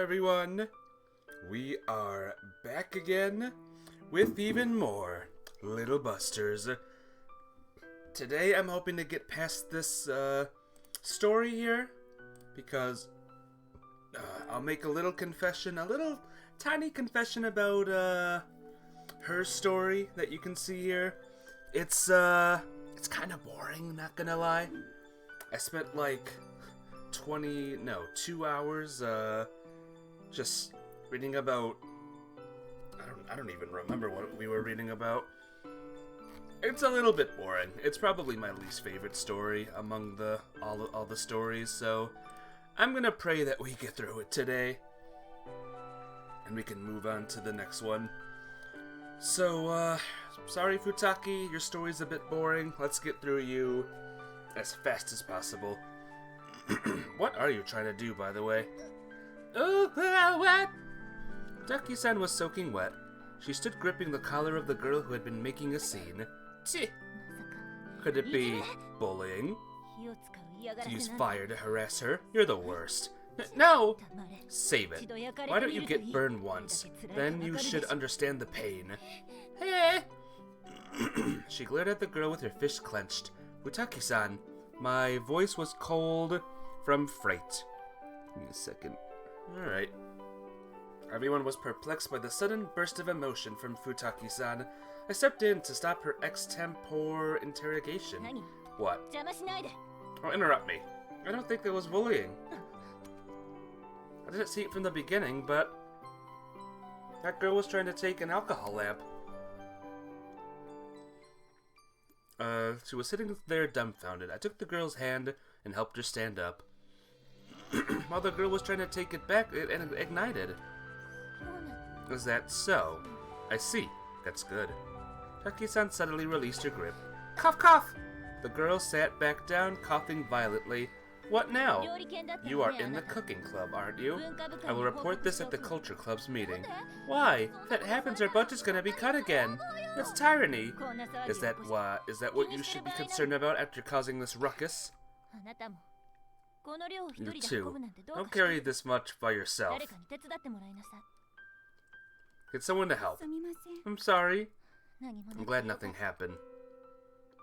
everyone. We are back again with even more Little Busters. Today I'm hoping to get past this story here because I'll make a little confession, a little tiny confession about her story that you can see here. It's kind of boring, not gonna lie. I spent like 2 hours just reading about I don't even remember what we were reading about. It's a little bit boring. It's probably my least favorite story among all the stories, so I'm gonna pray that we get through it today and we can move on to the next one. So sorry Futaki, your story's a bit boring. Let's get through you as fast as possible. What are you trying to do, by the way? Oh, what? Futaki-san was soaking wet. She stood gripping the collar of the girl who had been making a scene. Tch. Could it be bullying? To use fire to harass her? You're the worst. No! Save it. Why don't you get burned once? Then you should understand the pain. Hey! She glared at the girl with her fist clenched. Futaki-san, my voice was cold from fright. Give me a second. Alright. Everyone was perplexed by the sudden burst of emotion from Futaki-san. I stepped in to stop her extempore interrogation. What? Don't interrupt me. I don't think there was bullying. I didn't see it from the beginning, but that girl was trying to take an alcohol lamp. She was sitting there dumbfounded. I took the girl's hand and helped her stand up. While the girl was trying to take it back, it ignited. Is that so? I see. That's good. Taki-san suddenly released her grip. Cough, cough! The girl sat back down, coughing violently. What now? You are in the cooking club, aren't you? I will report this at the culture club's meeting. Why? If that happens, our budget's gonna be cut again. That's tyranny. Is that what you should be concerned about after causing this ruckus? You too. Don't carry this much by yourself. Get someone to help. I'm sorry. I'm glad nothing happened.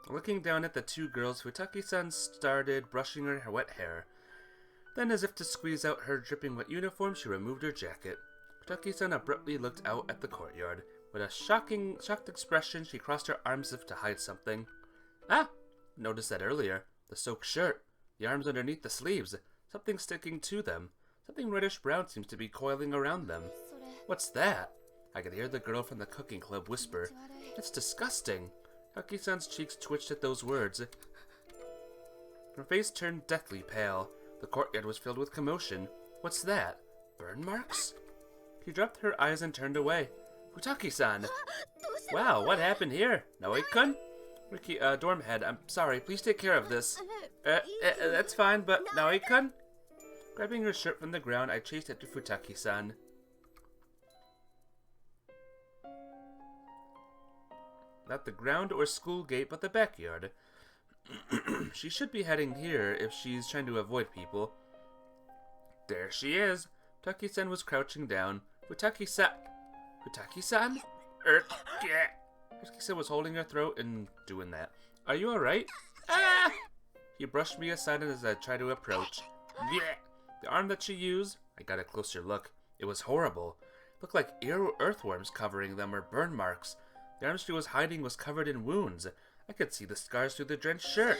Looking down at the two girls, Futaki-san started brushing her wet hair. Then, as if to squeeze out her dripping wet uniform, she removed her jacket. Futaki-san abruptly looked out at the courtyard. With a shocked expression, she crossed her arms as if to hide something. Ah! Noticed that earlier. The soaked shirt. The arms underneath the sleeves. Something sticking to them. Something reddish-brown seems to be coiling around them. What's that? I could hear the girl from the cooking club whisper. It's disgusting. Taki-san's cheeks twitched at those words. Her face turned deathly pale. The courtyard was filled with commotion. What's that? Burn marks? She dropped her eyes and turned away. Futaki-san! Wow, what happened here? Naoi-kun? Ricky, dorm head, I'm sorry, please take care of this. That's fine, but Naoi-kun? Grabbing her shirt from the ground, I chased after Futaki-san. Not the ground or school gate, but the backyard. She should be heading here if she's trying to avoid people. There she is. Futaki-san was crouching down. Futaki-san? Futaki-san? Futaki-san was holding her throat and doing that. Are you alright? Ah! He brushed me aside as I tried to approach. The arm that she used, I got a closer look. It was horrible. It looked like earthworms covering them or burn marks. The arm she was hiding was covered in wounds. I could see the scars through the drenched shirt.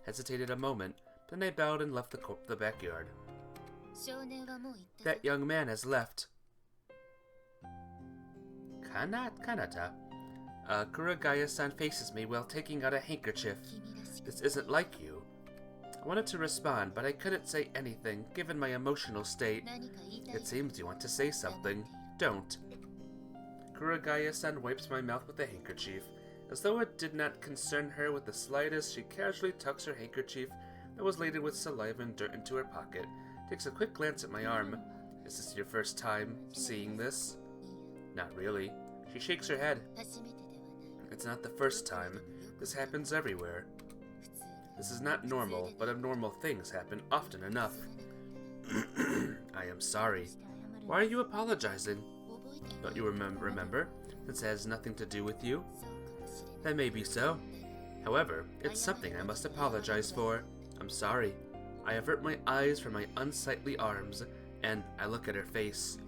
hesitated a moment, then I bowed and left the backyard. That young man has left. Kanata. Kuragaya-san faces me while taking out a handkerchief. This isn't like you. I wanted to respond, but I couldn't say anything, given my emotional state. It seems you want to say something. Don't. Kuragaya-san wipes my mouth with a handkerchief. As though it did not concern her with the slightest, she casually tucks her handkerchief that was laden with saliva and dirt into her pocket, takes a quick glance at my arm. Is this your first time seeing this? Not really. She shakes her head. It's not the first time. This happens everywhere. This is not normal, but abnormal things happen often enough. I am sorry. Why are you apologizing? Don't you remember? This has nothing to do with you? That may be so. However, it's something I must apologize for. I'm sorry. I avert my eyes from my unsightly arms, and I look at her face.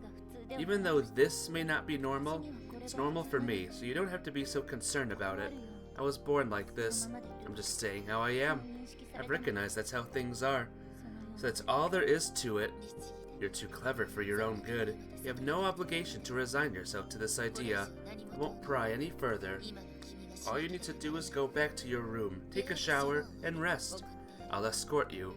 Even though this may not be normal, it's normal for me, so you don't have to be so concerned about it. I was born like this. I'm just saying how I am. I've recognized that's how things are. So that's all there is to it. You're too clever for your own good. You have no obligation to resign yourself to this idea. I won't pry any further. All you need to do is go back to your room, take a shower, and rest. I'll escort you.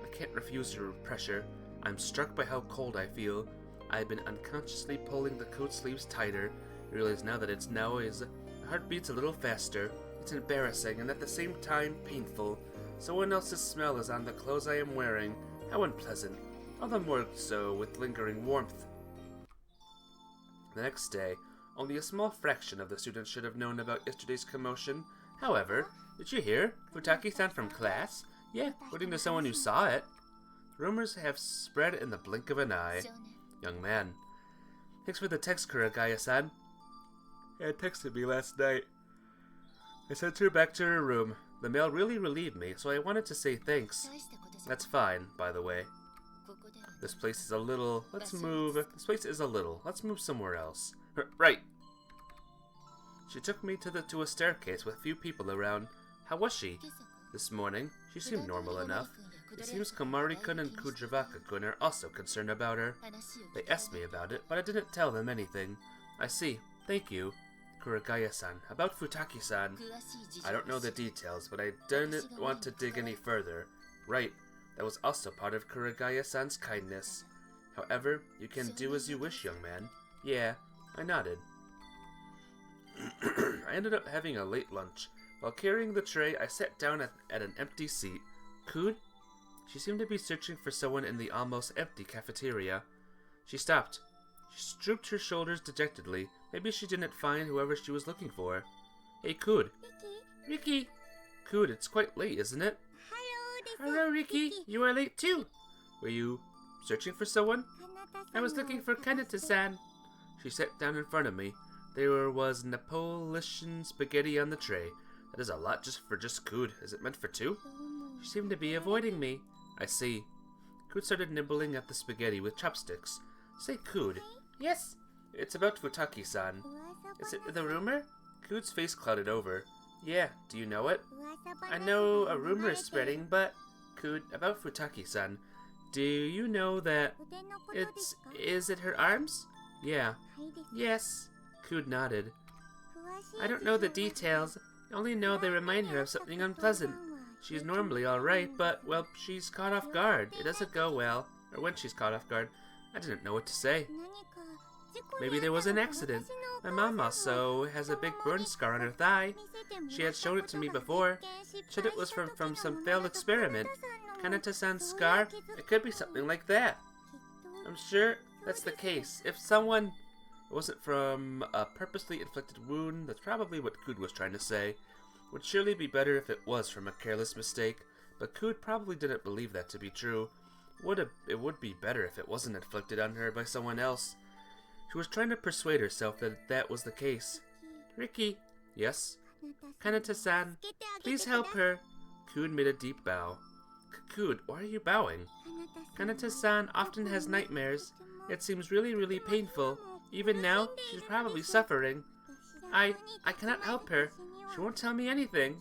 I can't refuse your pressure. I'm struck by how cold I feel. I've been unconsciously pulling the coat sleeves tighter. I realize now that it's noise. My heart beats a little faster. It's embarrassing and at the same time painful. Someone else's smell is on the clothes I am wearing. How unpleasant. All the more so with lingering warmth. The next day, only a small fraction of the students should have known about yesterday's commotion. However, did you hear? Futaki-san from class? Yeah, according to someone who saw it. Rumors have spread in the blink of an eye. Young man. Thanks for the text, Kuragaya-san. Had texted me last night. I sent her back to her room. The mail really relieved me, so I wanted to say thanks. That's fine, by the way. This place is a little... Let's move somewhere else. Right. She took me to a staircase with few people around. How was she? This morning, she seemed normal enough. It seems Komari-kun and Kujawaka-kun are also concerned about her. They asked me about it, but I didn't tell them anything. I see. Thank you. Kuragaya-san, about Futaki-san. I don't know the details, but I didn't want to dig any further. Right, that was also part of Kuragaya-san's kindness. However, you can do as you wish, young man. Yeah, I nodded. I ended up having a late lunch. While carrying the tray, I sat down at an empty seat. Kud? She seemed to be searching for someone in the almost empty cafeteria. She stopped. She drooped her shoulders dejectedly. Maybe she didn't find whoever she was looking for. Hey, Kud. Riki! Kud, it's quite late, isn't it? Hello, Riki. You are late too. Were you searching for someone? I was looking for Kanata-san. She sat down in front of me. There was Napolitan spaghetti on the tray. That is a lot for just Kud. Is it meant for two? She seemed to be avoiding me. I see. Kud started nibbling at the spaghetti with chopsticks. Say, Kud. Yes? It's about Futaki-san. Is it the rumor? Kud's face clouded over. Yeah, do you know it? I know a rumor is spreading, but... Kud, about Futaki-san. Do you know that... Is it her arms? Yeah. Yes. Kud nodded. I don't know the details. I only know they remind her of something unpleasant. She's normally alright, but, well, she's caught off guard. It doesn't go well. Or when she's caught off guard. I didn't know what to say. Maybe there was an accident. My mom also has a big burn scar on her thigh. She had shown it to me before. Said it was from some failed experiment. Kanata-san's scar? It could be something like that. I'm sure that's the case. If someone... It wasn't from a purposely inflicted wound. That's probably what Kud was trying to say. Would surely be better if it was from a careless mistake. But Kud probably didn't believe that to be true. It would be better if it wasn't inflicted on her by someone else. She was trying to persuade herself that that was the case. Riki. Yes? Kanata-san, please help her. Kud made a deep bow. Kud, why are you bowing? Kanata-san often has nightmares. It seems really, really painful. Even now, she's probably suffering. I cannot help her. She won't tell me anything.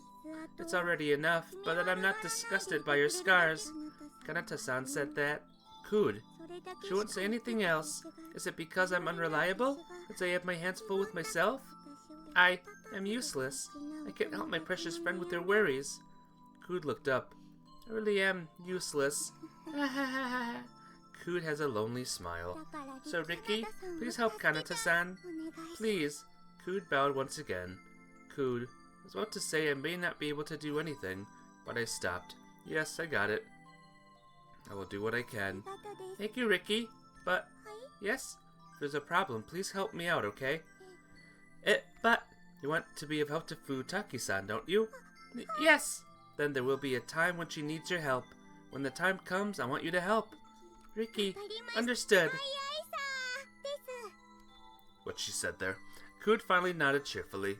It's already enough, but that I'm not disgusted by your scars. Kanata-san said that. Cood. She won't say anything else. Is it because I'm unreliable? That I have my hands full with myself? I am useless. I can't help my precious friend with her worries. Cood looked up. I really am useless. Cood has a lonely smile. So Ricky, please help Kanata-san. Please. Cood bowed once again. Cood, I was about to say I may not be able to do anything, but I stopped. Yes, I got it. I will do what I can. Thank you, Ricky. But, yes? If there's a problem, please help me out, okay? But, you want to be of help to Futaki-san, don't you? Yes! Then there will be a time when she needs your help. When the time comes, I want you to help. Ricky, understood. What she said there. Cood finally nodded cheerfully.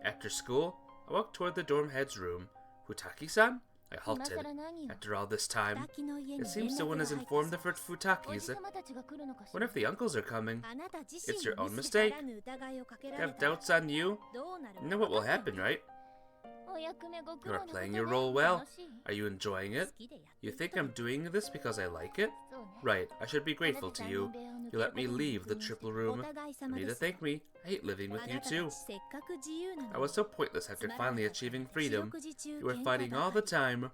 After school, I walked toward the dorm head's room. Futaki-san? I halted. After all this time, it seems no one has informed the Futakis. Wonder if the uncles are coming. It's your own mistake. I have doubts on you. You know what will happen, right? You are playing your role well. Are you enjoying it? You think I'm doing this because I like it? Right, I should be grateful to you. You let me leave the triple room. You need to thank me. I hate living with you too. I was so pointless after finally achieving freedom. You were fighting all the time.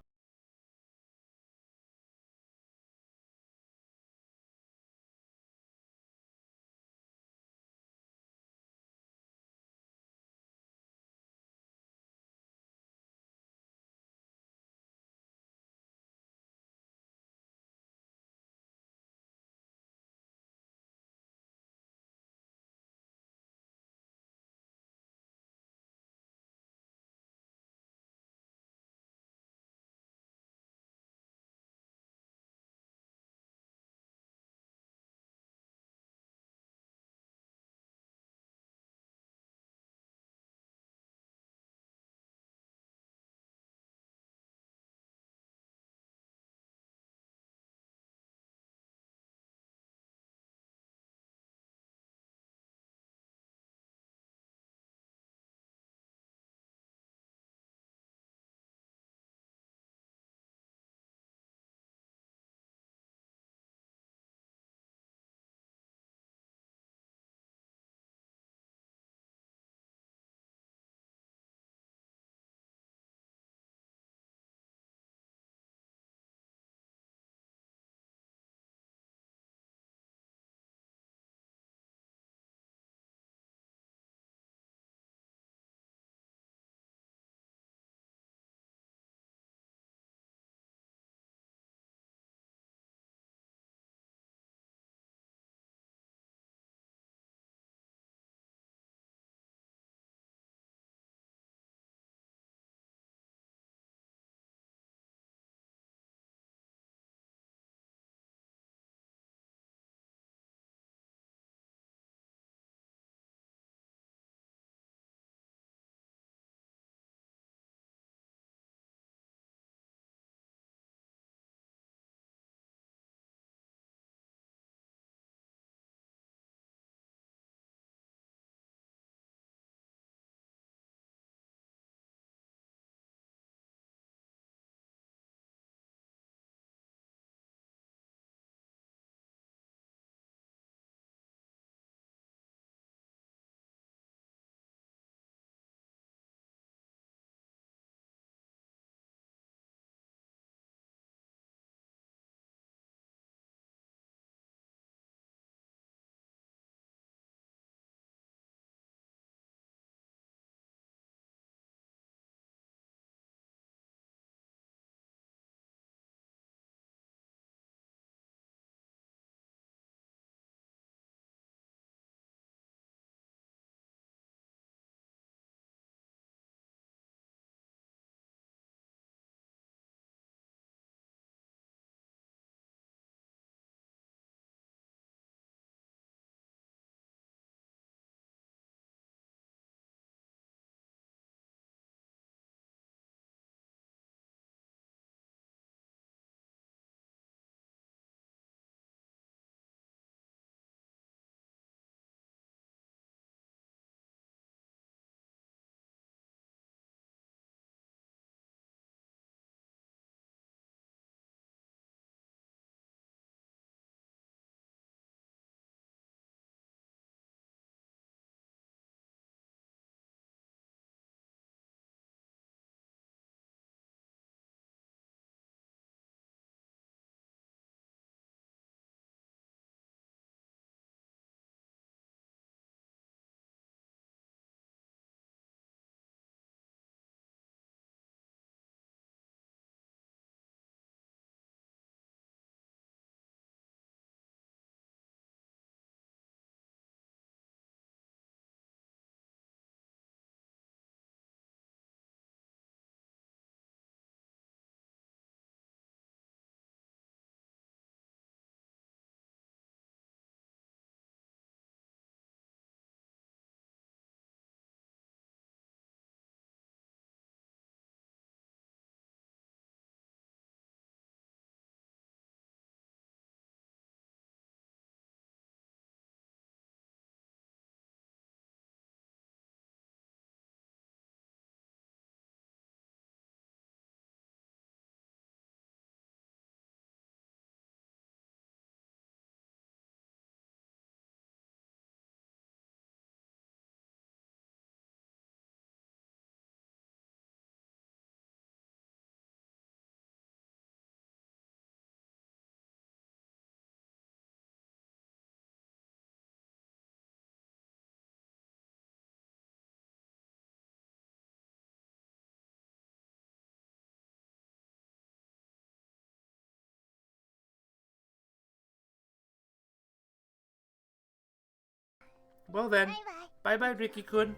Well then, bye-bye, Riki-kun.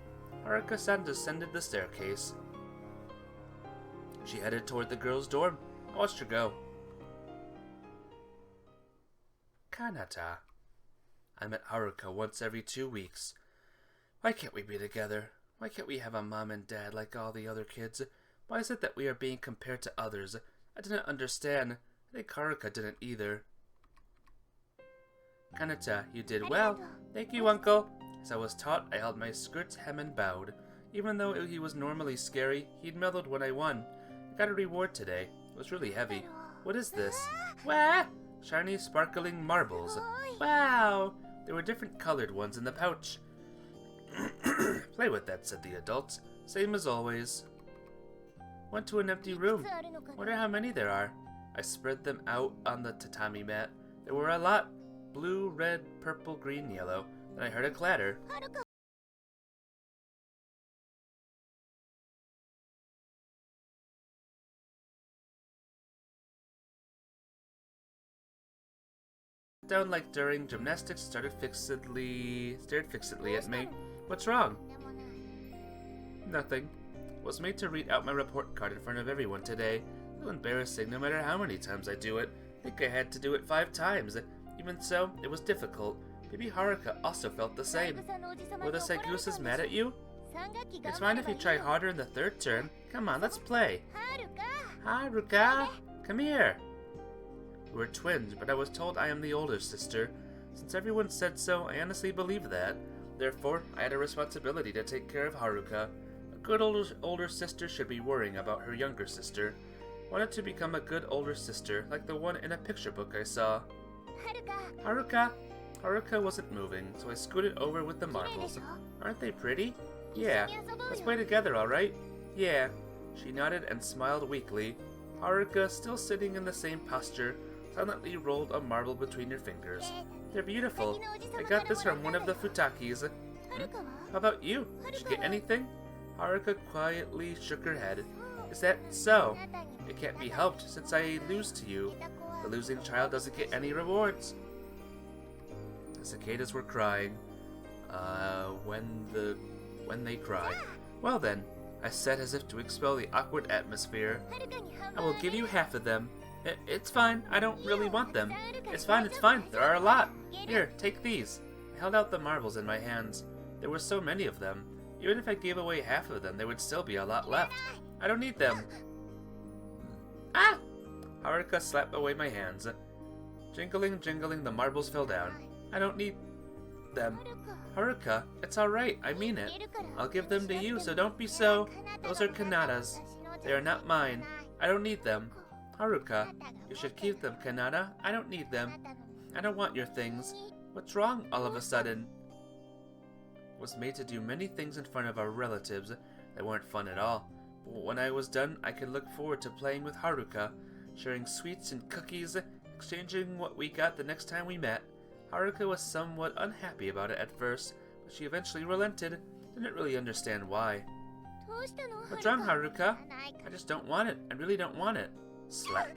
Haruka-san descended the staircase. She headed toward the girls' dorm. I watched her go. Kanata. I met Haruka once every 2 weeks. Why can't we be together? Why can't we have a mom and dad like all the other kids? Why is it that we are being compared to others? I didn't understand. I think Haruka didn't either. Kanata, you did well. Thank you, uncle. As I was taught, I held my skirt's hem and bowed. Even though he was normally scary, he'd mellowed when I won. I got a reward today. It was really heavy. What is this? Wah! Shiny, sparkling marbles. Wow! There were different colored ones in the pouch. Play with that, said the adults. Same as always. Went to an empty room. Wonder how many there are. I spread them out on the tatami mat. There were a lot. Blue, red, purple, green, yellow. Then I heard a clatter. Down like during gymnastics, stared fixedly at me. What's wrong? Nothing. Was made to read out my report card in front of everyone today. So embarrassing no matter how many times I do it. I think I had to do it 5 times. Even so, it was difficult. Maybe Haruka also felt the same. Were the Saigusas mad at you? It's fine if you try harder in the 3rd term. Come on, let's play. Haruka, come here. We're twins, but I was told I am the older sister. Since everyone said so, I honestly believe that. Therefore, I had a responsibility to take care of Haruka. A good older sister should be worrying about her younger sister. Wanted to become a good older sister, like the one in a picture book I saw. Haruka! Haruka wasn't moving, so I scooted over with the marbles. Aren't they pretty? Yeah. Let's play together, alright? Yeah. She nodded and smiled weakly. Haruka, still sitting in the same posture, silently rolled a marble between her fingers. They're beautiful. I got this from one of the Futakis. How about you? Did you get anything? Haruka quietly shook her head. Is that so? It can't be helped since I lose to you. The losing child doesn't get any rewards. The cicadas were crying. When they cry. Well then, I said as if to expel the awkward atmosphere. I will give you half of them. It's fine, I don't really want them. It's fine, there are a lot. Here, take these. I held out the marbles in my hands. There were so many of them. Even if I gave away half of them, there would still be a lot left. I don't need them. Ah! Haruka slapped away my hands. Jingling, the marbles fell down. I don't need them. Haruka, it's alright, I mean it. I'll give them to you, so don't be so... Those are Kanata's. They are not mine. I don't need them. Haruka, you should keep them, Kanata. I don't need them. I don't want your things. What's wrong all of a sudden? Was made to do many things in front of our relatives that weren't fun at all. But when I was done, I could look forward to playing with Haruka, sharing sweets and cookies, exchanging what we got the next time we met. Haruka was somewhat unhappy about it at first, but she eventually relented. Didn't really understand why. What's wrong, Haruka? I just don't want it. I really don't want it. Slap.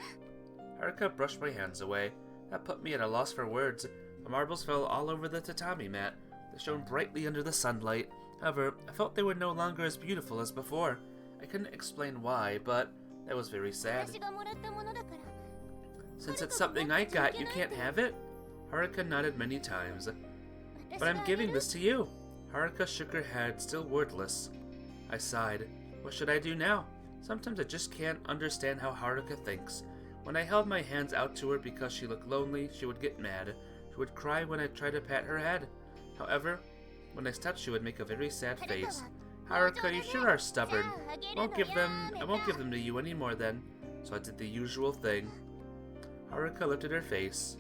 Haruka brushed my hands away. That put me at a loss for words. The marbles fell all over the tatami mat. They shone brightly under the sunlight. However, I felt they were no longer as beautiful as before. I couldn't explain why, but that was very sad. Since it's something I got, you can't have it? Haruka nodded many times. But I'm giving this to you. Haruka shook her head, still wordless. I sighed. What should I do now? Sometimes I just can't understand how Haruka thinks. When I held my hands out to her because she looked lonely, she would get mad. She would cry when I tried to pat her head. However, when I stopped, she would make a very sad face. Haruka, you sure are stubborn. I won't give them to you anymore then. So I did the usual thing. Haruka lifted her face.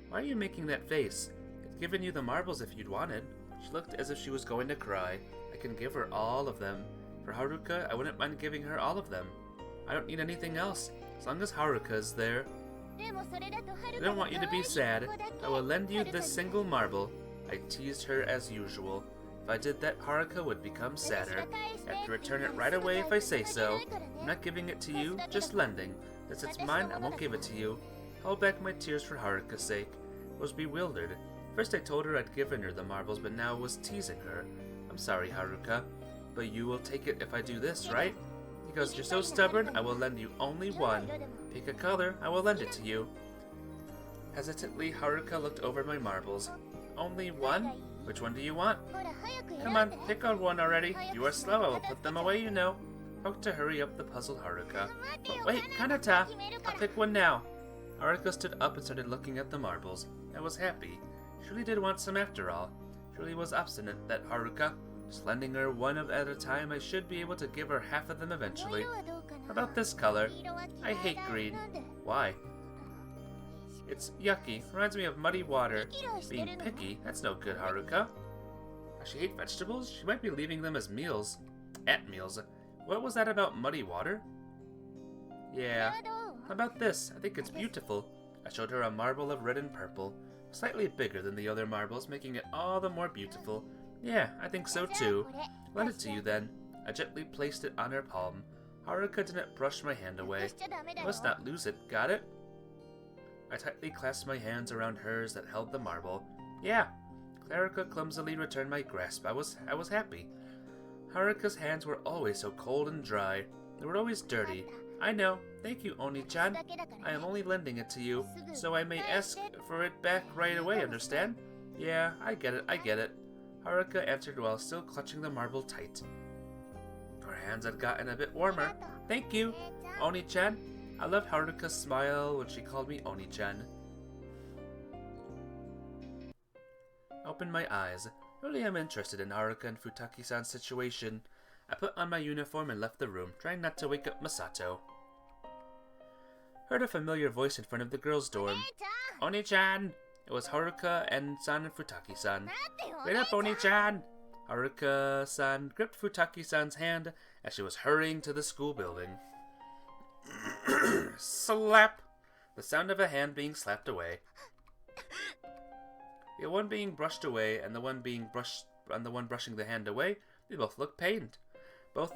Why are you making that face? I'd given you the marbles if you'd wanted. She looked as if she was going to cry. I can give her all of them. For Haruka, I wouldn't mind giving her all of them. I don't need anything else, as long as Haruka's there. I don't want you to be sad. I will lend you this single marble. I teased her as usual. If I did that, Haruka would become sadder. I have to return it right away if I say so. I'm not giving it to you, just lending. Since it's mine, I won't give it to you. Hold back my tears for Haruka's sake. I was bewildered. First I told her I'd given her the marbles, but now was teasing her. I'm sorry, Haruka, but you will take it if I do this, right? Because you're so stubborn, I will lend you only one. Pick a color, I will lend it to you. Hesitantly, Haruka looked over my marbles. Only one? Which one do you want? Come on, pick on one already. If you are slow, I will put them away, you know. Hope to hurry up the puzzled Haruka. But wait, Kanata! I'll pick one now. Haruka stood up and started looking at the marbles. I was happy. She really did want some after all. She really was obstinate, that Haruka. Just lending her one at a time, I should be able to give her half of them eventually. How about this color? I hate green. Why? It's yucky. Reminds me of muddy water. Being picky, that's no good, Haruka. Does she hate vegetables? She might be leaving them as meals. At meals. What was that about muddy water? Yeah. How about this? I think it's beautiful. I showed her a marble of red and purple. Slightly bigger than the other marbles, making it all the more beautiful. Yeah, I think so too. Lend it to you then. I gently placed it on her palm. Haruka didn't brush my hand away. I must not lose it, got it? I tightly clasped my hands around hers that held the marble. Yeah. Haruka clumsily returned my grasp. I was happy. Haruka's hands were always so cold and dry. They were always dirty. I know. Thank you, Oni-chan. I am only lending it to you, so I may ask for it back right away, understand? Yeah, I get it. Haruka answered while still clutching the marble tight. Her hands had gotten a bit warmer. Thank you, Oni-chan. I loved Haruka's smile when she called me Oni-chan. I opened my eyes. I really am interested in Haruka and Futaki-san's situation. I put on my uniform and left the room, trying not to wake up Masato. Heard a familiar voice in front of the girls' dorm. Oni-chan! It was Haruka and Futaki-san. Wait up, Oni-chan! Haruka-san gripped Futaki-san's hand as she was hurrying to the school building. Slap! The sound of a hand being slapped away. The one being brushed away and the one brushing the hand away, they both looked pained. Both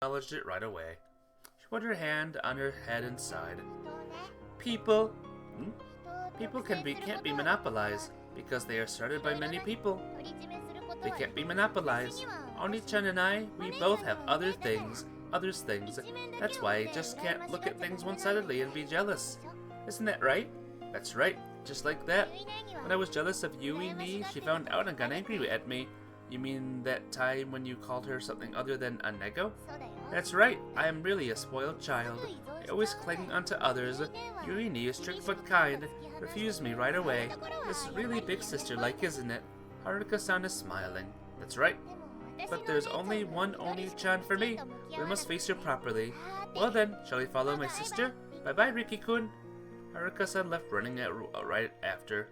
acknowledged it right away. She put her hand on her head and sighed. People, hmm? People can't be monopolized because they are started by many people. They can't be monopolized. Oni-chan and I, we both have others things. That's why I just can't look at things one-sidedly and be jealous. Isn't that right? That's right, just like that. When I was jealous of Yui Ni, she found out and got angry at me. You mean that time when you called her something other than a nego? That's right, I am really a spoiled child. I always cling onto others. Yui Ni is strict but kind. Refused me right away. This is really big sister-like, isn't it? Haruka-san is smiling. That's right. But there's only one Oni-chan for me. We must face her properly. Well then, shall we follow my sister? Bye-bye, Riki-kun. Haruka-san left running right after.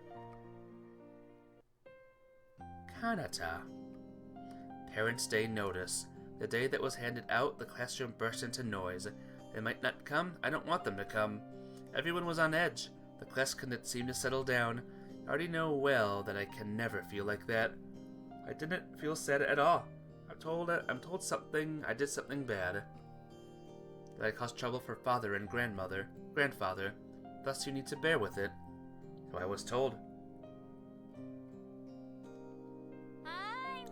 Kanata. Parents' Day notice. The day that was handed out, the classroom burst into noise. They might not come. I don't want them to come. Everyone was on edge. The class couldn't seem to settle down. I already know well that I can never feel like that. I didn't feel sad at all. I'm told I did something bad. That I caused trouble for father and grandfather. Thus you need to bear with it. So I was told.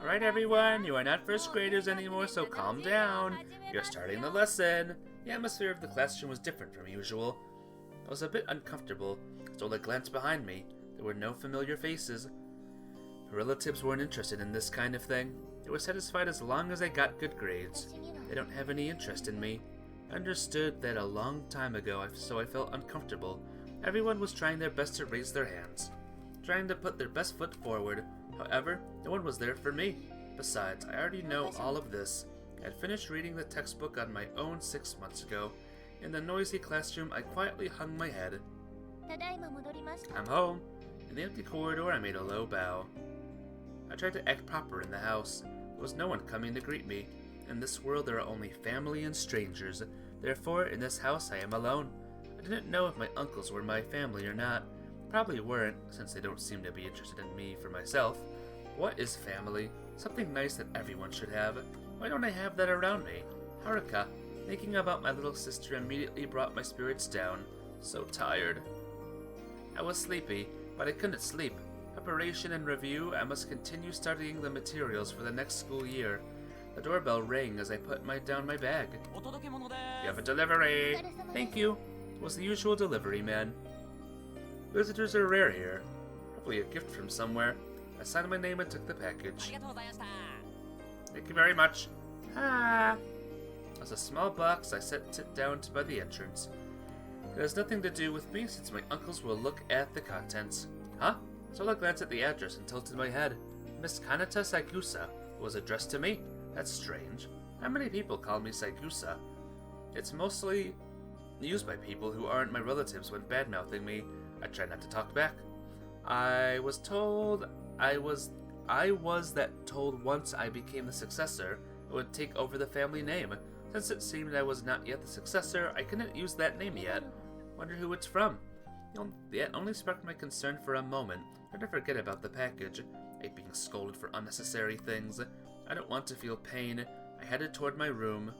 Alright everyone, you are not first graders anymore, so calm down. You're starting the lesson. The atmosphere of the classroom was different from usual. I was a bit uncomfortable, so I glanced behind me. There were no familiar faces. The relatives weren't interested in this kind of thing. They were satisfied as long as I got good grades. They don't have any interest in me. I understood that a long time ago, so I felt uncomfortable. Everyone was trying their best to raise their hands, trying to put their best foot forward. However, no one was there for me. Besides, I already know all of this. I had finished reading the textbook on my own 6 months ago. In the noisy classroom, I quietly hung my head. I'm home. In the empty corridor, I made a low bow. I tried to act proper in the house. There was no one coming to greet me. In this world, there are only family and strangers. Therefore, in this house, I am alone. I didn't know if my uncles were my family or not. Probably weren't, since they don't seem to be interested in me for myself. What is family? Something nice that everyone should have. Why don't I have that around me? Haruka, thinking about my little sister immediately brought my spirits down. So tired. I was sleepy, but I couldn't sleep. Preparation and review, I must continue studying the materials for the next school year. The doorbell rang as I put down my bag. You have a delivery! Thank you. It was the usual delivery man. Visitors are rare here. Probably a gift from somewhere. I signed my name and took the package. Thank you very much. Ah! It was a small box I set it down by the entrance. It has nothing to do with me since my uncles will look at the contents. Huh? So I glanced at the address and tilted my head. Miss Kanata Saikusa was addressed to me. That's strange. How many people call me Saikusa? It's mostly used by people who aren't my relatives when bad-mouthing me. I try not to talk back. I was told once I became the successor, I would take over the family name. Since it seemed I was not yet the successor, I couldn't use that name yet. Wonder who it's from. It only sparked my concern for a moment. I'd never forget about the package. I hate being scolded for unnecessary things. I don't want to feel pain. I headed toward my room.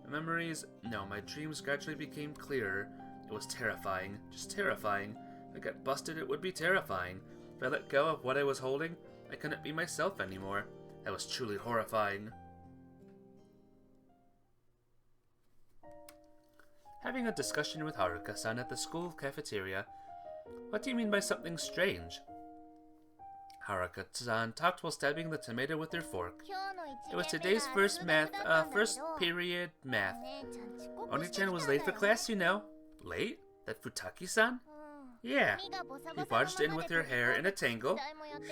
My dreams gradually became clearer. It was terrifying, just terrifying. If I got busted, it would be terrifying. If I let go of what I was holding, I couldn't be myself anymore. That was truly horrifying. Having a discussion with Haruka-san at the school cafeteria. What do you mean by something strange? Haruka-san talked while stabbing the tomato with her fork. It was today's first period math. Oni-chan was late for class, you know. Late? That Futaki-san? Yeah. He barged in with her hair in a tangle.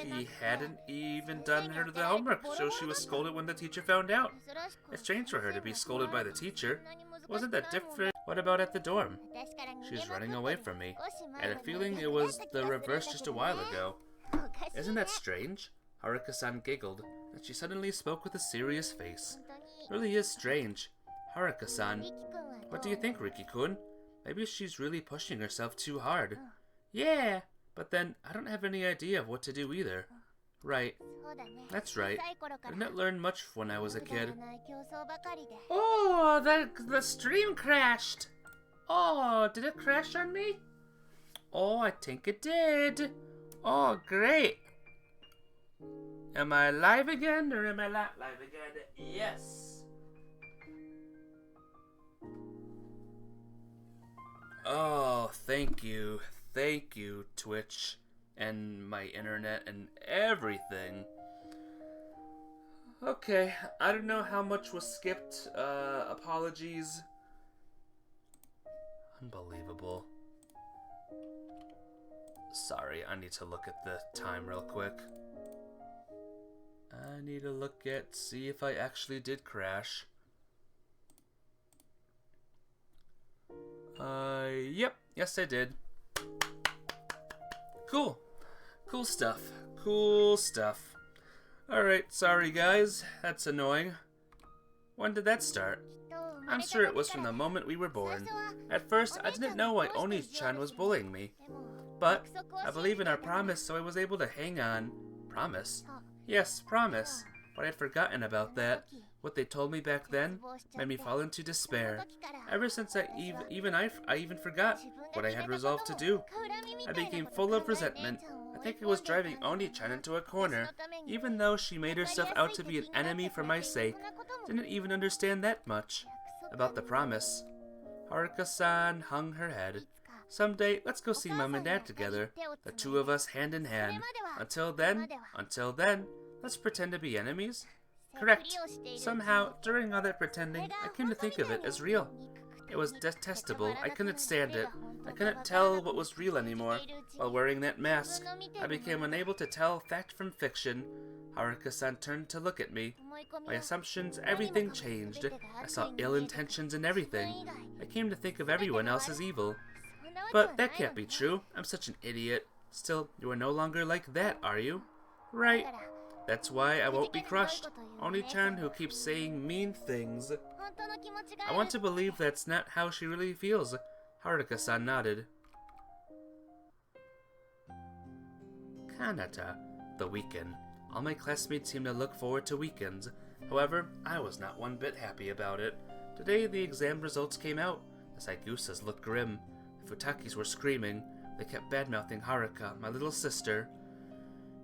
She hadn't even done the homework, so she was scolded when the teacher found out. It's strange for her to be scolded by the teacher. Wasn't that different? What about at the dorm? She's running away from me. I had a feeling it was the reverse just a while ago. Isn't that strange? Haruka-san giggled, and she suddenly spoke with a serious face. It really is strange. Haruka-san, what do you think, Riki-kun? Maybe she's really pushing herself too hard. Yeah, but then I don't have any idea of what to do either. Right. That's right. I didn't learn much when I was a kid. Oh, the stream crashed. Oh, did it crash on me? Oh, I think it did. Oh, great. Am I live again or am I not live again? Yes. Oh, thank you. Thank you, Twitch and my internet and everything. Okay, I don't know how much was skipped. Apologies. Unbelievable. Sorry, I need to look at the time real quick. I need to look at, see if I actually did crash. Yep, yes I did. Cool. Cool stuff. Cool stuff. Alright, sorry guys, that's annoying. When did that start? I'm sure it was from the moment we were born. At first, I didn't know why Oni-chan was bullying me. But, I believe in our promise, so I was able to hang on. Promise? Yes, promise. But I'd forgotten about that. What they told me back then made me fall into despair. Ever since I even forgot what I had resolved to do. I became full of resentment. I think I was driving Oni-chan into a corner, even though she made herself out to be an enemy for my sake. Didn't even understand that much about the promise. Haruka-san hung her head. Someday, let's go see Mom and Dad together, the two of us hand in hand. Until then, let's pretend to be enemies. Correct. Somehow, during all that pretending, I came to think of it as real. It was detestable. I couldn't stand it. I couldn't tell what was real anymore. While wearing that mask, I became unable to tell fact from fiction. Haruka-san turned to look at me. My assumptions, everything changed. I saw ill intentions in everything. I came to think of everyone else as evil. But that can't be true. I'm such an idiot. Still, you are no longer like that, are you? Right. That's why I won't be crushed. Oni-chan who keeps saying mean things. I want to believe that's not how she really feels. Haruka-san nodded. Kanata, the weekend. All my classmates seem to look forward to weekends. However, I was not one bit happy about it. Today the exam results came out. The Saigusas looked grim. The Futakis were screaming. They kept bad-mouthing Haruka, my little sister.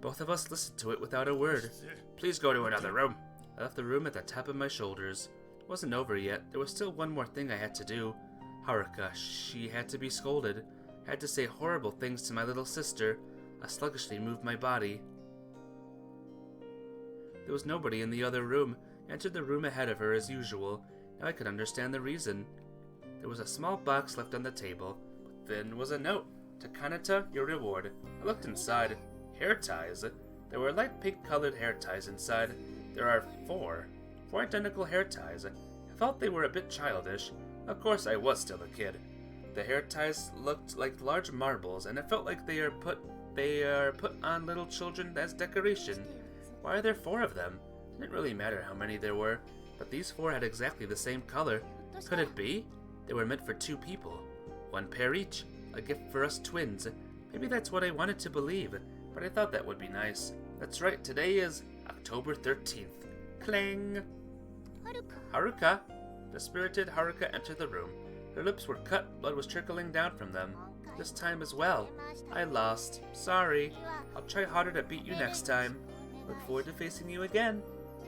Both of us listened to it without a word. Please go to another room. I left the room at the tap of my shoulders. It wasn't over yet. There was still one more thing I had to do. Haruka, she had to be scolded. I had to say horrible things to my little sister. I sluggishly moved my body. There was nobody in the other room. I entered the room ahead of her as usual. Now I could understand the reason. There was a small box left on the table. Then was a note. To Kanata, your reward. I looked inside. Hair ties. There were light pink colored hair ties inside. There are four identical hair ties. I felt they were a bit childish. Of course, I was still a kid. The hair ties looked like large marbles, and it felt like they are put on little children as decoration. Why are there four of them? It didn't really matter how many there were, but these four had exactly the same color. Could it be? They were meant for two people. One pair each. A gift for us twins. Maybe that's what I wanted to believe, but I thought that would be nice. That's right, today is October 13th. Clang! Haruka! The spirited Haruka entered the room. Her lips were cut, blood was trickling down from them. This time as well. I lost. Sorry. I'll try harder to beat you next time. Look forward to facing you again.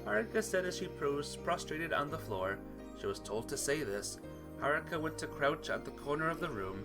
Haruka said as she prostrated on the floor. She was told to say this. Haruka went to crouch at the corner of the room.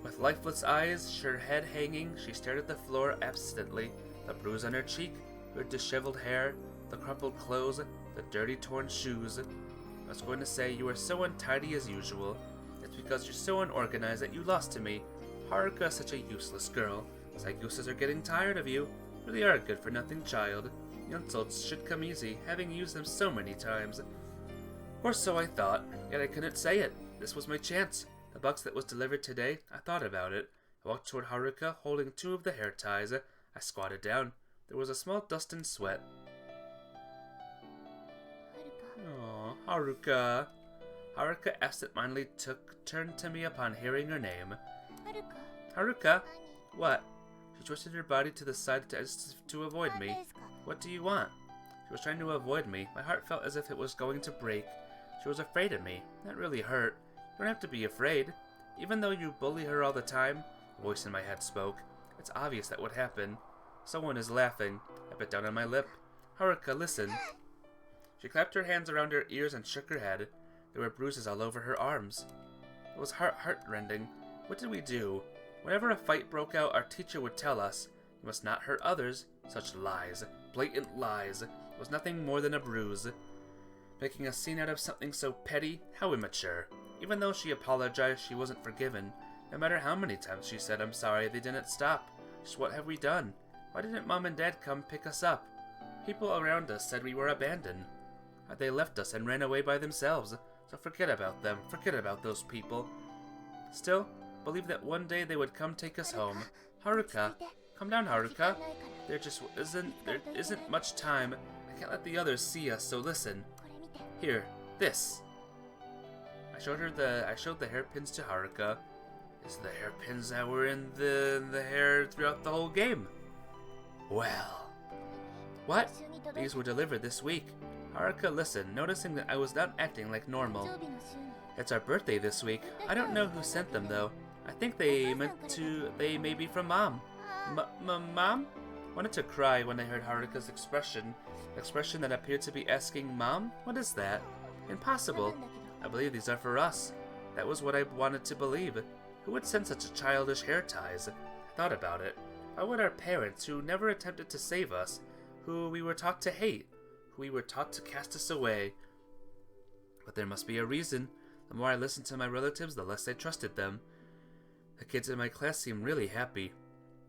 With lifeless eyes, her head hanging, she stared at the floor absently. The bruise on her cheek, her disheveled hair, the crumpled clothes, the dirty torn shoes. I was going to say you are so untidy as usual. It's because you're so unorganized that you lost to me. Haruka is such a useless girl. Saigusas are getting tired of you. Really are a good-for-nothing child. The insults should come easy, having used them so many times. Or so I thought, yet I couldn't say it. This was my chance. The box that was delivered today, I thought about it. I walked toward Haruka, holding two of the hair ties. I squatted down. There was a small dust and sweat. Aww, Haruka. Haruka absent-mindedly turned to me upon hearing her name. Haruka? What? She twisted her body to the side to avoid me. What do you want? She was trying to avoid me. My heart felt as if it was going to break. She was afraid of me. That really hurt. You don't have to be afraid. Even though you bully her all the time, a voice in my head spoke. It's obvious that would happen. Someone is laughing. I bit down on my lip. Haruka, listen. She clapped her hands around her ears and shook her head. There were bruises all over her arms. It was heart-rending. What did we do? Whenever a fight broke out, our teacher would tell us, you must not hurt others. Such lies. Blatant lies. It was nothing more than a bruise. Making a scene out of something so petty? How immature. Even though she apologized, she wasn't forgiven. No matter how many times she said, I'm sorry, they didn't stop. Just what have we done? Why didn't Mom and Dad come pick us up? People around us said we were abandoned. They left us and ran away by themselves. So forget about them. Forget about those people. Still, believe that one day they would come take us home. Haruka. Calm down, Haruka. There isn't much time. I can't let the others see us, so listen. Here, this. I showed the hairpins to Haruka. It's the hairpins that were in the hair throughout the whole game. Well. What? These were delivered this week. Haruka listened, noticing that I was not acting like normal. It's our birthday this week. I don't know who sent them though. I think they may be from Mom. Mom? Wanted to cry when I heard Haruka's expression that appeared to be asking, Mom? What is that? Impossible. I believe these are for us. That was what I wanted to believe. Who would send such a childish hair ties? I thought about it. Why would our parents, who never attempted to save us, who we were taught to hate, who we were taught to cast us away? But there must be a reason. The more I listened to my relatives, the less I trusted them. The kids in my class seem really happy.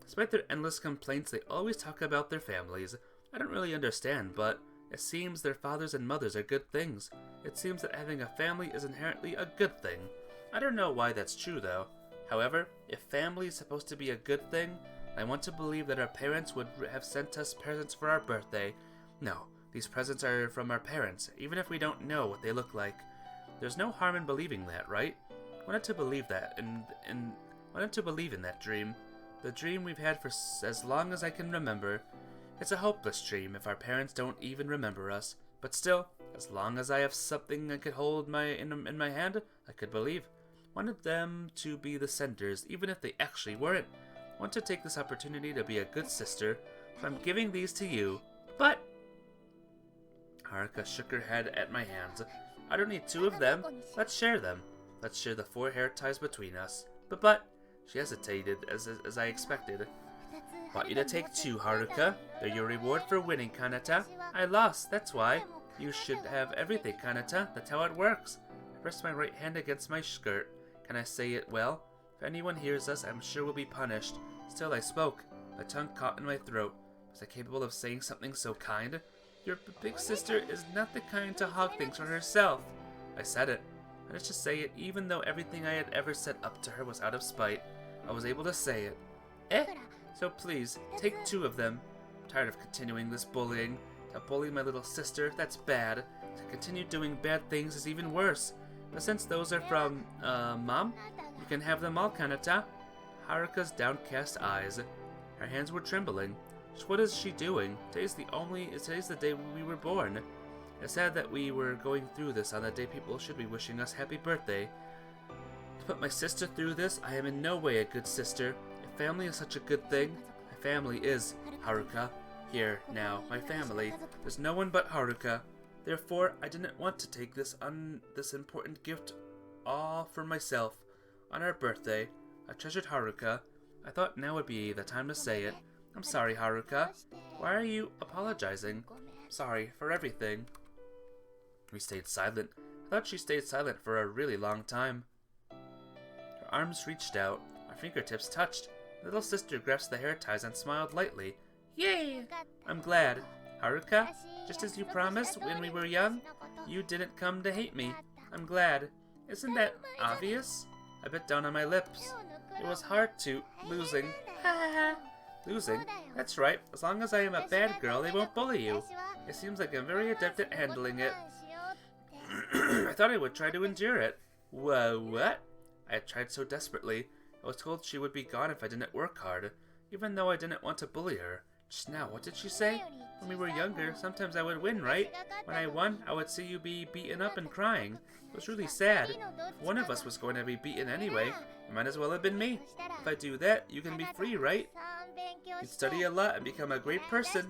Despite their endless complaints, they always talk about their families. I don't really understand, but it seems their fathers and mothers are good things. It seems that having a family is inherently a good thing. I don't know why that's true, though. However, if family is supposed to be a good thing, I want to believe that our parents would have sent us presents for our birthday. No, these presents are from our parents, even if we don't know what they look like. There's no harm in believing that, right? I wanted to believe that, and wanted to believe in that dream. The dream we've had for as long as I can remember. It's a hopeless dream if our parents don't even remember us. But still, as long as I have something I could hold in my hand, I could believe. Wanted them to be the senders, even if they actually weren't. Want to take this opportunity to be a good sister, so I'm giving these to you. But Haruka shook her head at my hands. I don't need 2 of them. Let's share them. Let's share the 4 hair ties between us. But she hesitated, as I expected. Want you to take 2, Haruka. They're your reward for winning, Kanata. I lost, that's why. You should have everything, Kanata. That's how it works. I pressed my right hand against my skirt. Can I say it well? If anyone hears us, I'm sure we'll be punished. Still, I spoke. My tongue caught in my throat. Was I capable of saying something so kind? Your big sister is not the kind to hog things for herself. I said it. Managed to say it even though everything I had ever said up to her was out of spite. I was able to say it. So please, take 2 of them. I'm tired of continuing this bullying. To bully my little sister, that's bad. To continue doing bad things is even worse. But since those are from, Mom, you can have them all, Kanata. Haruka's downcast eyes. Her hands were trembling. What is she doing? Today's the day we were born. It's sad that we were going through this on the day people should be wishing us happy birthday. To put my sister through this, I am in no way a good sister. If family is such a good thing, my family is Haruka. Here, now, my family. There's no one but Haruka. Therefore, I didn't want to take this important gift all for myself. On our birthday, I treasured Haruka. I thought now would be the time to say it. I'm sorry, Haruka. Why are you apologizing? Sorry for everything. We stayed silent. I thought she stayed silent for a really long time. Her arms reached out. Our fingertips touched. Little sister grasped the hair ties and smiled lightly. Yay! I'm glad. Haruka, just as you promised when we were young, you didn't come to hate me. I'm glad. Isn't that obvious? I bit down on my lips. It was hard to losing. Losing? That's right. As long as I am a bad girl, they won't bully you. It seems like I'm very adept at handling it. I thought I would try to endure it. Whoa, what? I had tried so desperately. I was told she would be gone if I didn't work hard. even though I didn't want to bully her. Just now, what did she say? When we were younger, sometimes I would win, right? When I won, I would see you be beaten up and crying. It was really sad. If one of us was going to be beaten anyway, it might as well have been me. If I do that, you can be free, right? You'd study a lot and become a great person.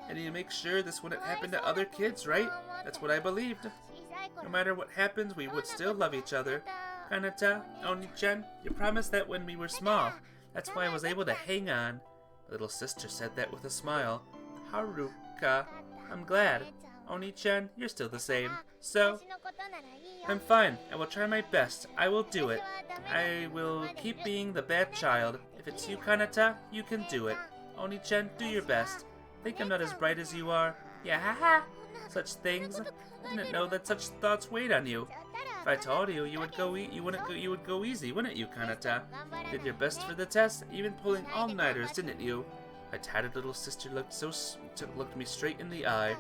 And you make sure this wouldn't happen to other kids, right? That's what I believed. No matter what happens, we would still love each other. Kanata, Oni-chan, you promised that when we were small. That's why I was able to hang on. Little sister said that with a smile. Haruka, I'm glad. Oni-chan, you're still the same. So, I'm fine. I will try my best. I will do it. I will keep being the bad child. If it's you, Kanata, you can do it. Oni-chan, do your best. Think I'm not as bright as you are? Yeah, haha. Such things. I didn't know that such thoughts weighed on you. If I told you, you would go easy, wouldn't you, Kanata? Did your best for the test, even pulling all-nighters, didn't you? My tattered little sister looked me straight in the eye.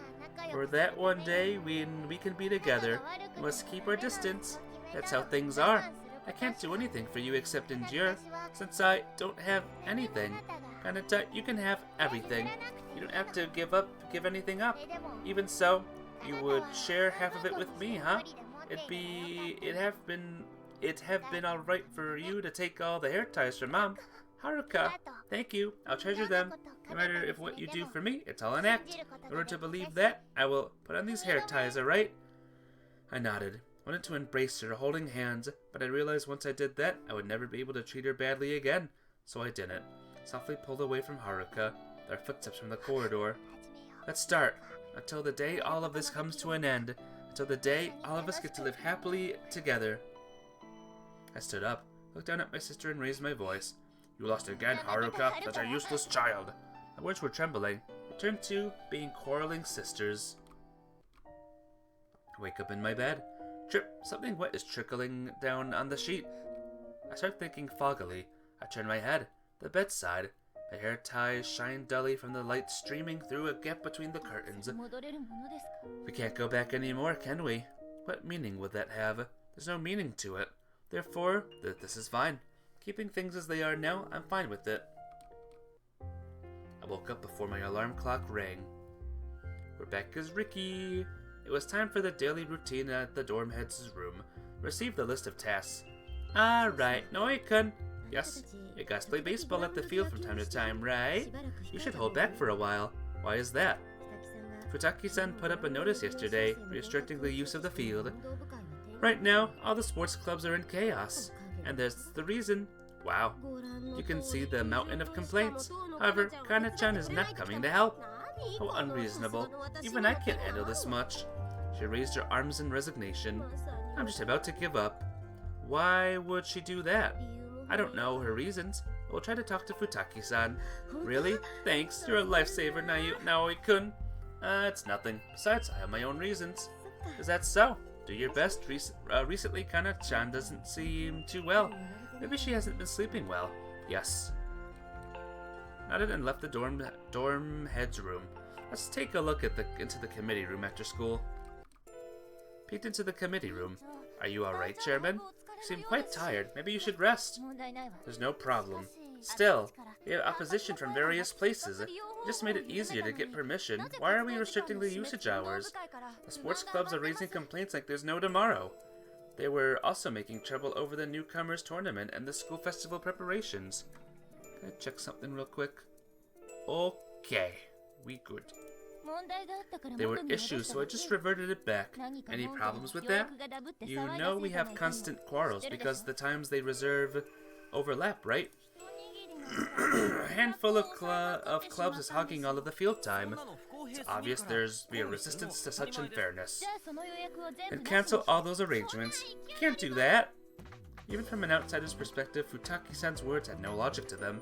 For that one day when we can be together, we must keep our distance. That's how things are. I can't do anything for you except endure, since I don't have anything. Kanata, you can have everything. You don't have to give anything up. Even so, you would share half of it with me, huh? It'd have been alright for you to take all the hair ties from Mom. Haruka, thank you. I'll treasure them. No matter if what you do for me, it's all an act. In order to believe that, I will put on these hair ties, alright? I nodded. Wanted to embrace her, holding hands, but I realized once I did that, I would never be able to treat her badly again. So I didn't. Softly pulled away from Haruka, their footsteps from the corridor. Let's start. Until the day all of this comes to an end. Until the day all of us get to live happily together. I stood up, looked down at my sister and raised my voice. You lost again, Haruka, such a useless child. My words were trembling. It turned to being quarreling sisters. I wake up in my bed. Trip, something wet is trickling down on the sheet. I start thinking foggily. I turn my head. The bedside. My hair ties shine dully from the light streaming through a gap between the curtains. We can't go back anymore, can we? What meaning would that have? There's no meaning to it. Therefore, this is fine. Keeping things as they are now, I'm fine with it. I woke up before my alarm clock rang. Rebecca's Ricky. It was time for the daily routine at the dorm head's room. Receive the list of tasks. Alright, Noi-kun. Yes, you guys play baseball at the field from time to time, right? You should hold back for a while. Why is that? Futaki-san put up a notice yesterday, restricting the use of the field. Right now, all the sports clubs are in chaos. And that's the reason. Wow. You can see the mountain of complaints. However, Kana-chan is not coming to help. How unreasonable. Even I can't handle this much. She raised her arms in resignation. I'm just about to give up. Why would she do that? I don't know her reasons. We'll try to talk to Futaki-san. Really? Thanks. You're a lifesaver, Naoi-kun. It's nothing. Besides, I have my own reasons. Is that so? Do your best. Recently, Kana-chan doesn't seem too well. Maybe she hasn't been sleeping well. Yes. Nodded and left the dorm head's room. Let's take a look into the committee room after school. Peeked into the committee room. Are you alright, Chairman? You seem quite tired. Maybe you should rest. There's no problem. Still, we have opposition from various places. It just made it easier to get permission. Why are we restricting the usage hours? The sports clubs are raising complaints like there's no tomorrow. They were also making trouble over the newcomers tournament and the school festival preparations. Can I check something real quick? Okay, we good. There were issues, so I just reverted it back. Any problems with that? You know we have constant quarrels because the times they reserve overlap, right? A handful of clubs is hogging all of the field time. It's obvious there's be a resistance to such unfairness. And cancel all those arrangements. You can't do that. Even from an outsider's perspective, Futaki-san's words had no logic to them.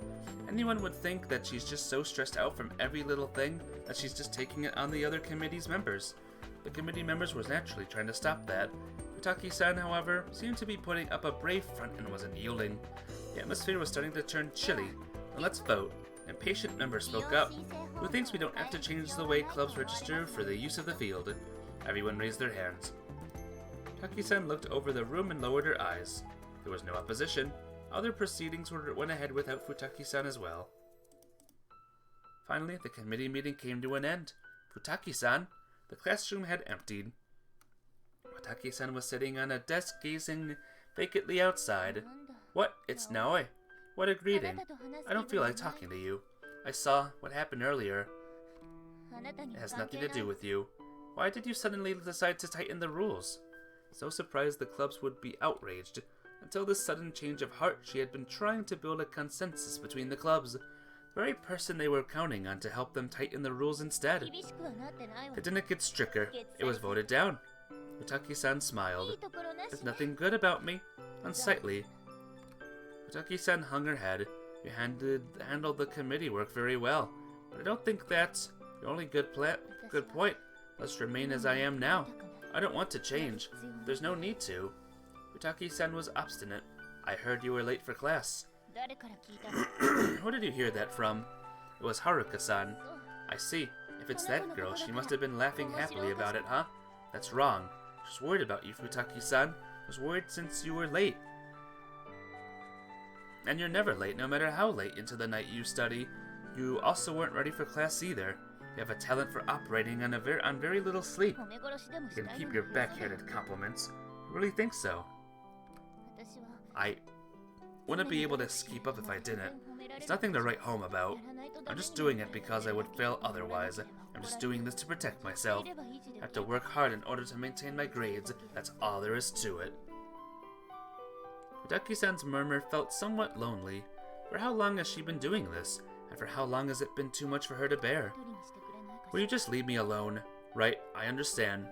Anyone would think that she's just so stressed out from every little thing that she's just taking it on the other committee's members. The committee members was naturally trying to stop that. Futaki-san, however, seemed to be putting up a brave front and wasn't yielding. The atmosphere was starting to turn chilly. Now let's vote. An impatient member spoke up. Who thinks we don't have to change the way clubs register for the use of the field? Everyone raised their hands. Futaki-san looked over the room and lowered her eyes. There was no opposition. Other proceedings went ahead without Futaki-san as well. Finally, the committee meeting came to an end. Futaki-san, the classroom had emptied. Futaki-san was sitting on a desk gazing vacantly outside. What? It's Naoi. What a greeting. I don't feel like talking to you. I saw what happened earlier. It has nothing to do with you. Why did you suddenly decide to tighten the rules? So surprised the clubs would be outraged. Until this sudden change of heart, she had been trying to build a consensus between the clubs. The very person they were counting on to help them tighten the rules instead. It didn't get stricter. It was voted down. Futaki-san smiled. There's nothing good about me. Unsightly. Futaki-san hung her head. You handled the committee work very well. But I don't think that's your only good point. Let's remain as I am now. I don't want to change. There's no need to. Futaki-san was obstinate. I heard you were late for class. Who did you hear that from? It was Haruka-san. I see. If it's that girl, she must have been laughing happily about it, huh? That's wrong. She's worried about you, Futaki-san. Was worried since you were late. And you're never late, no matter how late into the night you study. You also weren't ready for class either. You have a talent for operating on very little sleep. You can keep your backhanded compliments. You really think so? I wouldn't be able to keep up if I didn't. It's nothing to write home about. I'm just doing it because I would fail otherwise. I'm just doing this to protect myself. I have to work hard in order to maintain my grades. That's all there is to it. Futaki-san's murmur felt somewhat lonely. For how long has she been doing this? And for how long has it been too much for her to bear? Will you just leave me alone? Right, I understand.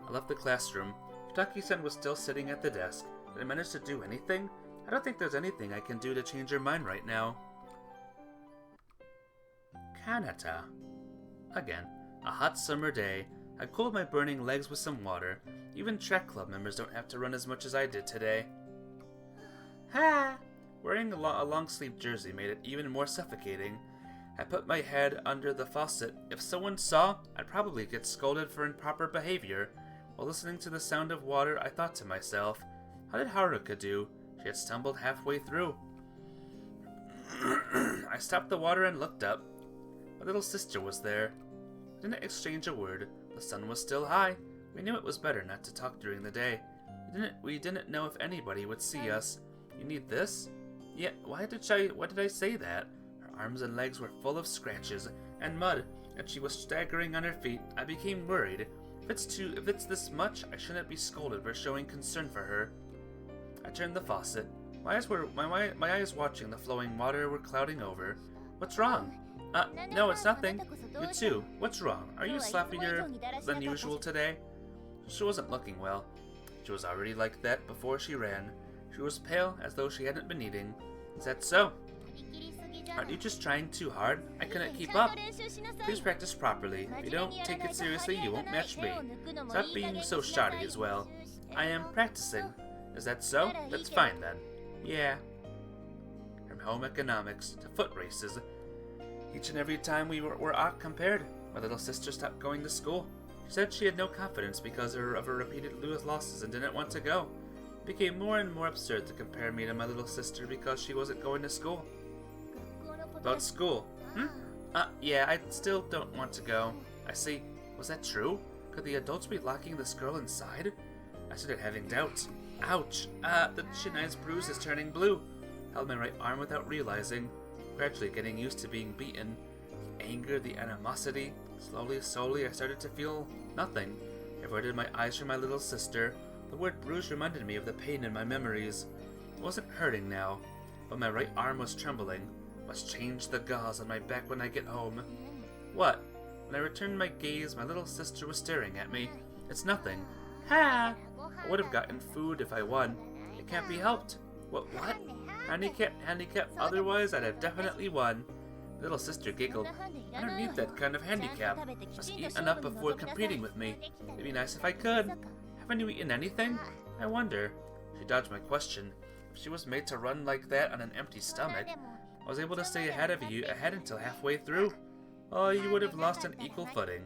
I left the classroom. Futaki-san was still sitting at the desk. Did I manage to do anything? I don't think there's anything I can do to change her mind right now. Kanata. Again, a hot summer day. I cooled my burning legs with some water. Even track club members don't have to run as much as I did today. Ha! Wearing a long-sleeved jersey made it even more suffocating. I put my head under the faucet. If someone saw, I'd probably get scolded for improper behavior. While listening to the sound of water, I thought to myself, how did Haruka do? She had stumbled halfway through. I stopped the water and looked up. My little sister was there. We didn't exchange a word. The sun was still high. We knew it was better not to talk during the day. We didn't know if anybody would see us. You need this? Yeah, why did I say that? Her arms and legs were full of scratches and mud, and she was staggering on her feet. I became worried. If it's this much, I shouldn't be scolded for showing concern for her. I turned the faucet. My eyes watching the flowing water were clouding over. What's wrong? No, it's nothing. You too. What's wrong? Are you sloppier than usual today? She wasn't looking well. She was already like that before she ran. She was pale, as though she hadn't been eating. Is that so? Aren't you just trying too hard? I couldn't keep up. Please practice properly. If you don't take it seriously, you won't match me. Stop being so shoddy as well. I am practicing. Is that so? That's fine then. Yeah. From home economics to foot races. Each and every time we were compared, my little sister stopped going to school. She said she had no confidence because of her repeated losses and didn't want to go. It became more and more absurd to compare me to my little sister because she wasn't going to school. About school. Yeah, I still don't want to go. I see. Was that true? Could the adults be locking this girl inside? I started having doubts. Ouch! The chin-eyes bruise is turning blue. Held my right arm without realizing. Gradually getting used to being beaten. The anger, the animosity. Slowly, I started to feel nothing. I averted my eyes from my little sister. The word bruise reminded me of the pain in my memories. It wasn't hurting now, but my right arm was trembling. Must change the gauze on my back when I get home. What? When I returned my gaze, my little sister was staring at me. It's nothing. Ha! I would have gotten food if I won. It can't be helped. What? Handicap? Otherwise, I'd have definitely won. Little sister giggled. I don't need that kind of handicap. Must eat enough before competing with me. It'd be nice if I could. Haven't you eaten anything? I wonder. She dodged my question. If she was made to run like that on an empty stomach, I was able to stay ahead until halfway through. Oh, you would have lost an equal footing.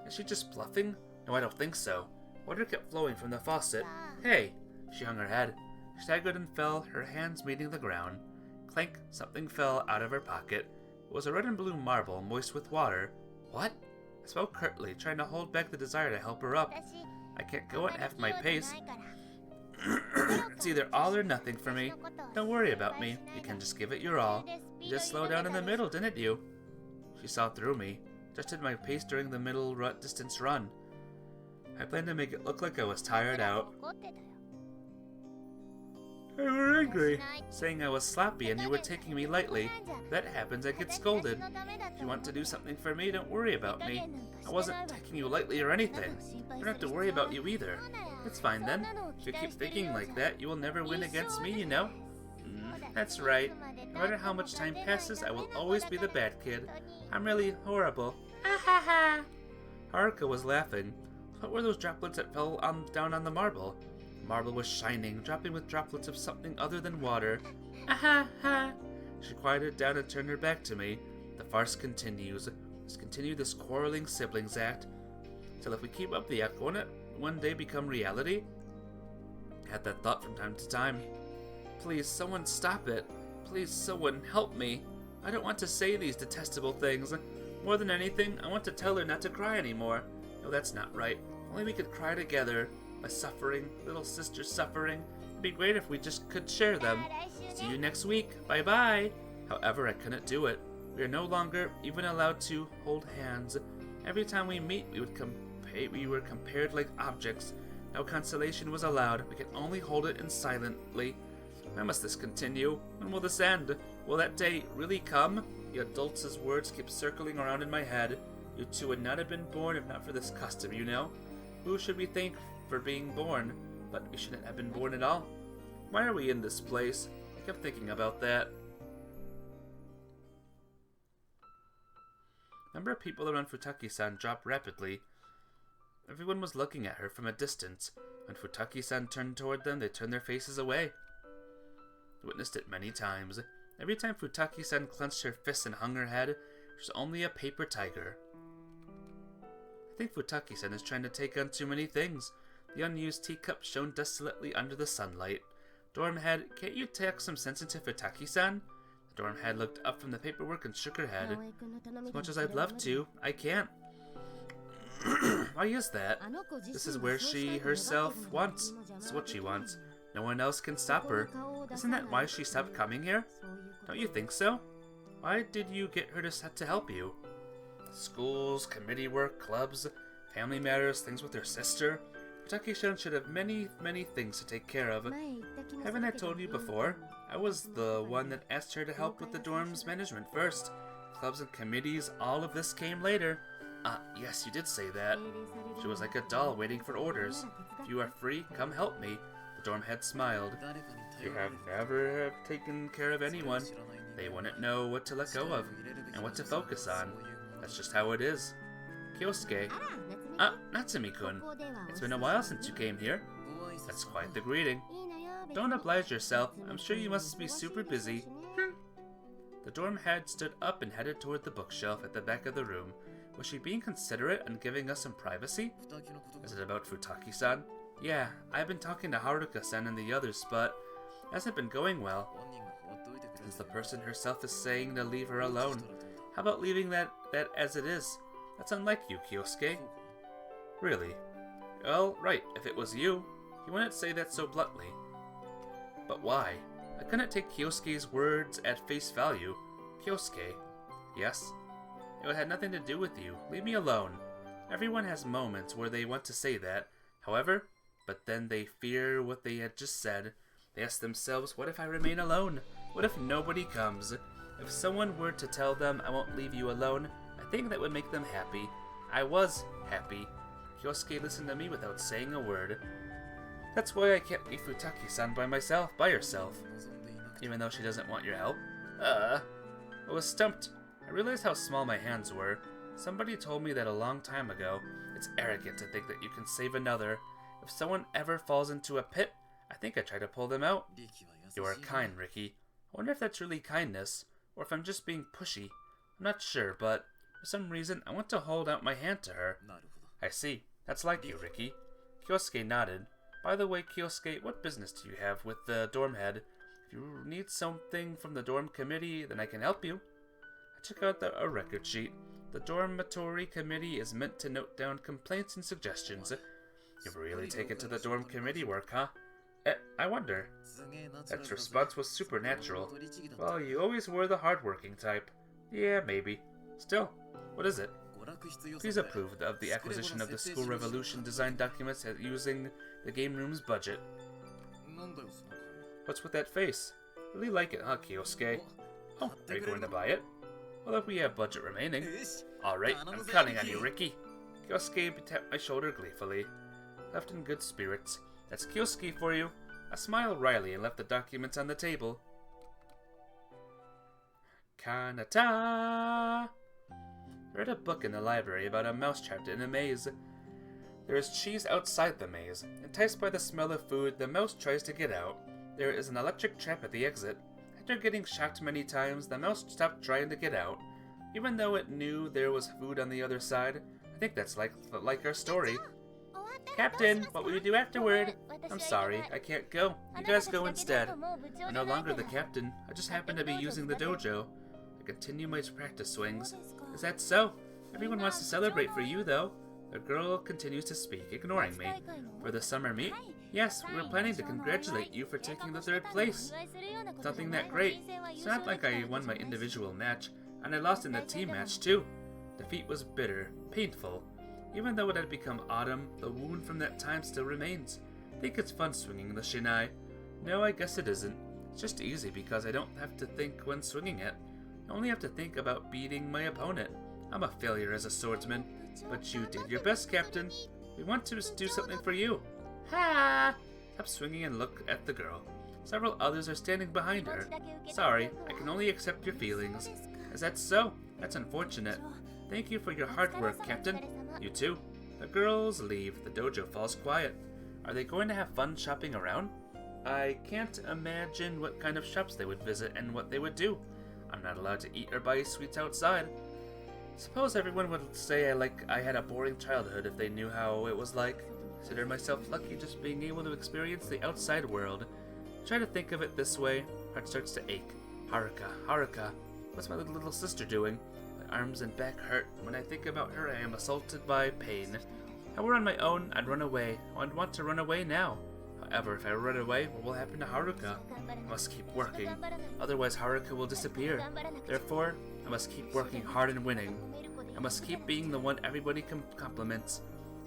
Is she just bluffing? No, I don't think so. Water kept flowing from the faucet. Hey! She hung her head. She staggered and fell, her hands meeting the ground. Clank, something fell out of her pocket. It was a red and blue marble moist with water. What? I spoke curtly, trying to hold back the desire to help her up. I can't go at half my pace. It's either all or nothing for me. Don't worry about me. You can just give it your all. You just slowed down in the middle, didn't you? She saw through me, adjusted my pace during the middle distance run. I planned to make it look like I was tired out. You were angry, saying I was sloppy and you were taking me lightly. If that happens, I get scolded. If you want to do something for me, don't worry about me. I wasn't taking you lightly or anything. I don't have to worry about you either. It's fine then. If you keep thinking like that, you will never win against me, you know? That's right. No matter how much time passes, I will always be the bad kid. I'm really horrible. Haruka was laughing. What were those droplets that fell down on the marble? The marble was shining, dropping with droplets of something other than water. She quieted down and turned her back to me. The farce continues. Let's continue this quarreling siblings act. Till if we keep up the act, won't it one day become reality? I had that thought from time to time. Please, someone stop it. Please, someone help me. I don't want to say these detestable things. More than anything, I want to tell her not to cry anymore. No, that's not right. If only we could cry together. My suffering, little sister's suffering. It'd be great if we just could share them. See you next week. Bye-bye. However, I couldn't do it. We are no longer even allowed to hold hands. Every time we meet, we were compared like objects. No consolation was allowed. We could only hold it in silently. When must this continue? When will this end? Will that day really come? The adults' words keep circling around in my head. You two would not have been born if not for this custom, you know? Who should we thank for being born? But we shouldn't have been born at all. Why are we in this place? I kept thinking about that. Number of people around Futaki-san dropped rapidly. Everyone was looking at her from a distance. When Futaki-san turned toward them, they turned their faces away. I witnessed it many times. Every time Futaki-san clenched her fists and hung her head, she was only a paper tiger. I think Futaki-san is trying to take on too many things. The unused teacup shone desolately under the sunlight. Dorm head, can't you take some sense into Futaki-san? The dorm head looked up from the paperwork and shook her head. As much as I'd love to, I can't. Why is that? This is where she herself wants. This is what she wants. No one else can stop her. Isn't that why she stopped coming here? Don't you think so? Why did you get her to help you? Schools, committee work, clubs, family matters, things with her sister. Futaki-san should have many, many things to take care of. Haven't I told you before? I was the one that asked her to help with the dorm's management first. Clubs and committees, all of this came later. Yes, you did say that. She was like a doll waiting for orders. If you are free, come help me. The dorm head smiled. You have never taken care of anyone. They wouldn't know what to let go of and what to focus on. That's just how it is. Kyosuke. Natsumi-kun. It's been a while since you came here. That's quite the greeting. Don't oblige yourself. I'm sure you must be super busy. The dorm head stood up and headed toward the bookshelf at the back of the room. Was she being considerate and giving us some privacy? Is it about Futaki-san? Yeah, I've been talking to Haruka-san and the others, but it hasn't been going well. Since the person herself is saying to leave her alone. How about leaving that as it is? That's unlike you, Kyosuke. Really? Well, right, if it was you wouldn't say that so bluntly. But why? I couldn't take Kyosuke's words at face value. Kyosuke. Yes? It had nothing to do with you. Leave me alone. Everyone has moments where they want to say that. However, but then they fear what they had just said. They ask themselves, what if I remain alone? What if nobody comes? If someone were to tell them I won't leave you alone, I think that would make them happy. I was happy. Kyosuke listened to me without saying a word. That's why I can't leave Futaki-san by herself. Even though she doesn't want your help. I was stumped. I realized how small my hands were. Somebody told me that a long time ago. It's arrogant to think that you can save another. If someone ever falls into a pit, I think I try to pull them out. You are kind, Ricky. I wonder if that's really kindness, or if I'm just being pushy. I'm not sure, but for some reason I want to hold out my hand to her. I see. That's like you, Ricky. Kyosuke nodded. By the way, Kyosuke, what business do you have with the dorm head? If you need something from the dorm committee, then I can help you. I took out a record sheet. The dormitory committee is meant to note down complaints and suggestions. You've really taken to the dorm committee work, huh? I wonder. That response was supernatural. Well, you always were the hardworking type. Yeah, maybe. Still, what is it? Please approve of the acquisition of the School Revolution design documents using the game room's budget. What's with that face? Really like it, huh, Kyosuke? Oh, are you going to buy it? Well, if we have budget remaining. Alright, I'm counting on you, Ricky. Kyosuke tapped my shoulder gleefully. Left in good spirits. That's Kyosuke for you. I smiled wryly and left the documents on the table. Kanata! I read a book in the library about a mouse trapped in a maze. There is cheese outside the maze. Enticed by the smell of food, the mouse tries to get out. There is an electric trap at the exit. After getting shocked many times, the mouse stopped trying to get out. Even though it knew there was food on the other side, I think that's like our story. Captain, what will you do afterward? I'm sorry, I can't go. You guys go instead. I'm no longer the captain. I just happen to be using the dojo. I continue my practice swings. Is that so? Everyone wants to celebrate for you, though. The girl continues to speak, ignoring me. For the summer meet? Yes, we were planning to congratulate you for taking the 3rd place. Nothing that great. It's not like I won my individual match, and I lost in the team match, too. Defeat was bitter, painful. Even though it had become autumn, the wound from that time still remains. Think it's fun swinging the shinai? No, I guess it isn't. It's just easy because I don't have to think when swinging it. I only have to think about beating my opponent. I'm a failure as a swordsman. But you did your best, Captain. We want to do something for you. Ha! Stop swinging and look at the girl. Several others are standing behind her. Sorry, I can only accept your feelings. Is that so? That's unfortunate. Thank you for your hard work, Captain. You too. The girls leave. The dojo falls quiet. Are they going to have fun shopping around? I can't imagine what kind of shops they would visit and what they would do. I'm not allowed to eat or buy sweets outside. Suppose everyone would say I had a boring childhood if they knew how it was like. Consider myself lucky just being able to experience the outside world. Try to think of it this way. Heart starts to ache. Haruka. What's my little sister doing? My arms and back hurt. When I think about her, I am assaulted by pain. If I were on my own, I'd run away. I'd want to run away now. However, if I run away, what will happen to Haruka? I must keep working. Otherwise, Haruka will disappear. Therefore, I must keep working hard and winning. I must keep being the one everybody compliments.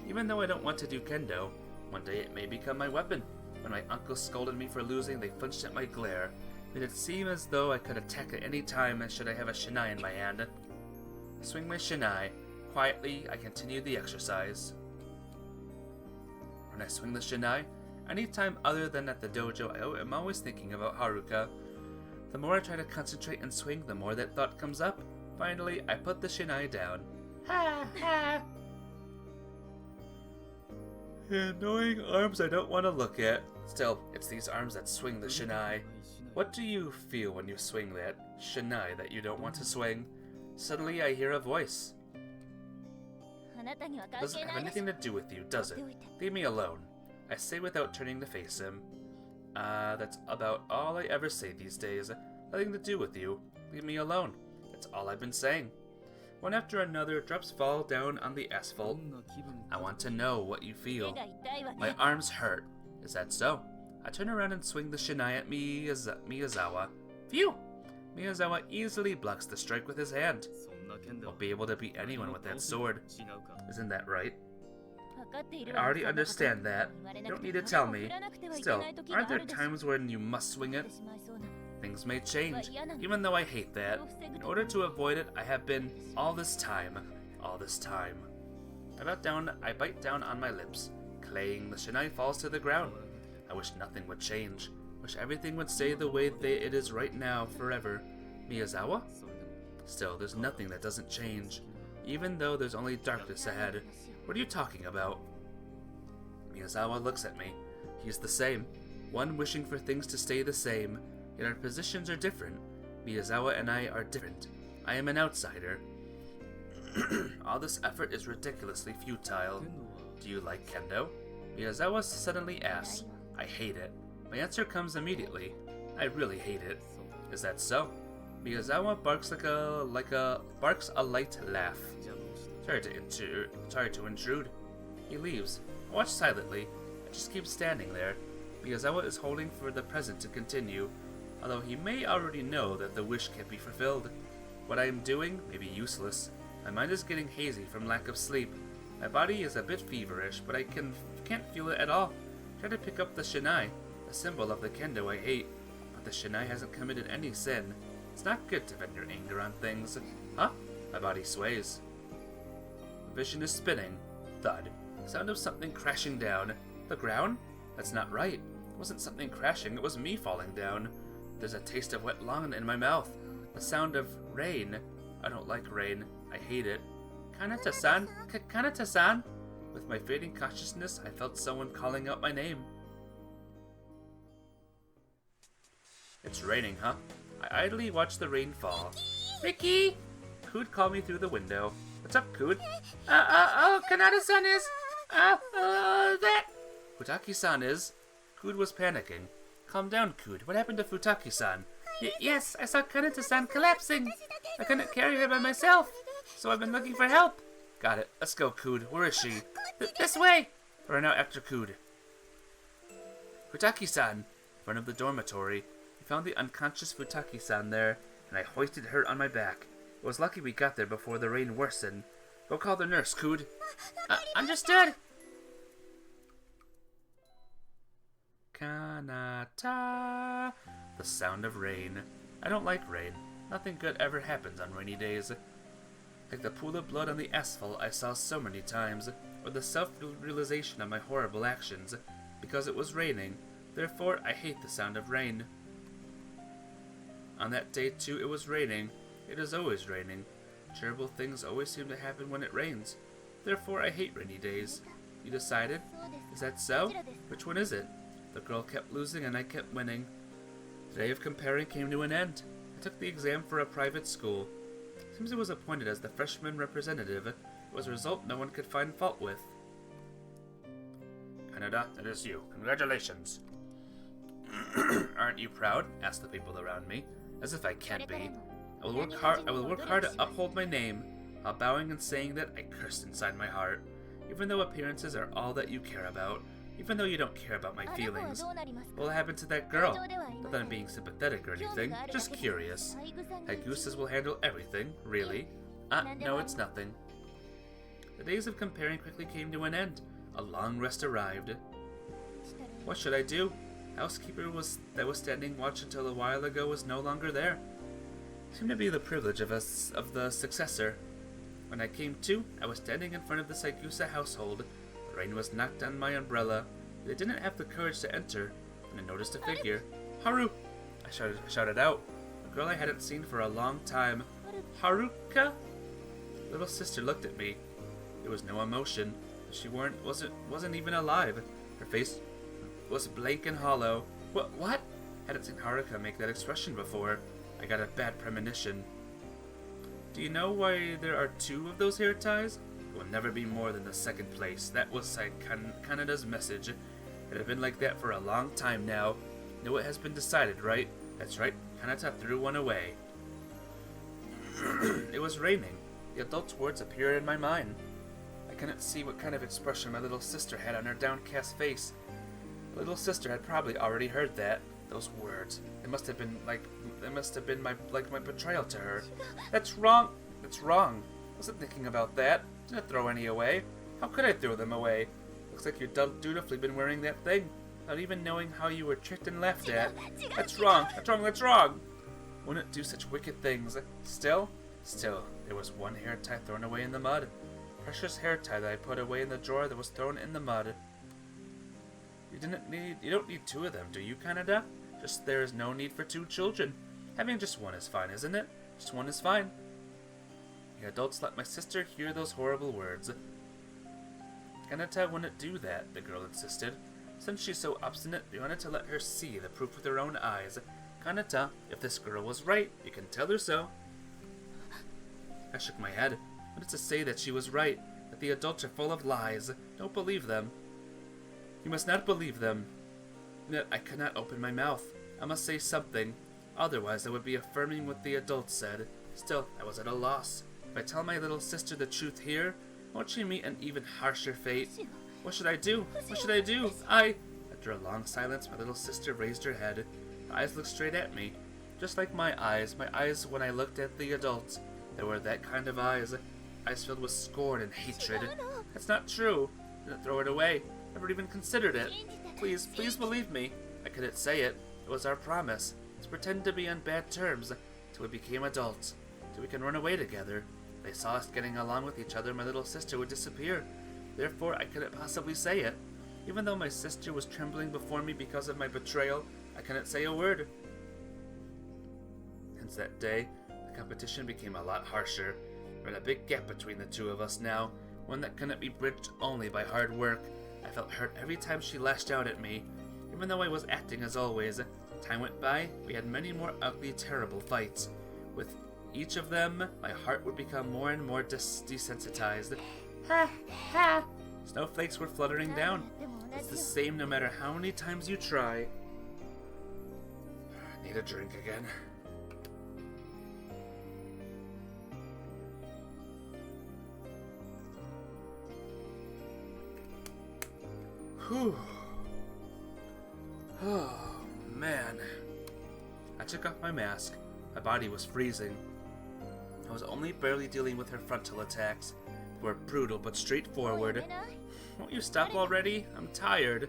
Even though I don't want to do kendo, one day it may become my weapon. When my uncle scolded me for losing, they flinched at my glare. Made it seem as though I could attack at any time should I have a shinai in my hand. I swing my shinai. Quietly, I continue the exercise. When I swing the shinai, any time other than at the dojo, I'm always thinking about Haruka. The more I try to concentrate and swing, the more that thought comes up. Finally, I put the shinai down. Ha! Annoying arms I don't want to look at. Still, it's these arms that swing the shinai. What do you feel when you swing that shinai that you don't want to swing? Suddenly I hear a voice. Doesn't have anything to do with you, does it? Leave me alone. I say without turning to face him. That's about all I ever say these days. Nothing to do with you. Leave me alone. That's all I've been saying. One after another, drops fall down on the asphalt. I want to know what you feel. My arms hurt. Is that so? I turn around and swing the shinai at Miyazawa. Phew! Miyazawa easily blocks the strike with his hand. Won't be able to beat anyone with that sword. Isn't that right? I already understand that. You don't need to tell me. Still, aren't there times when you must swing it? Things may change, even though I hate that. In order to avoid it, I have been all this time. I bite down on my lips. Claying, the shinai falls to the ground. I wish nothing would change. Wish everything would stay the way it is right now, forever. Miyazawa? Still, there's nothing that doesn't change. Even though there's only darkness ahead. What are you talking about? Miyazawa looks at me. He's the same. One wishing for things to stay the same. Yet our positions are different. Miyazawa and I are different. I am an outsider. All this effort is ridiculously futile. Do you like kendo? Miyazawa suddenly asks. I hate it. My answer comes immediately. I really hate it. Is that so? Miyazawa barks barks a light laugh. Sorry to intrude. He leaves. I watch silently. I just keep standing there. Miyazawa is holding for the present to continue, although he may already know that the wish can't be fulfilled. What I am doing may be useless. My mind is getting hazy from lack of sleep. My body is a bit feverish, but I can't feel it at all. Try to pick up the shinai, the symbol of the kendo I hate, but the shinai hasn't committed any sin. It's not good to vent your anger on things. Huh? My body sways. The vision is spinning. Thud. Sound of something crashing down. The ground? That's not right. It wasn't something crashing, it was me falling down. There's a taste of wet lawn in my mouth. The sound of rain. I don't like rain. I hate it. Kanata-san? Kanata-san? With my fading consciousness, I felt someone calling out my name. It's raining, huh? I idly watched the rain fall. Ricky! Cood called me through the window. What's up, Cood? Kanata-san is... that... Futaki-san is... Cood was panicking. Calm down, Cood. What happened to Futaki-san? Yes, I saw Kanata-san collapsing. I couldn't carry her by myself, so I've been looking for help. Got it. Let's go, Cood. Where is she? This way! Run out after Cood. Futaki-san! In front of the dormitory. We found the unconscious Futaki-san there, and I hoisted her on my back. It was lucky we got there before the rain worsened. Go call the nurse, Cood. Understood! Kanata. The sound of rain. I don't like rain. Nothing good ever happens on rainy days. Like the pool of blood on the asphalt I saw so many times, or the self-realization of my horrible actions. Because it was raining, therefore I hate the sound of rain. On that day too it was raining. It is always raining. Terrible things always seem to happen when it rains. Therefore I hate rainy days. You decided? Is that so? Which one is it? The girl kept losing and I kept winning. The day of comparing came to an end. I took the exam for a private school. Seems I was appointed as the freshman representative. It was a result no one could find fault with. Canada, it is you. Congratulations. Aren't you proud? Asked the people around me. As if I can't be. I will work hard to uphold my name. While bowing and saying that, I cursed inside my heart. Even though appearances are all that you care about. Even though you don't care about my feelings. What will happen to that girl? Not that I'm being sympathetic or anything, just curious. Haigusas will handle everything, really. No, it's nothing. The days of comparing quickly came to an end. A long rest arrived. What should I do? Housekeeper that was standing watch until a while ago was no longer there. Seemed to be the privilege of the successor. When I came to, I was standing in front of the Saigusa household. The rain was knocked on my umbrella. They didn't have the courage to enter, and I noticed a figure. Haru! I shouted out. A girl I hadn't seen for a long time. Haruka? Little sister looked at me. There was no emotion. She wasn't even alive. Her face was blank and hollow. What? Hadn't seen Haruka make that expression before. I got a bad premonition. Do you know why there are two of those hair ties? It will never be more than the second place. That was Kanada's message. It had been like that for a long time now. You know it has been decided, right? That's right, Kanata threw one away. It was raining. The adult's words appeared in my mind. I couldn't see what kind of expression my little sister had on her downcast face. My little sister had probably already heard that. Those words. It must have been my betrayal to her. That's wrong. That's wrong. I wasn't thinking about that. Didn't throw any away. How could I throw them away? Looks like you've dutifully been wearing that thing, without even knowing how you were tricked and laughed at. That's wrong. That's wrong. That's wrong. Wouldn't do such wicked things. Still, there was one hair tie thrown away in the mud. Precious hair tie that I put away in the drawer that was thrown in the mud. You don't need two of them, do you, Kanada? Just there is no need for two children. Having just one is fine, isn't it? Just one is fine. The adults let my sister hear those horrible words. Kanata wouldn't do that, the girl insisted. Since she's so obstinate, we wanted to let her see the proof with her own eyes. Kanata, if this girl was right, you can tell her so. I shook my head. I wanted to say that she was right, that the adults are full of lies. Don't believe them. You must not believe them. Yet I could not open my mouth. I must say something. Otherwise, I would be affirming what the adults said. Still, I was at a loss. If I tell my little sister the truth here, won't she meet an even harsher fate? What should I do? What should I do? After a long silence, my little sister raised her head. Her eyes looked straight at me. Just like my eyes when I looked at the adults. They were that kind of eyes. Eyes filled with scorn and hatred. That's not true. Didn't throw it away. Never even considered it. Please, please believe me. I couldn't say it. It was our promise. To pretend to be on bad terms. Till we became adults. Till we can run away together. If they saw us getting along with each other, my little sister would disappear. Therefore, I couldn't possibly say it. Even though my sister was trembling before me because of my betrayal, I couldn't say a word. Since that day, the competition became a lot harsher. There was a big gap between the two of us now, one that couldn't be bridged only by hard work. I felt hurt every time she lashed out at me. Even though I was acting as always, time went by, we had many more ugly, terrible fights. With each of them, my heart would become more and more desensitized. Ha! Ha! Snowflakes were fluttering down. It's the same no matter how many times you try. I need a drink again. Whew. Oh, man. I took off my mask. My body was freezing. I was only barely dealing with her frontal attacks. They were brutal but straightforward. Won't you stop already? I'm tired.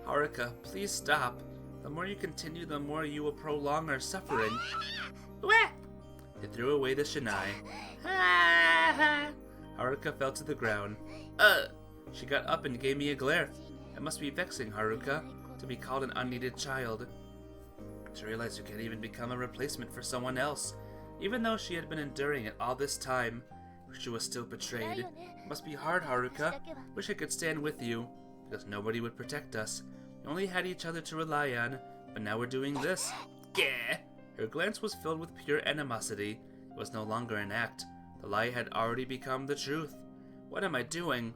Haruka, please stop. The more you continue, the more you will prolong our suffering. They threw away the shinai. Haruka fell to the ground. She got up and gave me a glare. It must be vexing, Haruka, to be called an unneeded child. To realize you can't even become a replacement for someone else. Even though she had been enduring it all this time, she was still betrayed. It must be hard, Haruka. Wish I could stand with you, because nobody would protect us. We only had each other to rely on, but now we're doing this. Gah! Her glance was filled with pure animosity. It was no longer an act. The lie had already become the truth. What am I doing?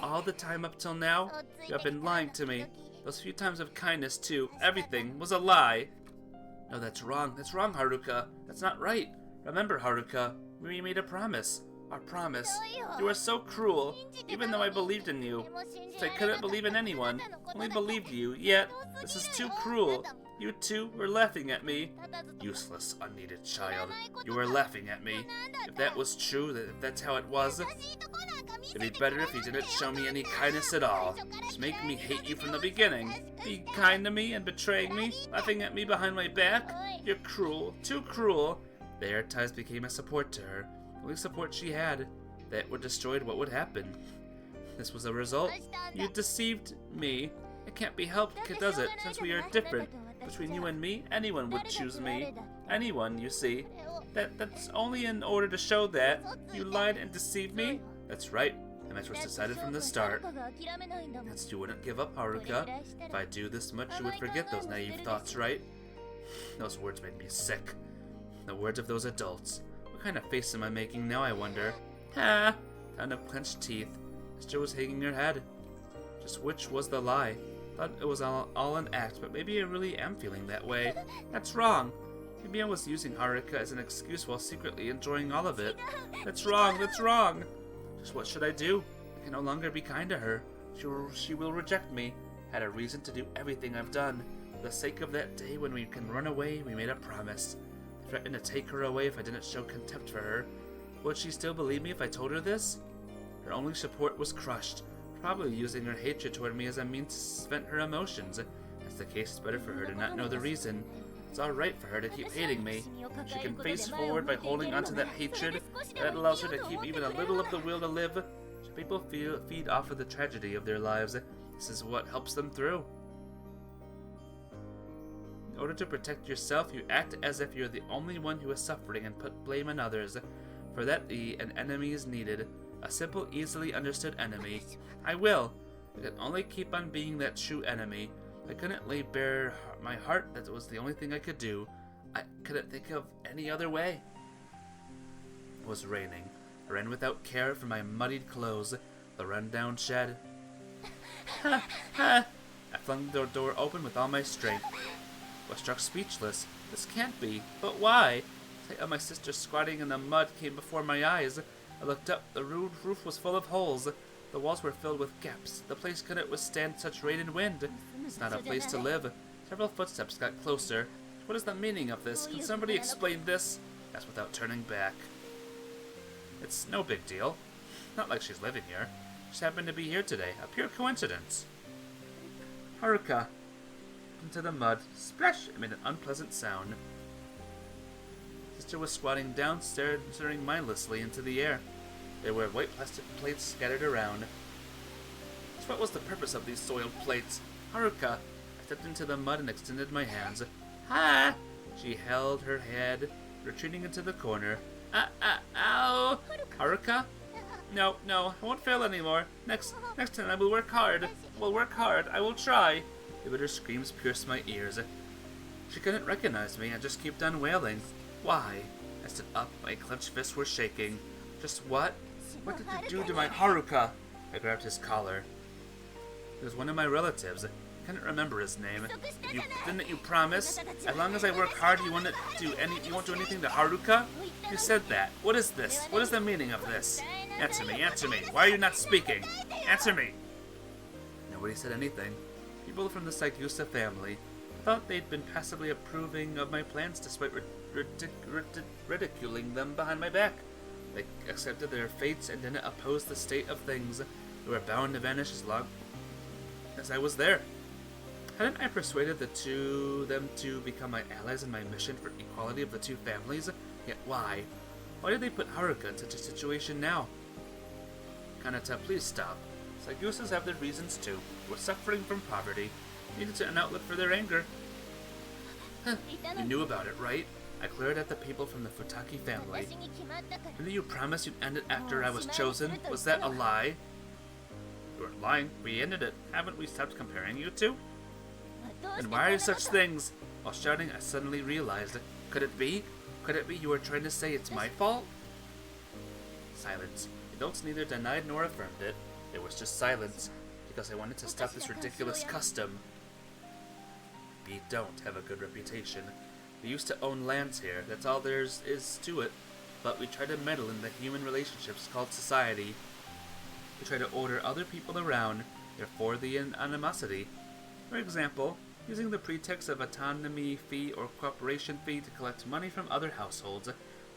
All the time up till now, you have been lying to me. Those few times of kindness, too. Everything was a lie. No, that's wrong. That's wrong, Haruka. That's not right. Remember, Haruka, we made a promise. Our promise. You were so cruel, even though I believed in you. So I couldn't believe in anyone. Only believed you, yet this is too cruel. You two were laughing at me. Useless, unneeded child. You were laughing at me. If that was true, if that's how it was, it'd be better if you didn't show me any kindness at all. Just make me hate you from the beginning. Be kind to me and betraying me, laughing at me behind my back. You're cruel, too cruel. The air ties became a support to her. The only support she had. That were destroyed, what would happen? This was a result. You deceived me. It can't be helped, does it? Since we are different. Between you and me, anyone would choose me. Anyone, you see. That's only in order to show that you lied and deceived me. That's right. The match was decided from the start. Since you wouldn't give up, Haruka. If I do this much, you would forget those naive thoughts, right? Those words made me sick. The words of those adults. What kind of face am I making now, I wonder? Ha! Sound of clenched teeth. Sister was hanging her head. Just which was the lie? Thought it was all an act, but maybe I really am feeling that way. That's wrong. Maybe I was using Haruka as an excuse while secretly enjoying all of it. That's wrong, that's wrong. Just what should I do? I can no longer be kind to her. She will reject me. Had a reason to do everything I've done. For the sake of that day when we can run away, we made a promise. I threatened to take her away if I didn't show contempt for her. Would she still believe me if I told her this? Her only support was crushed, probably using her hatred toward me as a means to vent her emotions. That's the case, it's better for her to not know the reason. It's alright for her to keep hating me. She can face forward by holding onto that hatred. That allows her to keep even a little of the will to live. So people feed off of the tragedy of their lives. This is what helps them through. In order to protect yourself, you act as if you're the only one who is suffering and put blame on others. For that, an enemy is needed. A simple, easily understood enemy. I will. I can only keep on being that true enemy. I couldn't lay bare my heart. That was the only thing I could do. I couldn't think of any other way. It was raining. I ran without care for my muddied clothes, the run-down shed. Ha! Ha! I flung the door open with all my strength. was struck speechless. This can't be. But why? The sight of my sister squatting in the mud came before my eyes. I looked up. The roof was full of holes. The walls were filled with gaps. The place couldn't withstand such rain and wind. It's not a place to live. Several footsteps got closer. What is the meaning of this? Can somebody explain this? Asked without turning back. It's no big deal. Not like she's living here. Just happened to be here today. A pure coincidence. Haruka. Into the mud. Splash! It made an unpleasant sound. Sister was squatting down, staring mindlessly into the air. There were white plastic plates scattered around. So what was the purpose of these soiled plates? Haruka. I stepped into the mud and extended my hands. Ha! She held her head, retreating into the corner. Ow! Haruka? No, I won't fail anymore. Next time I will work hard. I will try. The bitter screams pierced my ears. She couldn't recognize me and just kept on wailing. Why? I stood up, my clenched fists were shaking. Just what? What did you do to my Haruka? I grabbed his collar. He was one of my relatives. I couldn't remember his name. Didn't you promise? As long as I work hard, you won't do anything to Haruka? You said that. What is this? What is the meaning of this? Answer me. Why are you not speaking? Answer me. Nobody said anything. People from the Saigusa family. I thought they'd been passively approving of my plans despite ridiculing them behind my back. They accepted their fates and didn't oppose the state of things. They were bound to vanish as long as I was there. Hadn't I persuaded them to become my allies in my mission for equality of the two families? Yet why? Why did they put Haruka in such a situation now? Kanata, please stop. Saigusas have their reasons too. We're suffering from poverty. Needed an outlet for their anger. You knew about it, right? I glared at the people from the Futaki family. Didn't you promise you'd end it after I was chosen? Was that a lie? You weren't lying. We ended it. Haven't we stopped comparing you two? And why are such things? While shouting, I suddenly realized. Could it be? Could it be you were trying to say it's my fault? Silence. The adults neither denied nor affirmed it. It was just silence, because I wanted to stop this ridiculous custom. We don't have a good reputation. We used to own lands here, that's all there is to it. But we try to meddle in the human relationships called society. We try to order other people around, therefore the animosity. For example, using the pretext of autonomy fee or cooperation fee to collect money from other households.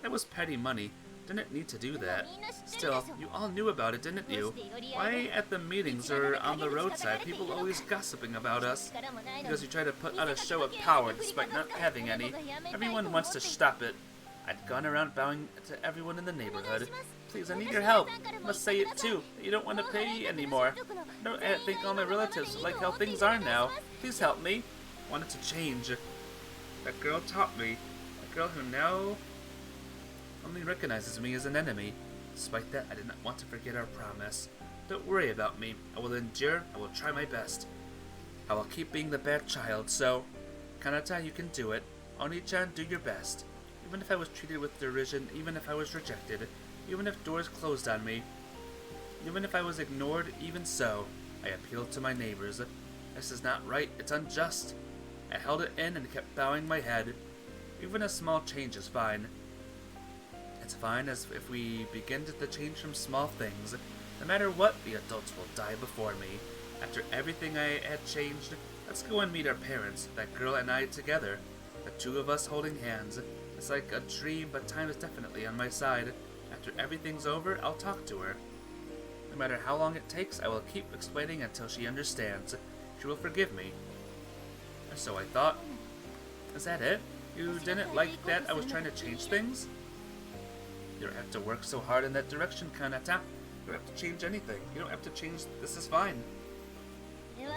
That was petty money. Didn't need to do that. Still, you all knew about it, didn't you? Why at the meetings or on the roadside people always gossiping about us? Because you try to put on a show of power despite not having any. Everyone wants to stop it. I'd gone around bowing to everyone in the neighborhood. Please, I need your help. I must say it too. You don't want to pay anymore. I think all my relatives like how things are now. Please help me. I wanted to change. That girl taught me. A girl who now only recognizes me as an enemy. Despite that, I did not want to forget our promise. Don't worry about me. I will endure. I will try my best. I will keep being the bad child, so... Kanata, you can do it. Oni-chan, do your best. Even if I was treated with derision, even if I was rejected, even if doors closed on me, even if I was ignored, even so, I appealed to my neighbors. This is not right. It's unjust. I held it in and kept bowing my head. Even a small change is fine. It's fine as if we begin to change from small things. No matter what, the adults will die before me. After everything I had changed, let's go and meet our parents, that girl and I together. The two of us holding hands. It's like a dream, but time is definitely on my side. After everything's over, I'll talk to her. No matter how long it takes, I will keep explaining until she understands. She will forgive me. And so I thought. Is that it? You didn't like that I was trying to change things? You don't have to work so hard in that direction, Kanata. You don't have to change anything. You don't have to change. This is fine.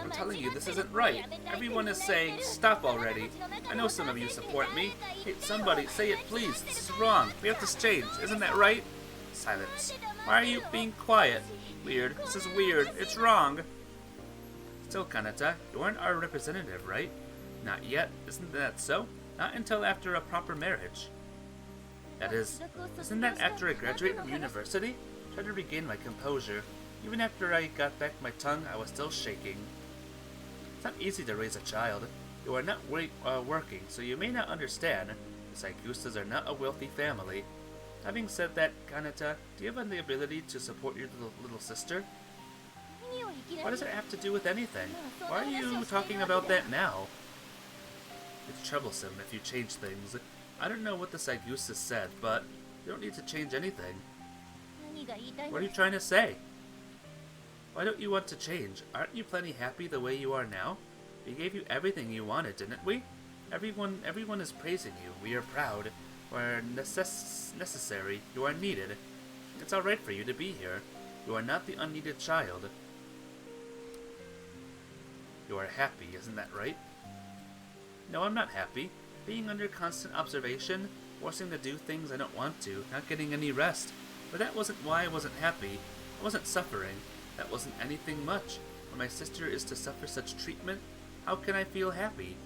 I'm telling you, this isn't right. Everyone is saying, stop already. I know some of you support me. Hey, somebody, say it please. This is wrong. We have to change. Isn't that right? Silence. Why are you being quiet? Weird. This is weird. It's wrong. Still, Kanata, you aren't our representative, right? Not yet. Isn't that so? Not until after a proper marriage. That is, isn't that after I graduate from university? Tried to regain my composure. Even after I got back my tongue, I was still shaking. It's not easy to raise a child. You are not working, so you may not understand. The Saigustas are not a wealthy family. Having said that, Kanata, do you have the ability to support your little sister? What does it have to do with anything? Why are you talking about that now? It's troublesome if you change things. I don't know what the Saigustas said, but you don't need to change anything. What are you trying to say? Why don't you want to change? Aren't you plenty happy the way you are now? We gave you everything you wanted, didn't we? Everyone is praising you. We are proud. We are necessary. You are needed. It's alright for you to be here. You are not the unneeded child. You are happy, isn't that right? No, I'm not happy. Being under constant observation, forcing to do things I don't want to, not getting any rest. But that wasn't why I wasn't happy. I wasn't suffering. That wasn't anything much. When my sister is to suffer such treatment, how can I feel happy?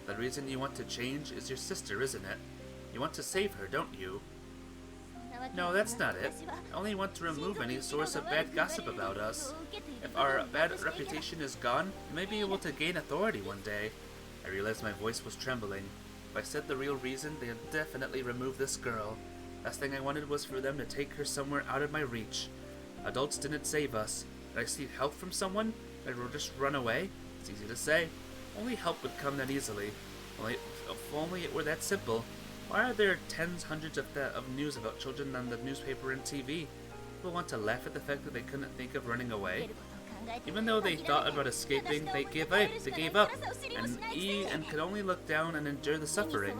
The reason you want to change is your sister, isn't it? You want to save her, don't you? No, that's not it. I only want to remove any source of bad gossip about us. If our bad reputation is gone, you may be able to gain authority one day. I realized my voice was trembling. If I said the real reason, they'd definitely remove this girl. Last thing I wanted was for them to take her somewhere out of my reach. Adults didn't save us. Did I seek help from someone? Did I just run away? It's easy to say. Only help would come that easily. If only it were that simple. Why are there tens, hundreds of news about children on the newspaper and TV? People want to laugh at the fact that they couldn't think of running away. Even though they thought about escaping, they gave up, and could only look down and endure the suffering.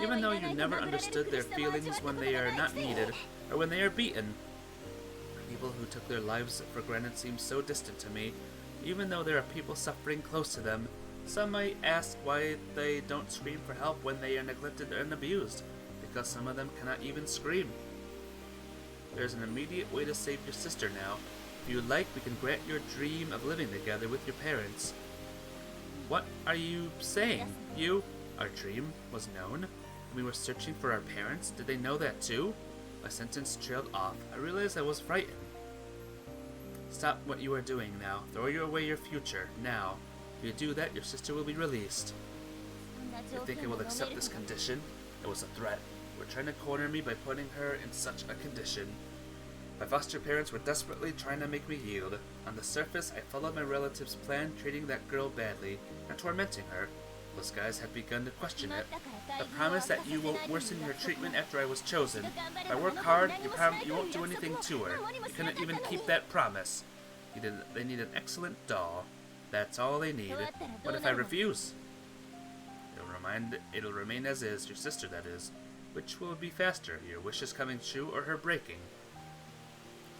Even though you never understood their feelings when they are not needed, or when they are beaten. People who took their lives for granted seem so distant to me, even though there are people suffering close to them. Some might ask why they don't scream for help when they are neglected and abused, because some of them cannot even scream. There's an immediate way to save your sister now. If you like, we can grant your dream of living together with your parents. What are you saying? Our dream was known? We were searching for our parents? Did they know that too? My sentence trailed off. I realized I was frightened. Stop what you are doing now. Throw away your future, now. If you do that, your sister will be released. You think I will accept this condition? It was a threat. You were trying to corner me by putting her in such a condition. My foster parents were desperately trying to make me yield. On the surface, I followed my relative's plan, treating that girl badly, and tormenting her. Those guys had begun to question it. The promise that you won't worsen your treatment after I was chosen. If I work hard, you won't do anything to her. You couldn't even keep that promise. They need an excellent doll. That's all they need. What if I refuse? It'll remain as is, your sister that is. Which will be faster, your wishes coming true or her breaking?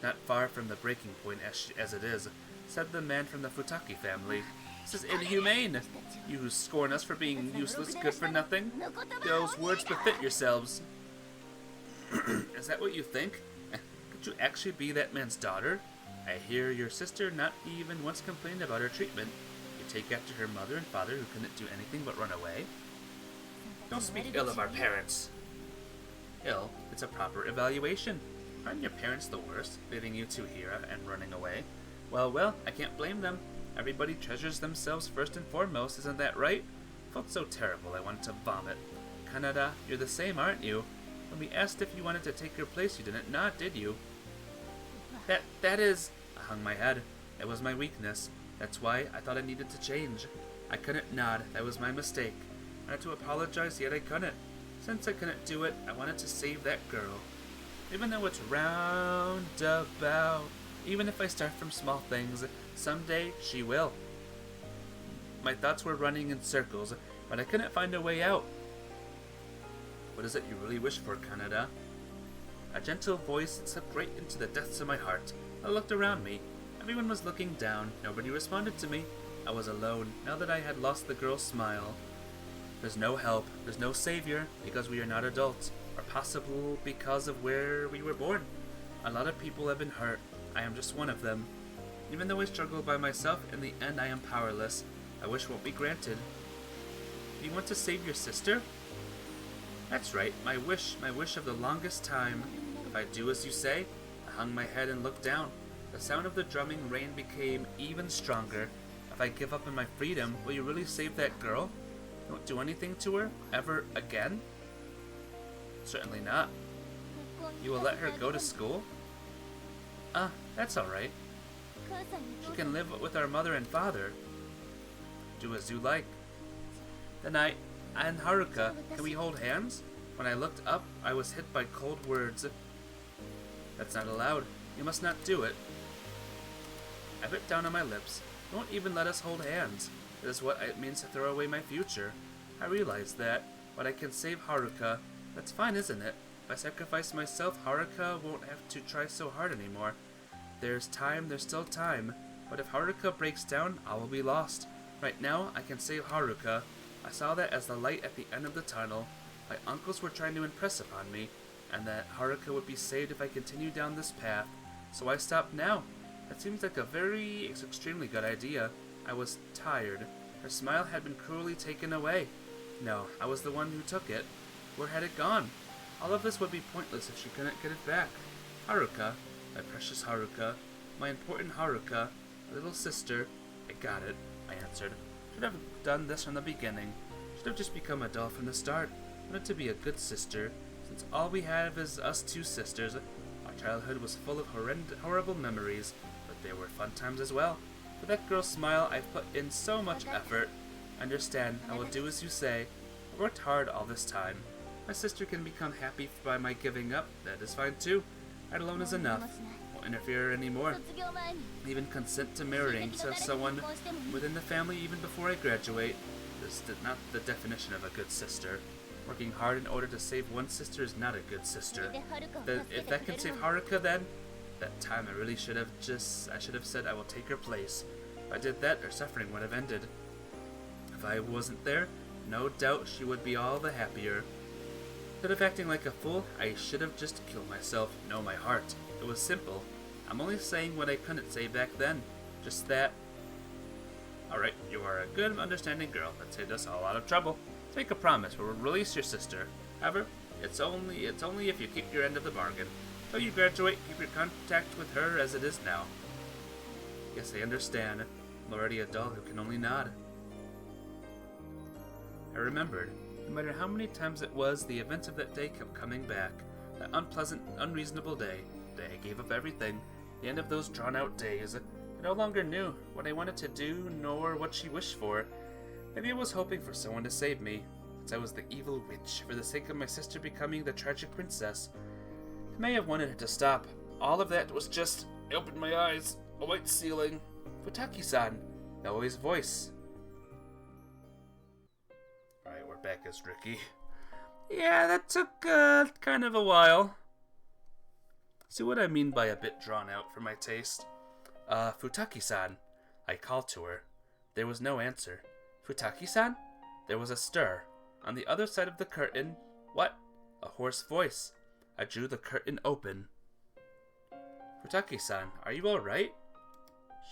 Not far from the breaking point as it is, said the man from the Futaki family. This is inhumane! You who scorn us for being useless, good for nothing? Those words befit yourselves. Is that what you think? Could you actually be that man's daughter? I hear your sister not even once complained about her treatment. You take after her mother and father who couldn't do anything but run away? Don't speak ill of our parents. Ill? It's a proper evaluation. Aren't your parents the worst, leaving you two here and running away? Well, I can't blame them. Everybody treasures themselves first and foremost, isn't that right? Felt so terrible I wanted to vomit. Kanada, you're the same, aren't you? When we asked if you wanted to take your place, you didn't nod, did you? That is... I hung my head. That was my weakness. That's why I thought I needed to change. I couldn't nod. That was my mistake. I had to apologize, yet I couldn't. Since I couldn't do it, I wanted to save that girl. Even though it's roundabout, even if I start from small things, someday she will. My thoughts were running in circles, but I couldn't find a way out. What is it you really wish for, Kanada? A gentle voice slipped right into the depths of my heart. I looked around me. Everyone was looking down. Nobody responded to me. I was alone, now that I had lost the girl's smile. There's no help. There's no savior, because we are not adults, or possible because of where we were born. A lot of people have been hurt. I am just one of them. Even though I struggle by myself, in the end I am powerless. My wish won't be granted. You want to save your sister? That's right, my wish of the longest time. If I do as you say, I hung my head and looked down. The sound of the drumming rain became even stronger. A If I give up on my freedom, will you really save that girl? Don't do anything to her? Ever again? Certainly not. You will let her go to school? That's alright. She can live with our mother and father. Do as you like. Then I and Haruka, can we hold hands? When I looked up, I was hit by cold words. That's not allowed. You must not do it. I bit down on my lips. Don't even let us hold hands. It is what it means to throw away my future. I realize that, but I can save Haruka. That's fine, isn't it? If I sacrifice myself, Haruka won't have to try so hard anymore. There's still time. But if Haruka breaks down, I will be lost. Right now, I can save Haruka. I saw that as the light at the end of the tunnel. My uncles were trying to impress upon me, and that Haruka would be saved if I continued down this path. So I stopped now. That seems like it's extremely good idea. I was tired. Her smile had been cruelly taken away. No, I was the one who took it. Where had it gone? All of this would be pointless if she couldn't get it back. Haruka, my precious Haruka, my important Haruka, my little sister. I got it, I answered. Should have done this from the beginning. Should have just become a doll from the start. Wanted to be a good sister. Since all we have is us two sisters, our childhood was full of horrible memories, but they were fun times as well. For that girl's smile, I've put in so much effort. Understand, I will do as you say. I worked hard all this time. My sister can become happy by my giving up. That is fine too. That alone is enough. Won't interfere anymore. Even consent to marrying someone within the family even before I graduate. This is not the definition of a good sister. Working hard in order to save one sister is not a good sister. If that can save Haruka, then that time I should have said I will take her place. If I did that, her suffering would have ended. If I wasn't there, no doubt she would be all the happier. Instead of acting like a fool, I should have just killed myself. No, my heart. It was simple. I'm only saying what I couldn't say back then. Just that. Alright, you are a good, understanding girl. That saved us a lot of trouble. Make a promise, we'll release your sister. However, it's only if you keep your end of the bargain. Till you graduate, keep your contact with her as it is now. Yes, I understand. I'm already a doll who can only nod. I remembered. No matter how many times it was, the events of that day kept coming back. That unpleasant, unreasonable day. The day I gave up everything. The end of those drawn-out days. I no longer knew what I wanted to do, nor what she wished for. Maybe I was hoping for someone to save me, since I was the evil witch, for the sake of my sister becoming the tragic princess. I may have wanted it to stop. All of that was just... I opened my eyes. A white ceiling. Futaki-san. Naoi's voice. Alright, we're back as Ricky. Yeah, that took kind of a while. See what I mean by a bit drawn out for my taste? Futaki-san. I called to her. There was no answer. Futaki-san? There was a stir. On the other side of the curtain, what? A hoarse voice. I drew the curtain open. Futaki-san, are you alright?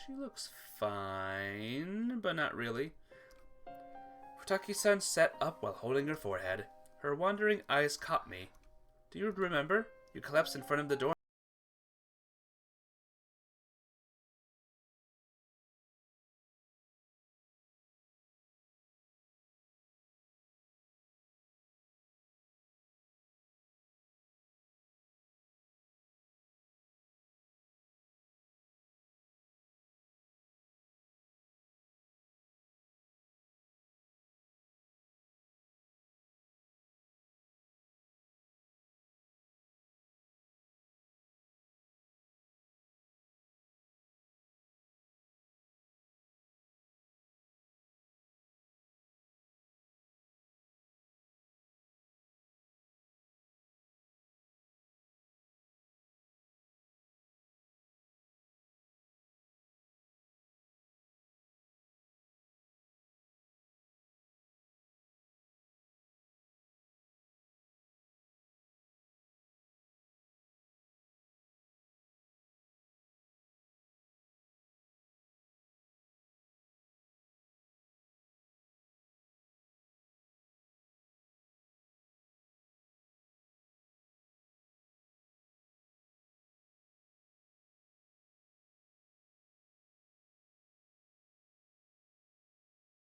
She looks fine, but not really. Futaki-san sat up while holding her forehead. Her wandering eyes caught me. Do you remember? You collapsed in front of the door.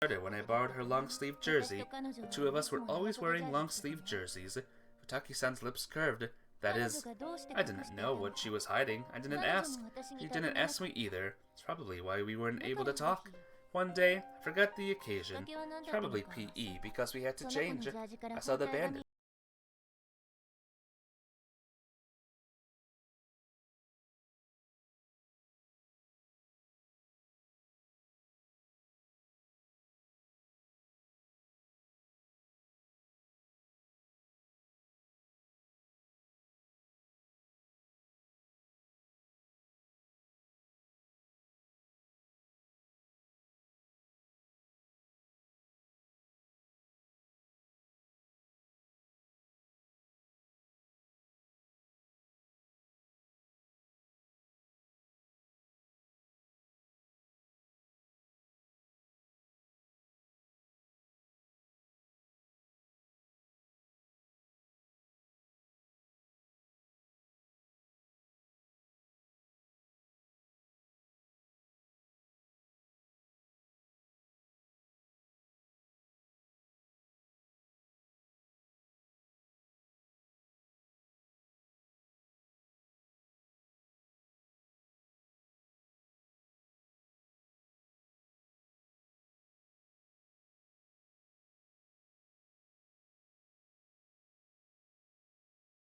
When I borrowed her long-sleeve jersey. The two of us were always wearing long-sleeve jerseys. Futaki-san's lips curved. That is, I didn't know what she was hiding. I didn't ask. She didn't ask me either. It's probably why we weren't able to talk. One day, I forgot the occasion. It's probably PE because we had to change. I saw the bandit.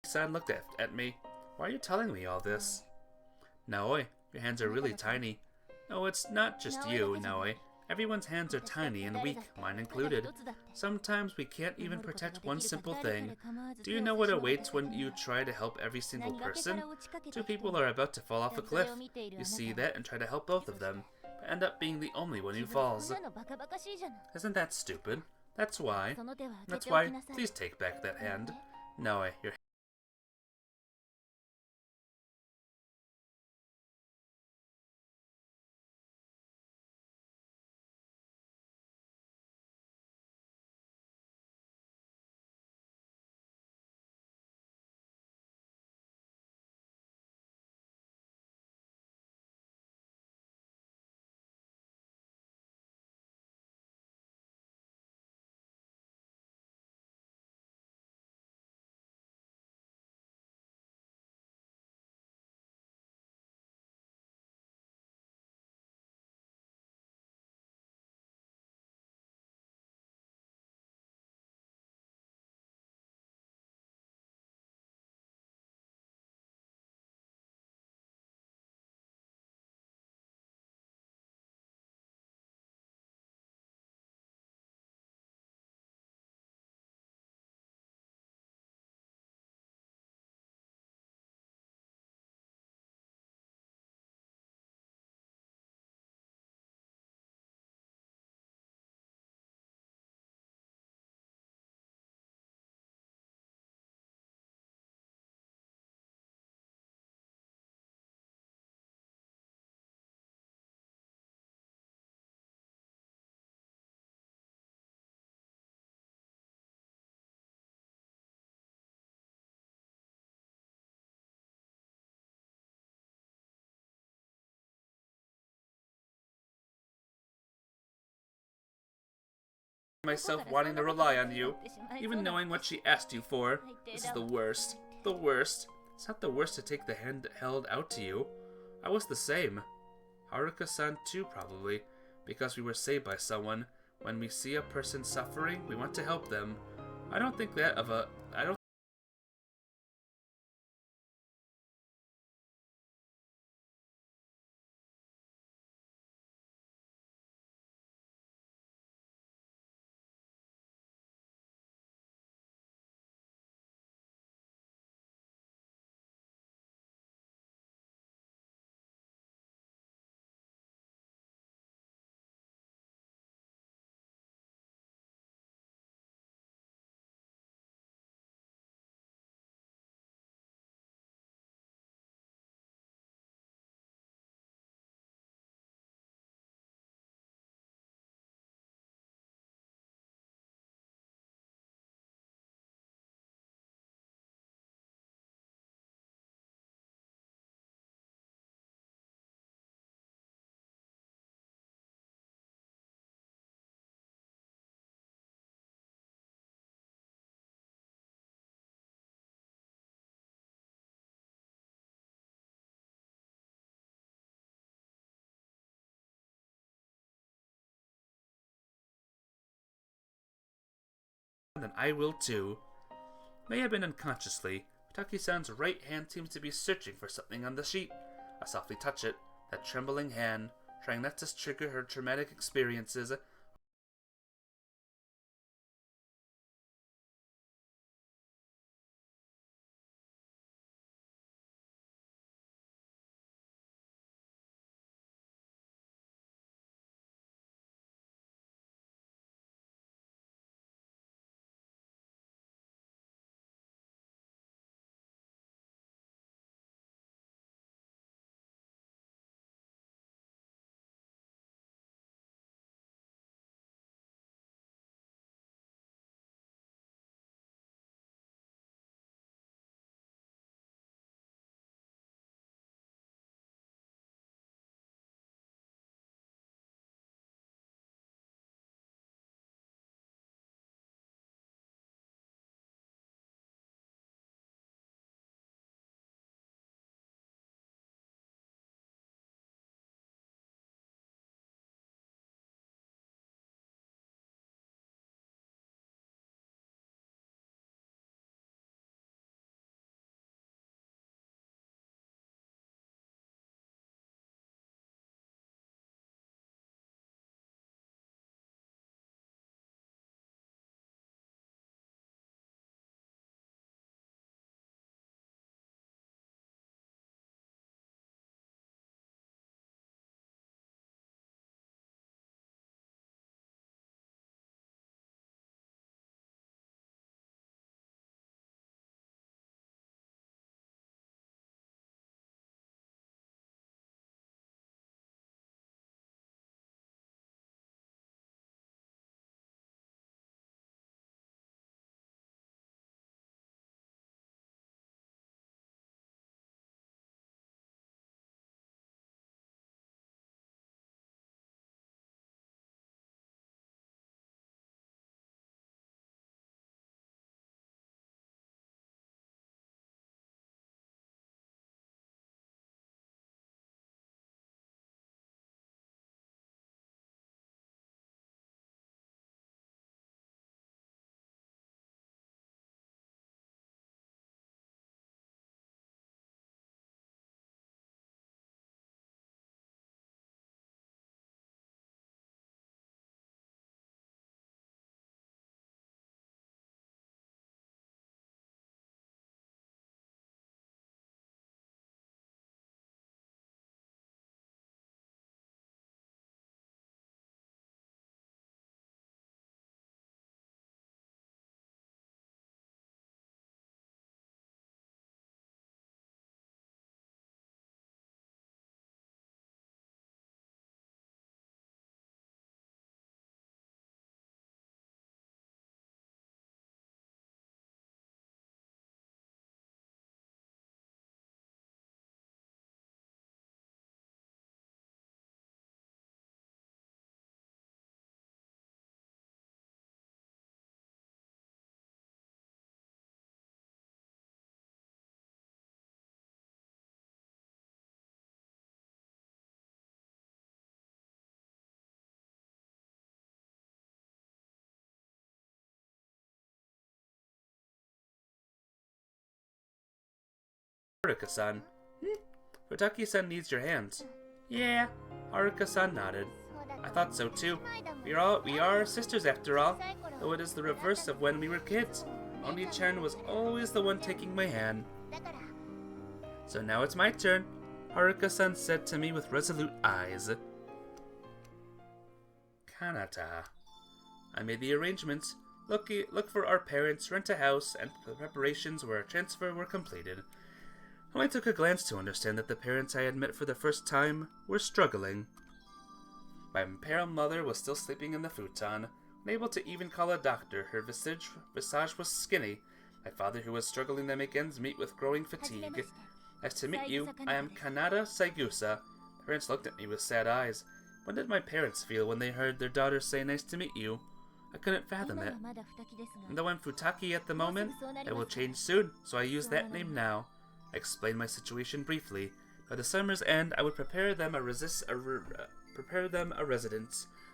San looked at me. Why are you telling me all this? Naoi, your hands are really tiny. No, it's not just you, Naoi. Everyone's hands are tiny and weak, mine included. Sometimes we can't even protect one simple thing. Do you know what awaits when you try to help every single person? Two people are about to fall off a cliff. You see that and try to help both of them, but end up being the only one who falls. Isn't that stupid? That's why. Please take back that hand. Naoi, your myself wanting to rely on you, even knowing what she asked you for. This is the worst. The worst. It's not the worst to take the hand held out to you. I was the same. Haruka-san too, probably, because we were saved by someone. When we see a person suffering, we want to help them. I don't think then I will too. May have been unconsciously, Futaki-san's right hand seems to be searching for something on the sheet. I softly touch it, that trembling hand, trying not to trigger her traumatic experiences. Haruka-san. Futaki-san needs your hands. Yeah, Haruka-san nodded. I thought so too. We are sisters after all, though it is the reverse of when we were kids. Oni-chan was always the one taking my hand. So now it's my turn, Haruka-san said to me with resolute eyes. Kanata. I made the arrangements. Look for our parents, rent a house, and the preparations for a transfer were completed. It only took a glance to understand that the parents I had met for the first time were struggling. My imperial mother was still sleeping in the futon, unable to even call a doctor. Her visage was skinny. My father, who was struggling to make ends meet with growing fatigue. Nice to meet you. I am Kanata Saigusa. My parents looked at me with sad eyes. What did my parents feel when they heard their daughter say nice to meet you? I couldn't fathom it. And though I'm Futaki at the moment, I will change soon, so I use that name now. I explained my situation briefly. By the summer's end, I would prepare them a residence,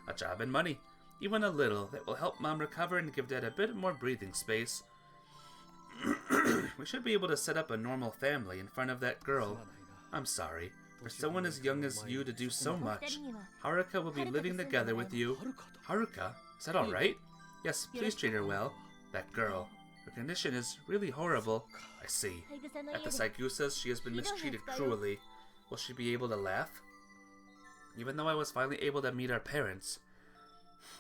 a job and money. Even a little. That will help Mom recover and give Dad a bit more breathing space. We should be able to set up a normal family in front of that girl. I'm sorry. For someone as young as you to do so much. Haruka will be living together with you. Haruka? Is that alright? Yes, please treat her well. That girl. Her condition is really horrible. I see. At the Saigusas, she has been mistreated cruelly. Will she be able to laugh? Even though I was finally able to meet our parents,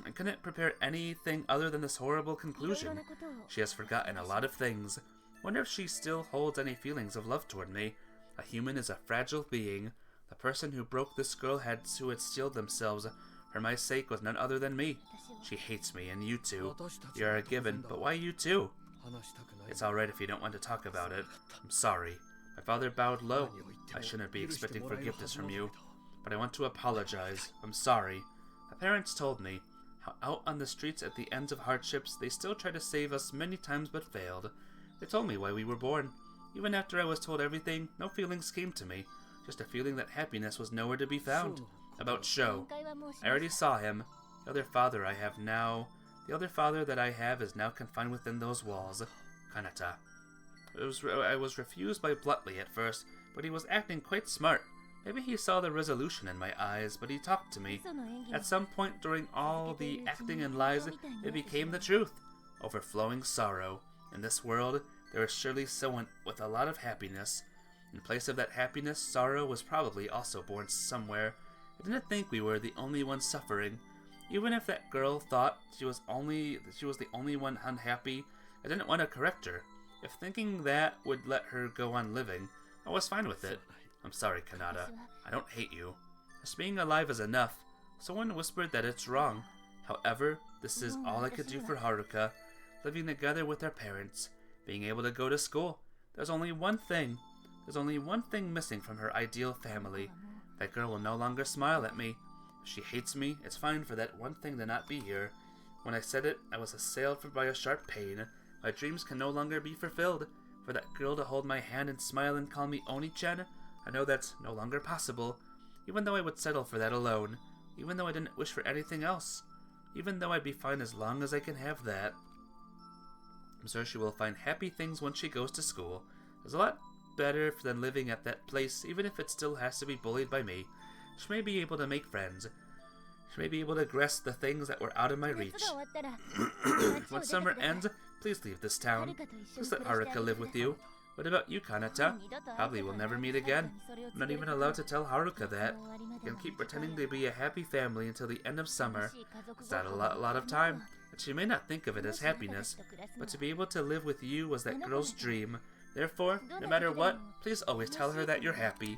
I couldn't prepare anything other than this horrible conclusion. She has forgotten a lot of things. Wonder if she still holds any feelings of love toward me. A human is a fragile being. The person who broke this girl had to steeled themselves. For my sake was none other than me. She hates me, and you too. You're a given, but why you too? It's alright if you don't want to talk about it. I'm sorry. My father bowed low. I shouldn't be expecting forgiveness from you. But I want to apologize. I'm sorry. My parents told me how out on the streets at the ends of hardships they still tried to save us many times but failed. They told me why we were born. Even after I was told everything, no feelings came to me. Just a feeling that happiness was nowhere to be found. About Sho. I already saw him. The other father that I have is now confined within those walls. Kanata. I was refused by Bluntly at first, but he was acting quite smart. Maybe he saw the resolution in my eyes, but he talked to me. At some point during all the acting and lies, it became the truth. Overflowing sorrow. In this world, there is surely someone with a lot of happiness. In place of that happiness, sorrow was probably also born somewhere. I didn't think we were the only ones suffering. Even if that girl thought she was the only one unhappy, I didn't want to correct her. If thinking that would let her go on living, I was fine with it. I'm sorry, Kanata. I don't hate you. Just being alive is enough. Someone whispered that it's wrong. However, this is all I could do for Haruka. Living together with our parents. Being able to go to school. There's only one thing missing from her ideal family. That girl will no longer smile at me. If she hates me, it's fine for that one thing to not be here. When I said it, I was assailed by a sharp pain. My dreams can no longer be fulfilled. For that girl to hold my hand and smile and call me Oni-chan, I know that's no longer possible. Even though I would settle for that alone. Even though I didn't wish for anything else. Even though I'd be fine as long as I can have that. I'm sure she will find happy things when she goes to school. It's a lot better than living at that place, even if it still has to be bullied by me. She may be able to make friends. She may be able to grasp the things that were out of my reach. When summer ends, please leave this town. Please let Haruka live with you. What about you, Kanata? Probably we'll never meet again. I'm not even allowed to tell Haruka that. You can keep pretending to be a happy family until the end of summer. It's not a lot of time, and she may not think of it as happiness, but to be able to live with you was that girl's dream. Therefore, no matter what, please always tell her that you're happy.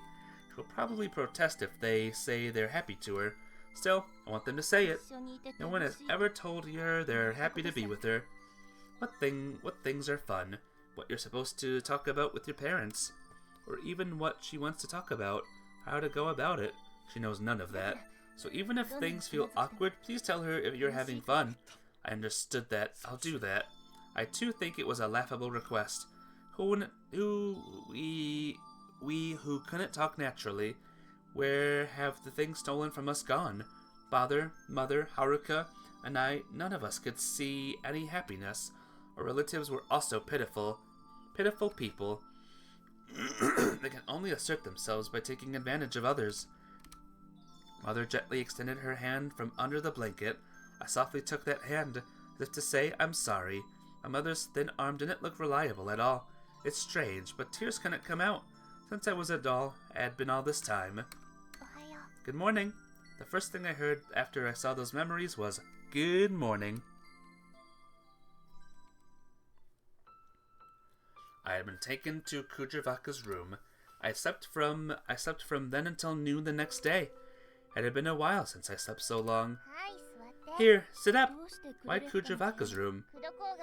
She will probably protest if they say they're happy to her. Still, I want them to say it. No one has ever told her they're happy to be with her. What things are fun? What you're supposed to talk about with your parents? Or even what she wants to talk about, how to go about it. She knows none of that. So even if things feel awkward, please tell her if you're having fun. I understood that. I'll do that. I too think it was a laughable request. We who couldn't talk naturally, where have the things stolen from us gone? Father, Mother, Haruka, and I, none of us could see any happiness. Our relatives were also pitiful. Pitiful people. They can only assert themselves by taking advantage of others. Mother gently extended her hand from under the blanket. I softly took that hand, as if to say, I'm sorry. My mother's thin arm didn't look reliable at all. It's strange, but tears couldn't come out. Since I was a doll, I had been all this time. Good morning. The first thing I heard after I saw those memories was, good morning. I had been taken to Kujavaka's room. I slept from then until noon the next day. It had been a while since I slept so long. Here, sit up. Why Kujavaka's room?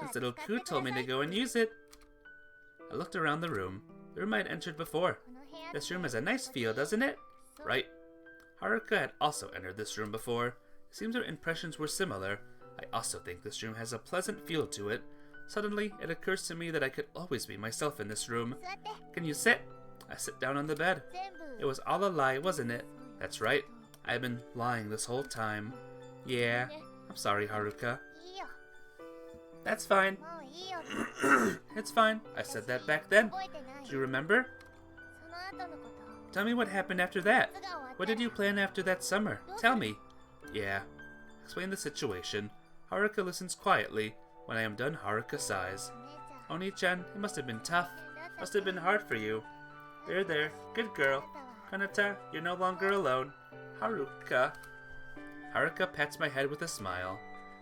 Since little Ku told me to go and use it. I looked around the room. The room I had entered before. This room has a nice feel, doesn't it? Right. Haruka had also entered this room before. It seems our impressions were similar. I also think this room has a pleasant feel to it. Suddenly, it occurs to me that I could always be myself in this room. Can you sit? I sit down on the bed. It was all a lie, wasn't it? That's right. I've been lying this whole time. Yeah. I'm sorry, Haruka. いいよ That's fine. もういいよ It's fine. I said that back then. 覚えてない Do you remember? その後のこと Tell me what happened after that. 夏が終わったら What did you plan after that summer? Tell me. Yeah. Explain the situation. Haruka listens quietly. When I am done, Haruka sighs. お姉ちゃん Oni-chan, it must have been tough. Must have been hard for you. There. Good girl. Kanata, you're no longer alone. Haruka. Haruka pats my head with a smile.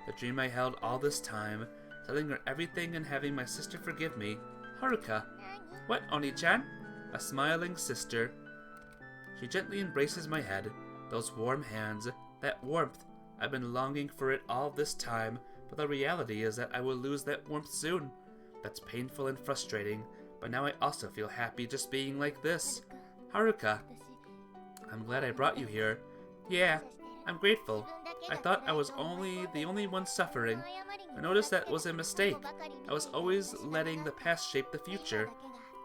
The dream I held all this time, telling her everything and having my sister forgive me. Haruka. 何 What, Oni-chan? A smiling sister. She gently embraces my head. Those warm hands, that warmth. I've been longing for it all this time, but the reality is that I will lose that warmth soon. That's painful and frustrating, but now I also feel happy just being like this. Haruka, 私 I'm glad I brought you here. Yeah, I'm grateful. I thought I was the only one suffering. I noticed that was a mistake. I was always letting the past shape the future.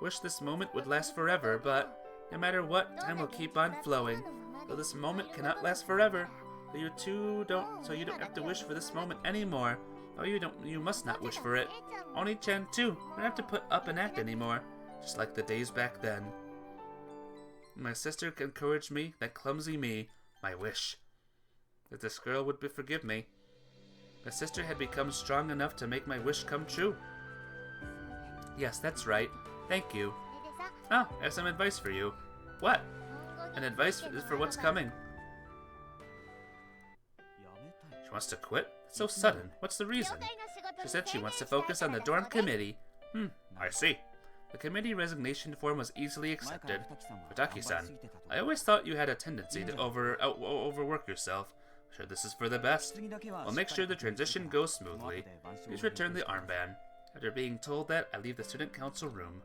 Wish this moment would last forever, but no matter what, time will keep on flowing. Though this moment cannot last forever, so you don't have to wish for this moment anymore. Oh, you must not wish for it. Oni-chan too. You don't have to put up an act anymore, just like the days back then. My sister encouraged me, that clumsy me, my wish. That this girl would forgive me. My sister had become strong enough to make my wish come true. Yes, that's right. Thank you. それでさ Oh, I have some advice for you. What? 今後 An advice for what's coming. やめたい She wants to quit? It's so sudden. What's the 業 reason? 界の仕事 She に said she 専念 wants to したい focus か on ら the な dorm のね committee. I see. The committee resignation form was easily 前から accepted. 二木さんは Futaki-san, 頑張りすぎてたと I always thought you had a tendency to overwork yourself. Sure, this is for the best. 次だけは We'll make sure the transition goes smoothly. 待って晩秋を Please return the armband. After being told that, I leave the student council room.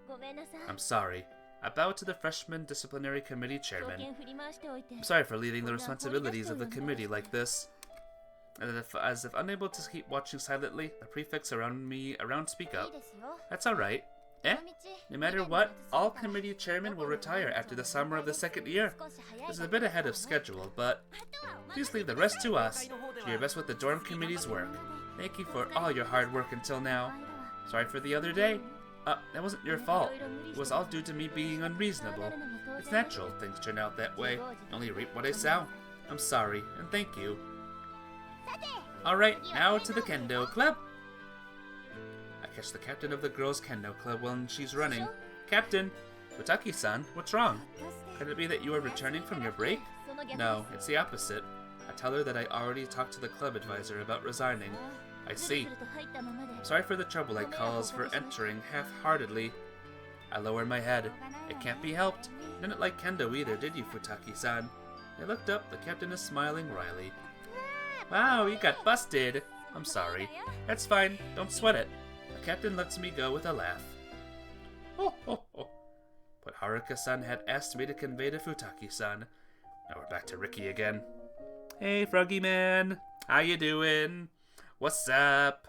ごめんなさい I'm sorry. I bow to the freshman disciplinary committee 証 chairman. 券振り回しておいて I'm sorry for leaving the responsibilities of the committee like this. As if unable to keep watching silently, the prefects around speak いい up. ですよ That's alright. こ Eh? の道 No matter what, all committee chairmen will retire after the summer of the second year. 少し早い This is a bit ahead of schedule, but please leave the rest to us. Do your best with the dorm committee's work. Thank you for all your hard work until now. Sorry for the other day. That wasn't your fault. It was all due to me being unreasonable. It's natural things turn out that way. I only reap what I sow. I'm sorry, and thank you. Alright, now to the kendo club. I catch the captain of the girls' kendo club when she's running. Captain! Futaki-san, what's wrong? Could it be that you are returning from your break? No, it's the opposite. I tell her that I already talked to the club advisor about resigning. I see. Sorry for the trouble I caused for entering half-heartedly. I lower my head. It can't be helped. You didn't like kendo either, did you, Futaki-san? I looked up. The captain is smiling wryly. Wow, you got busted. I'm sorry. That's fine. Don't sweat it. The captain lets me go with a laugh. Ho ho ho. What Haruka-san had asked me to convey to Futaki-san. Now we're back to Ricky again. Hey, Froggy Man. How you doing? What's up?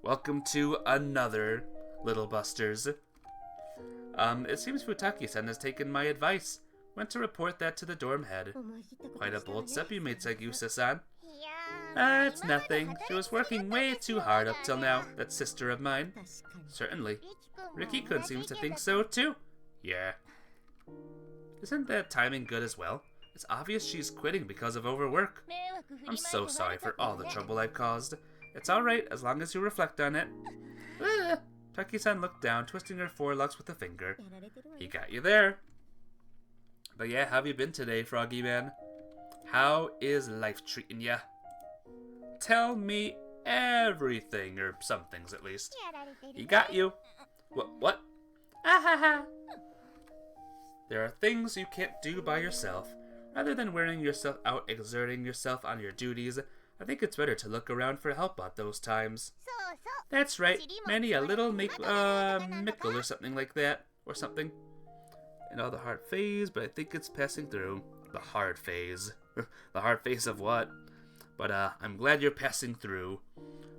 Welcome to another Little Busters. It seems Futaki-san has taken my advice. Went to report that to the dorm head. Quite a bold step you made, Sagyusa-san. いや It's nothing. She was working way too hard up till now, that sister of mine. Certainly. Ricky-kun seems to think so too. Yeah. Isn't that timing good as well? It's obvious she's quitting because of overwork. I'm so sorry for all the trouble I've caused. It's alright as long as you reflect on it. Taki-san looked down, twisting her forelocks with a finger. He got you there. But yeah, how have you been today, Froggy Man? How is life treating ya? Tell me everything, or some things at least. やられてる He got you. What? Ah ha ha. There are things you can't do by yourself. Rather than wearing yourself out exerting yourself on your duties, I think it's better to look around for help at those times. そうそう That's right, many a little mickle or something like that. Or something. And all the hard phase, but I think it's passing through. The hard phase. The hard phase of what? But I'm glad you're passing through.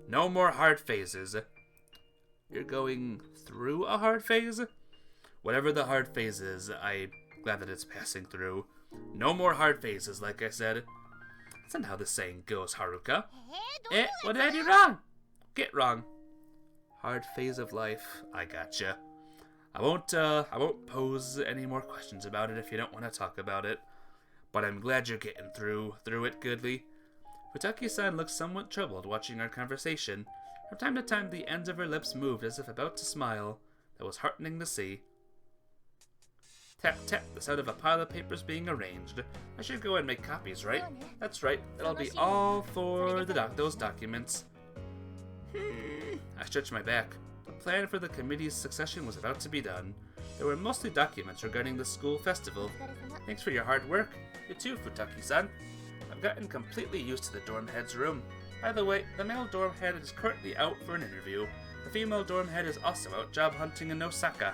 No more hard phases. You're going through a hard phase? Whatever the hard phase is, I'm glad that it's passing through. No more hard phases, like I said. That's not how the saying goes, Haruka. What did I do wrong? Get wrong. Hard phase of life. I gotcha. I won't pose any more questions about it if you don't want to talk about it. But I'm glad you're getting through it goodly. Futaki-san looked somewhat troubled watching our conversation. From time to time, the ends of her lips moved as if about to smile. That was heartening to see. Tap, tap, the sound of a pile of papers being arranged. I should go and make copies, right? That's right, that'll be all for those documents. I stretched my back. The plan for the committee's succession was about to be done. There were mostly documents regarding the school festival. Thanks for your hard work. You too, Futaki-san. I've gotten completely used to the dorm head's room. By the way, the male dorm head is currently out for an interview. The female dorm head is also out job hunting in Osaka.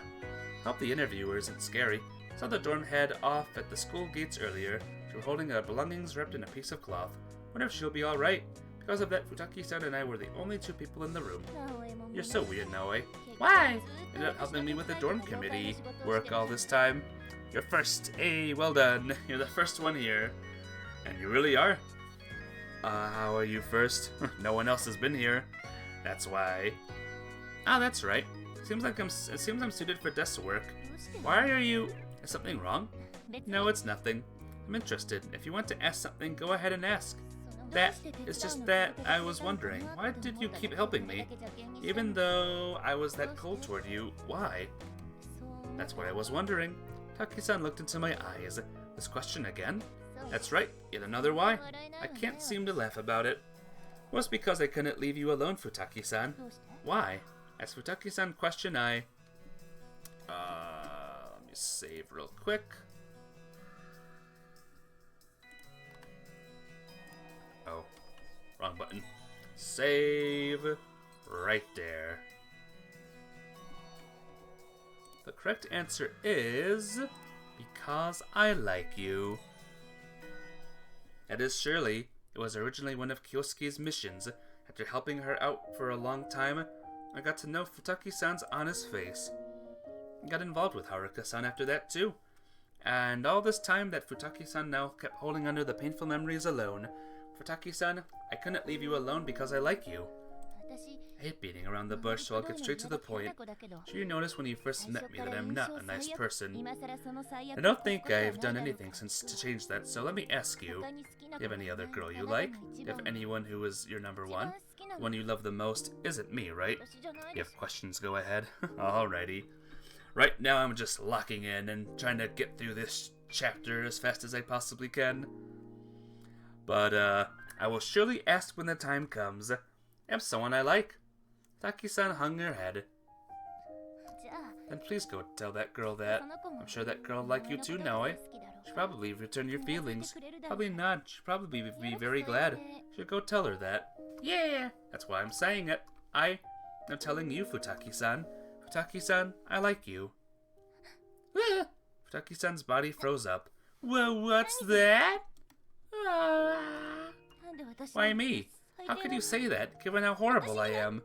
Hope the interviewer isn't scary. Saw the dorm head off at the school gates earlier. She was holding her belongings wrapped in a piece of cloth. Wonder if she'll be alright. Because of that, Futaki-san and I were the only two people in the room. You're so weird, Naoi. Why? You're not helping me with the dorm committee work all this time. You're first. Hey, well done. You're the first one here. And you really are. How are you first? No one else has been here. That's why. Ah, that's right. It seems I'm suited for desk work. Why are you... Is something wrong? No, it's nothing. I'm interested. If you want to ask something, go ahead and ask. It's just that I was wondering, why did you keep helping me? Even though I was that cold toward you, why? That's what I was wondering. Taki-san looked into my eyes. This question again? That's right, yet another why. I can't seem to laugh about it. Was because I couldn't leave you alone, Futaki-san. Why? As Futaki-san question, let me save real quick. Oh, wrong button. Save right there. The correct answer is because I like you. That is Shirley. It was originally one of Kyosuke's missions. After helping her out for a long time, I got to know Futaki-san's honest face. I got involved with Haruka-san after that too. And all this time that Futaki-san now kept holding under the painful memories alone. Futaki-san, I couldn't leave you alone because I like you. I hate beating around the bush, so I'll get straight to the point. Sure you noticed when you first met me that I'm not a nice person. I don't think I've done anything since to change that, so let me ask you. Do you have any other girl you like? Do you have anyone who is your number one? The one you love the most isn't me, right? If you have questions, go ahead. Alrighty. Right now I'm just locking in and trying to get through this chapter as fast as I possibly can. But, I will surely ask when the time comes. I'm someone I like. Taki-san hung her head. Then please go tell that girl that. I'm sure that girl will like you too, Naoi. She'll probably return your feelings. Probably not. She'll probably be very glad. Should go tell her that. Yeah, that's why I'm saying it. I'm telling you, Futaki-san. Futaki-san, I like you. Futaki-san's body froze up. Well, what's that? Why me? How could you say that, given how horrible I am?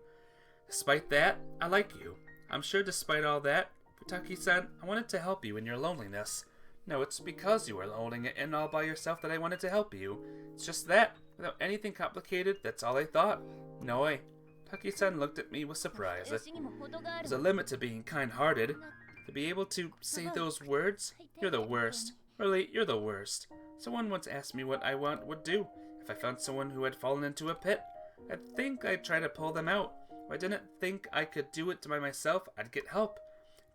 Despite that, I like you. I'm sure despite all that, Futaki-san, I wanted to help you in your loneliness. No, it's because you were holding it in all by yourself that I wanted to help you. It's just that, without anything complicated, that's all I thought. No way. Taki-san looked at me with surprise. There's a limit to being kind-hearted. To be able to say those words, you're the worst. Really, you're the worst. Someone once asked me what I would do if I found someone who had fallen into a pit. I'd think I'd try to pull them out. If I didn't think I could do it by myself, I'd get help.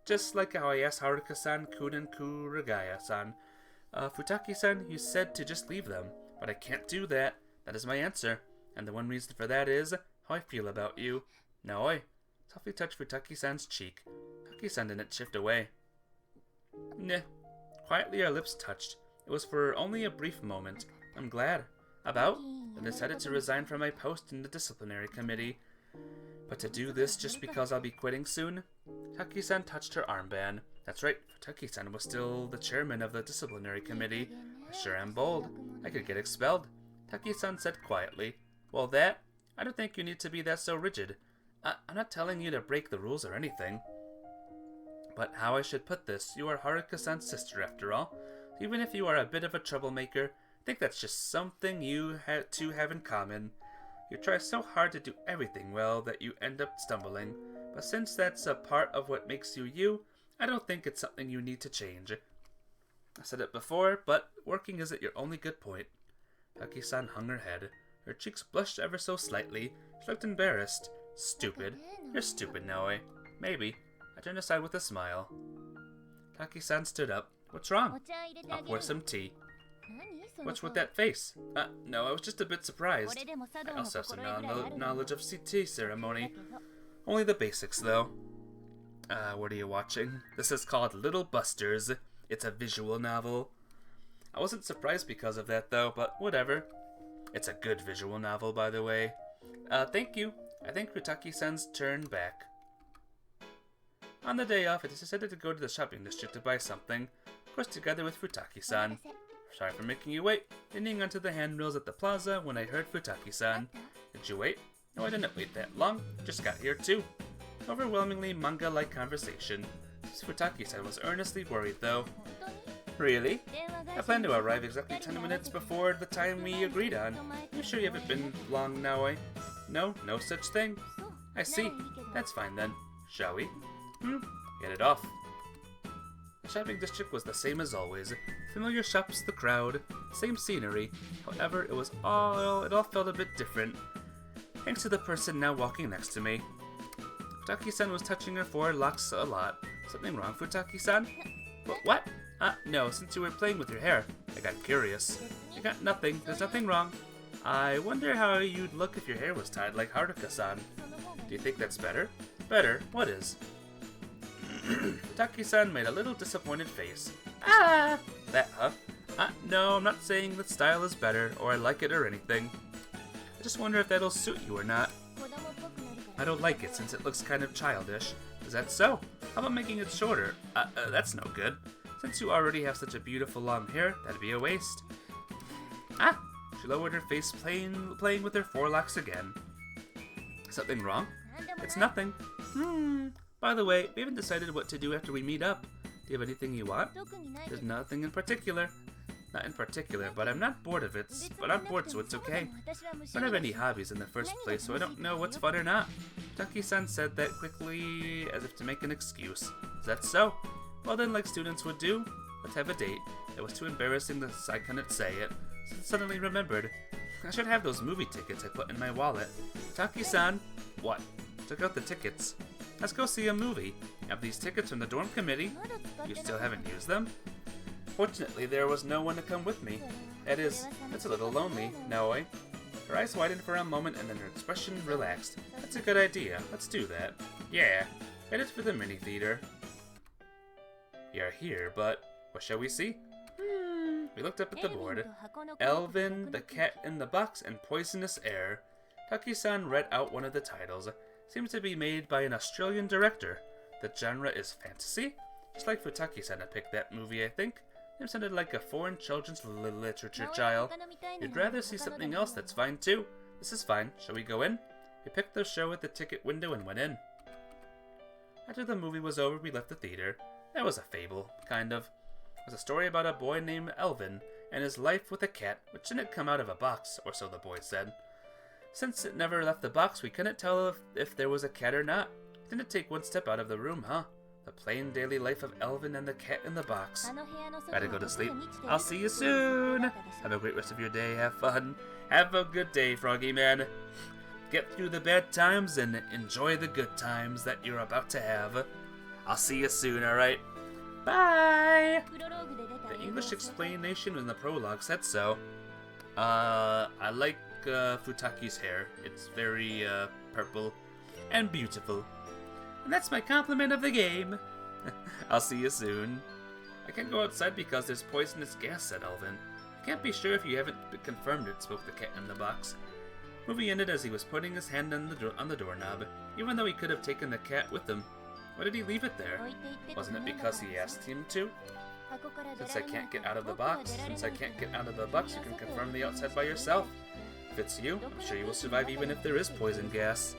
Just like how I asked Haruka-san, Kun, and Kuragaya-san. Futaki-san, you said to just leave them, but I can't do that. That is my answer, and the one reason for that is how I feel about you. Naoi softly touched Futaki-san's cheek. Taki-san didn't shift away. Nah. Quietly our lips touched. It was for only a brief moment. I'm glad. About? I decided to resign from my post in the disciplinary committee. But to do this just because I'll be quitting soon? Taki-san touched her armband. That's right, Taki-san was still the chairman of the disciplinary committee. I sure am bold. I could get expelled. Taki-san said quietly. Well, I don't think you need to be that so rigid. I'm not telling you to break the rules or anything. But how I should put this, you are Haruka-san's sister after all. Even if you are a bit of a troublemaker, I think that's just something you two have in common. You try so hard to do everything well that you end up stumbling, but since that's a part of what makes you you, I don't think it's something you need to change. I said it before, but working isn't your only good point. Taki-san hung her head. Her cheeks blushed ever so slightly. She looked embarrassed. Stupid. You're stupid, Noe. Maybe. I turned aside with a smile. Taki-san stood up. What's wrong? I'll pour some tea. What's with that face? No, I was just a bit surprised. I also have some knowledge of tea ceremony. Only the basics, though. What are you watching? This is called Little Busters. It's a visual novel. I wasn't surprised because of that, though, but whatever. It's a good visual novel, by the way. Thank you. I think Futaki-san's turn back. On the day off, I decided to go to the shopping district to buy something, of course together with Futaki-san. Sorry for making you wait. Leaning onto the handrails at the plaza when I heard Futaki-san. Did you wait? No, I didn't wait that long. Just got here too. Overwhelmingly manga-like conversation. Futaki-san was earnestly worried though. Really? I plan to arrive exactly 10 minutes before the time we agreed on. You sure you haven't been long now, eh? No, no such thing. I see. That's fine then. Shall we? Get it off. The shopping district was the same as always. Familiar shops, the crowd, same scenery. However, it all felt a bit different. Thanks to the person now walking next to me. Futaki-san was touching her forehead locks a lot. Something wrong, Futaki-san? What? No, since you were playing with your hair, I got curious. I got nothing. There's nothing wrong. I wonder how you'd look if your hair was tied like Haruka-san. Do you think that's better? Better? What is? Futaki-san made a little disappointed face. That, huh? No, I'm not saying that style is better, or I like it or anything. I just wonder if that'll suit you or not. I don't like it since it looks kind of childish. Is that so? How about making it shorter? That's no good. Since you already have such a beautiful long hair, that'd be a waste. She lowered her face, playing with her forelocks again. Something wrong? It's nothing. By the way, we haven't decided what to do after we meet up. Do you have anything you want? There's nothing in particular. Not in particular, but I'm not bored of it. But I'm bored, so it's okay. I don't have any hobbies in the first place, so I don't know what's fun or not. Taki-san said that quickly, as if to make an excuse. Is that so? Well then, like students would do, let's have a date. It was too embarrassing that I couldn't say it. Suddenly remembered. I should have those movie tickets I put in my wallet. Taki-san? What? Took out the tickets. Let's go see a movie. Have these tickets from the dorm committee. You still haven't used them? Fortunately, there was no one to come with me. It's a little lonely, no, eh? Her eyes widened for a moment and then her expression relaxed. That's a good idea. Let's do that. Yeah, headed for the mini theater. We are here, but what shall we see? We looked up at the board. Elvin, The Cat in the Box, and Poisonous Air. Taki-san read out one of the titles. Seems to be made by an Australian director. The genre is fantasy? Just like Futaki-san had picked that movie, I think. It sounded like a foreign children's literature child. You'd rather see something else, that's fine too. This is fine. Shall we go in? We picked the show at the ticket window and went in. After the movie was over, we left the theater. That was a fable, kind of. It was a story about a boy named Elvin and his life with a cat, which didn't come out of a box, or so the boy said. Since it never left the box, we couldn't tell if there was a cat or not. Didn't take one step out of the room, huh? The plain daily life of Elvin and the cat in the box. Gotta go to sleep. I'll see you soon! Have a great rest of your day, have fun. Have a good day, Froggy Man. Get through the bad times and enjoy the good times that you're about to have. I'll see you soon, alright? Bye! The English explanation in the prologue said so. I like Futaki's hair. It's very purple and beautiful. And that's my compliment of the game. I'll see you soon. I can't go outside because there's poisonous gas, said Elvin. I can't be sure if you haven't confirmed it, spoke the cat in the box. Movie ended as he was putting his hand on the doorknob, even though he could have taken the cat with him. Why did he leave it there? Wasn't it because he asked him to? Since I can't get out of the box, you can confirm the outside by yourself. If it's you, I'm sure you will survive even if there is poison gas.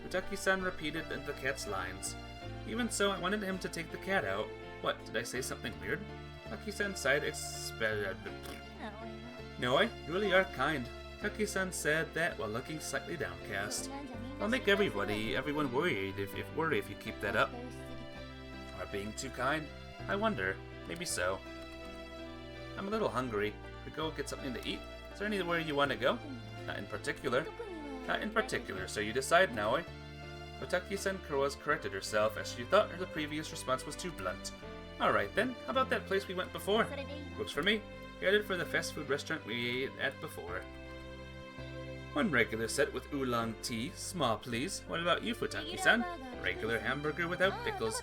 Futaki-san repeated the cat's lines. Even so, I wanted him to take the cat out. What, did I say something weird? Futaki-san sighed No, you really are kind. Taki-san said that while looking slightly downcast. I'll make everyone worried if you keep that up. Are being too kind? I wonder. Maybe so. I'm a little hungry. We go get something to eat? Is there anywhere you want to go? Not in particular. Not in particular, so you decide, Naoi. Futaki-san was corrected herself as she thought the previous response was too blunt. Alright then, how about that place we went before? Works for me. Headed for the fast food restaurant we ate at before. One regular set with oolong tea, small please. What about you, Futaki-san? Regular hamburger without pickles.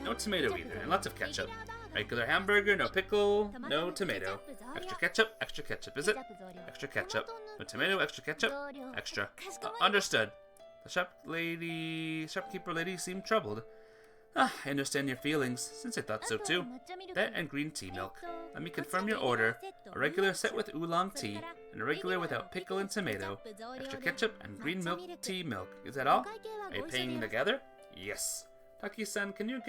No tomato either, and lots of ketchup. Regular hamburger, no pickle, no tomato. Extra ketchup, is it? Extra ketchup. No tomato, extra ketchup, extra. Understood. The shopkeeper lady seemed troubled. I understand your feelings, since I thought so too. That and green tea milk. Let me confirm your order. A regular set with oolong tea, and a regular without pickle and tomato. Extra ketchup and green milk tea milk. Is that all? Are you paying together? Yes. Taki-san, can you go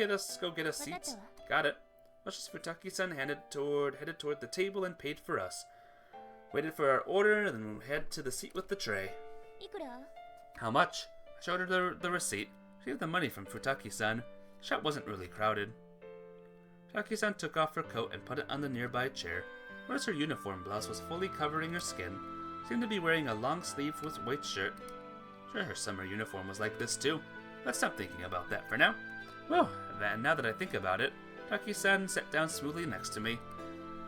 get us seats? Got it. Luscious Futaki-san headed toward the table and paid for us. Waited for our order, then head to the seat with the tray. How much? I showed her the receipt. She gave the money from Futaki-san. The shop wasn't really crowded. Futaki-san took off her coat and put it on the nearby chair. Noticed her uniform blouse was fully covering her skin. Seemed to be wearing a long sleeve with white shirt. Sure, her summer uniform was like this too. Let's stop thinking about that for now. Well, now that I think about it, Taki-san sat down smoothly next to me.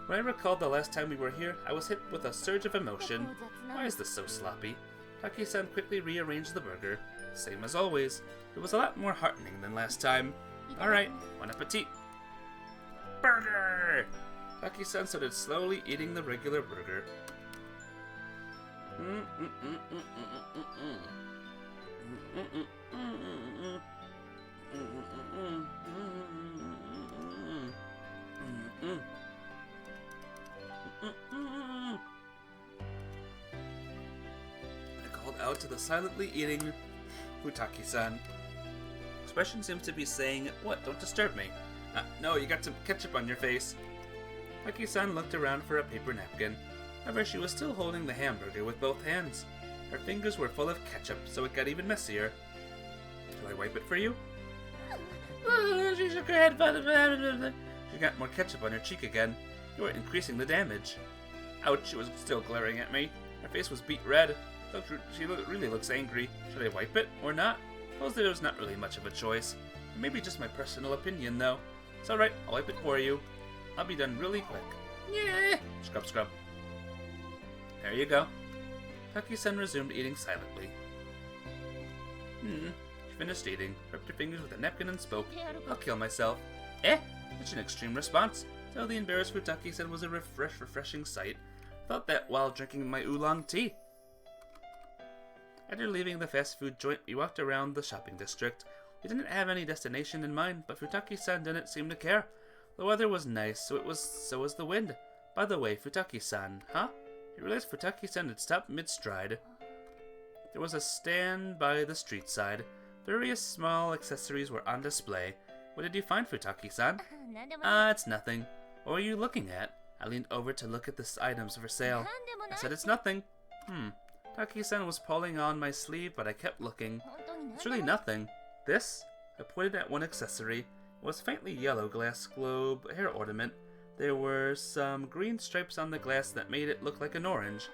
When I recalled the last time we were here, I was hit with a surge of emotion. Why is this so sloppy? Taki-san quickly rearranged the burger. Same as always. It was a lot more heartening than last time. Alright, bon appetit. Burger! Taki-san started slowly eating the regular burger. I called out to the silently eating Futaki-san. Expression seems to be saying, "What? Don't disturb me." No, you got some ketchup on your face. Taki-san looked around for a paper napkin. However, she was still holding the hamburger with both hands. Her fingers were full of ketchup, so it got even messier. Shall I wipe it for you? She shook her head. She got more ketchup on her cheek again. You were increasing the damage. Ouch, she was still glaring at me. Her face was beet red. She really looks angry. Should I wipe it or not? Suppose there was not really much of a choice. It may be just my personal opinion, though. It's alright, I'll wipe it for you. I'll be done really quick. Yeah. Scrub, scrub. There you go. Taki-san resumed eating silently. She finished eating, rubbed her fingers with a napkin and spoke. I'll kill myself. Such an extreme response. So the embarrassed Futaki said was a refreshing sight. Thought that while drinking my oolong tea. After leaving the fast food joint, we walked around the shopping district. We didn't have any destination in mind, but Futaki-san didn't seem to care. The weather was nice, so was the wind. By the way, Futaki-san, huh? You realized Futaki-san had stopped mid-stride. There was a stand by the street side. Various small accessories were on display. What did you find, Futaki-san? It's nothing. What were you looking at? I leaned over to look at the items for sale. I said it's nothing. Taki-san was pulling on my sleeve, but I kept looking. It's really nothing. This? I pointed at one accessory. It was faintly yellow glass globe hair ornament. There were some green stripes on the glass that made it look like an orange.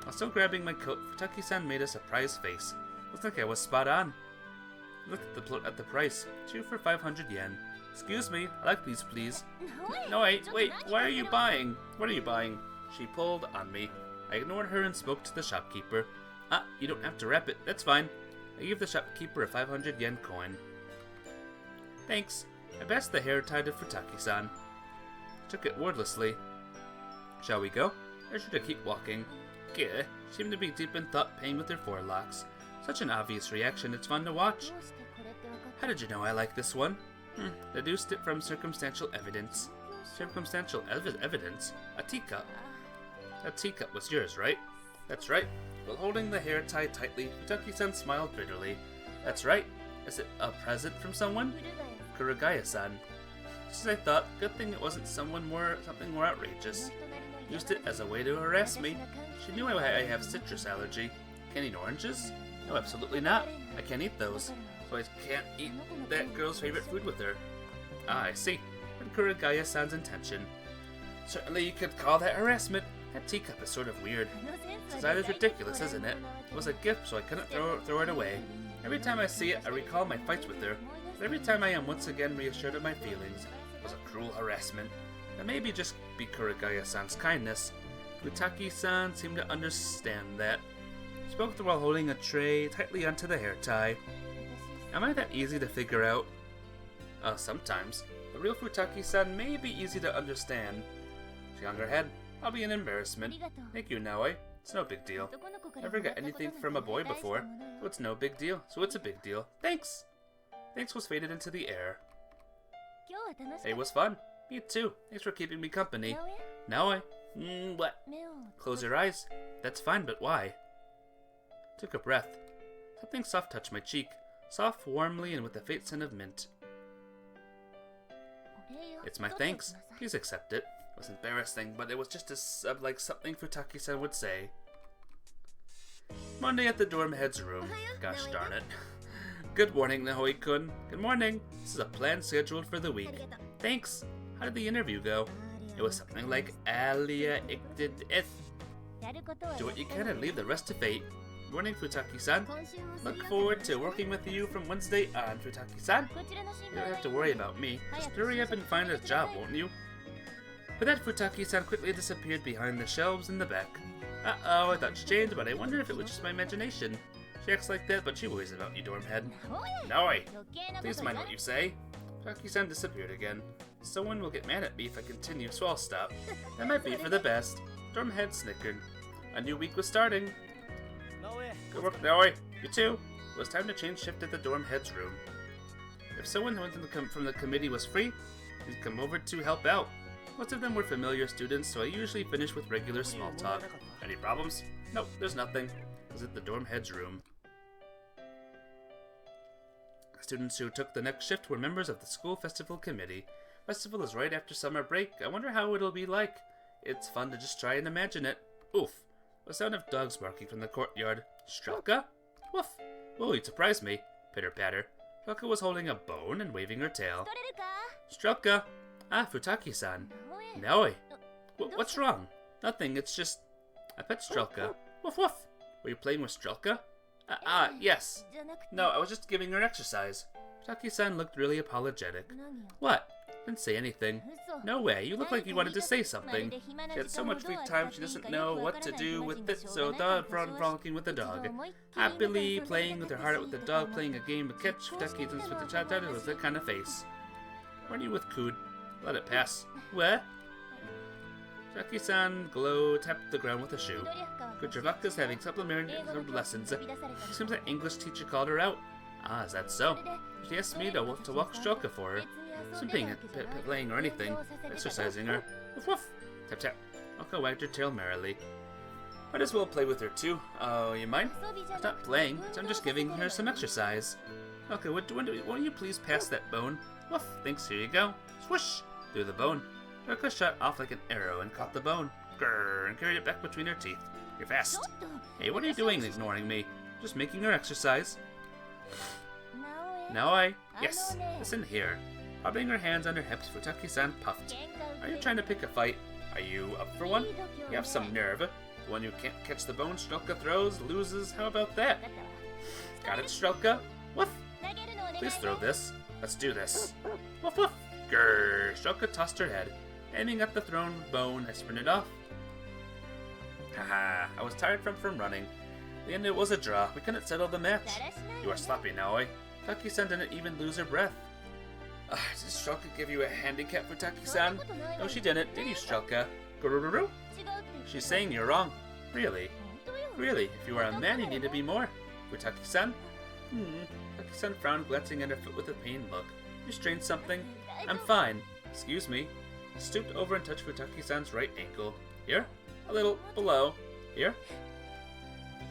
While still grabbing my coat, Futaki-san made a surprised face. Looks like I was spot on. I looked at the price. 2 for 500 yen. Excuse me, I like these, please. No, wait, why are you buying? What are you buying? She pulled on me. I ignored her and spoke to the shopkeeper. You don't have to wrap it, that's fine. I gave the shopkeeper a 500 yen coin. Thanks. I passed the hair tie to Futaki-san. Took it wordlessly. Shall we go? Or should I keep walking? Gah, seemed to be deep in thought, paying with her forelocks. Such an obvious reaction, it's fun to watch. How did you know I like this one? Deduced it from circumstantial evidence. Circumstantial evidence? A teacup. That teacup was yours, right? That's right. While holding the hair tied tightly, Futaki-san smiled bitterly. That's right. Is it a present from someone? Kuragaya-san. Just as I thought, good thing it wasn't something more outrageous. used it as a way to harass me. She knew I have citrus allergy. Can't eat oranges? No, absolutely not. I can't eat those. So I can't eat that girl's favorite food with her. Ah, I see. And Kuragaya-san's intention. Certainly you could call that harassment. That teacup is sort of weird. This design is ridiculous, isn't it? It was a gift, so I couldn't throw it away. Every time I see it, I recall my fights with her. But every time I am once again reassured of my feelings, it was a cruel harassment. That maybe just be Kuragaya-san's kindness. Futaki-san seemed to understand that. She spoke while holding a tray tightly onto the hair tie. Am I that easy to figure out? Sometimes. The real Futaki-san may be easy to understand. She hung her head. I'll be an embarrassment. Thank you, Naoi. It's no big deal. Never got anything from a boy before, so it's no big deal. So it's a big deal. Thanks! Thanks was faded into the air. Hey, it was fun. Me too. Thanks for keeping me company. Naoi? What? Close your eyes. That's fine, but why? Took a breath. Something soft touched my cheek. Soft, warmly, and with a faint scent of mint. It's my thanks. Please accept it. It was embarrassing, but it was just like something Futaki-san would say. Monday at the dorm head's room. Gosh darn it. Good morning, Naoi-kun. Good morning. This is a plan scheduled for the week. Thanks. How did the interview go? It was something like Alia Ikdid Ith. Do what you can and leave the rest to fate. Morning, Futaki-san. Look forward to working with you from Wednesday on, Futaki-san. You don't have to worry about me. Just hurry up and find a job, won't you? With that, Futaki-san quickly disappeared behind the shelves in the back. Uh-oh, I thought she changed, but I wonder if it was just my imagination. She acts like that, but she worries about you, Dormhead. Naoi! Please mind what you say. Futaki-san disappeared again. Someone will get mad at me if I continue, so I'll stop. That might be for the best. Dormhead snickered. A new week was starting. Good work, Naoi. You too. It was time to change shift at the dorm head's room. If someone from the committee was free, he'd come over to help out. Most of them were familiar students, so I usually finish with regular small talk. Any problems? Nope, there's nothing. I was at the dorm head's room. The students who took the next shift were members of the school festival committee. Festival is right after summer break. I wonder how it'll be like. It's fun to just try and imagine it. Oof. The sound of dogs barking from the courtyard. Strelka? Woof! Whoa, you surprised me. Pitter-patter. Strelka was holding a bone and waving her tail. Strelka! Ah, Futaki-san. Naoi! What's wrong? Nothing, it's just... I pet Strelka. Woof woof! Were you playing with Strelka? Yes. No, I was just giving her exercise. Futaki-san looked really apologetic. What? Didn't say anything. No way, you look like you wanted to say something. She had so much free time she doesn't know what to do with it, so frolicking with the dog. Happily playing with her heart out with the dog, playing a game of catch, Futaki with the child with that kind of face. Weren't you with Kud? Let it pass. What? Futaki-san tapped the ground with a shoe. Kudravaka's having supplementary lessons. It seems that English teacher called her out. Ah, is that so? She asked me to walk Strelka for her. Wasn't playing or anything, exercising her. Woof woof! Tap tap. Strelka wagged her tail merrily. Might as well play with her too. Oh, you mind? I'm not playing, I'm just giving her some exercise. Okay, won't you please pass that bone? Woof! Thanks, here you go. Swoosh! Through the bone. Strelka shot off like an arrow and caught the bone. Grrr! And carried it back between her teeth. You're fast. Hey, what are you doing ignoring me? Just making her exercise. Naoi? Yes, listen here. Rubbing her hands on her hips, Futaki-san puffed. Are you trying to pick a fight? Are you up for one? You have some nerve. The one who can't catch the bone Strelka throws, loses. How about that? Got it, Strelka? Woof! Please throw this. Let's do this. Woof woof! Grrr! Strelka tossed her head. Aiming at the thrown bone, I sprinted off. Haha, I was tired from running. In the end, it was a draw. We couldn't settle the match. You are sloppy, Naoi. Futaki-san didn't even lose her breath. Did Strelka give you a handicap, Futaki-san? No, she didn't. Did you, Strelka? Gurururu? She's saying you're wrong. Really? Really, if you are a man, you need to be more. Futaki-san? Futaki-san frowned, glancing at her foot with a pained look. You strained something? I'm fine. Excuse me. He stooped over and touched Futaki-san's right ankle. Here? A little below. Here?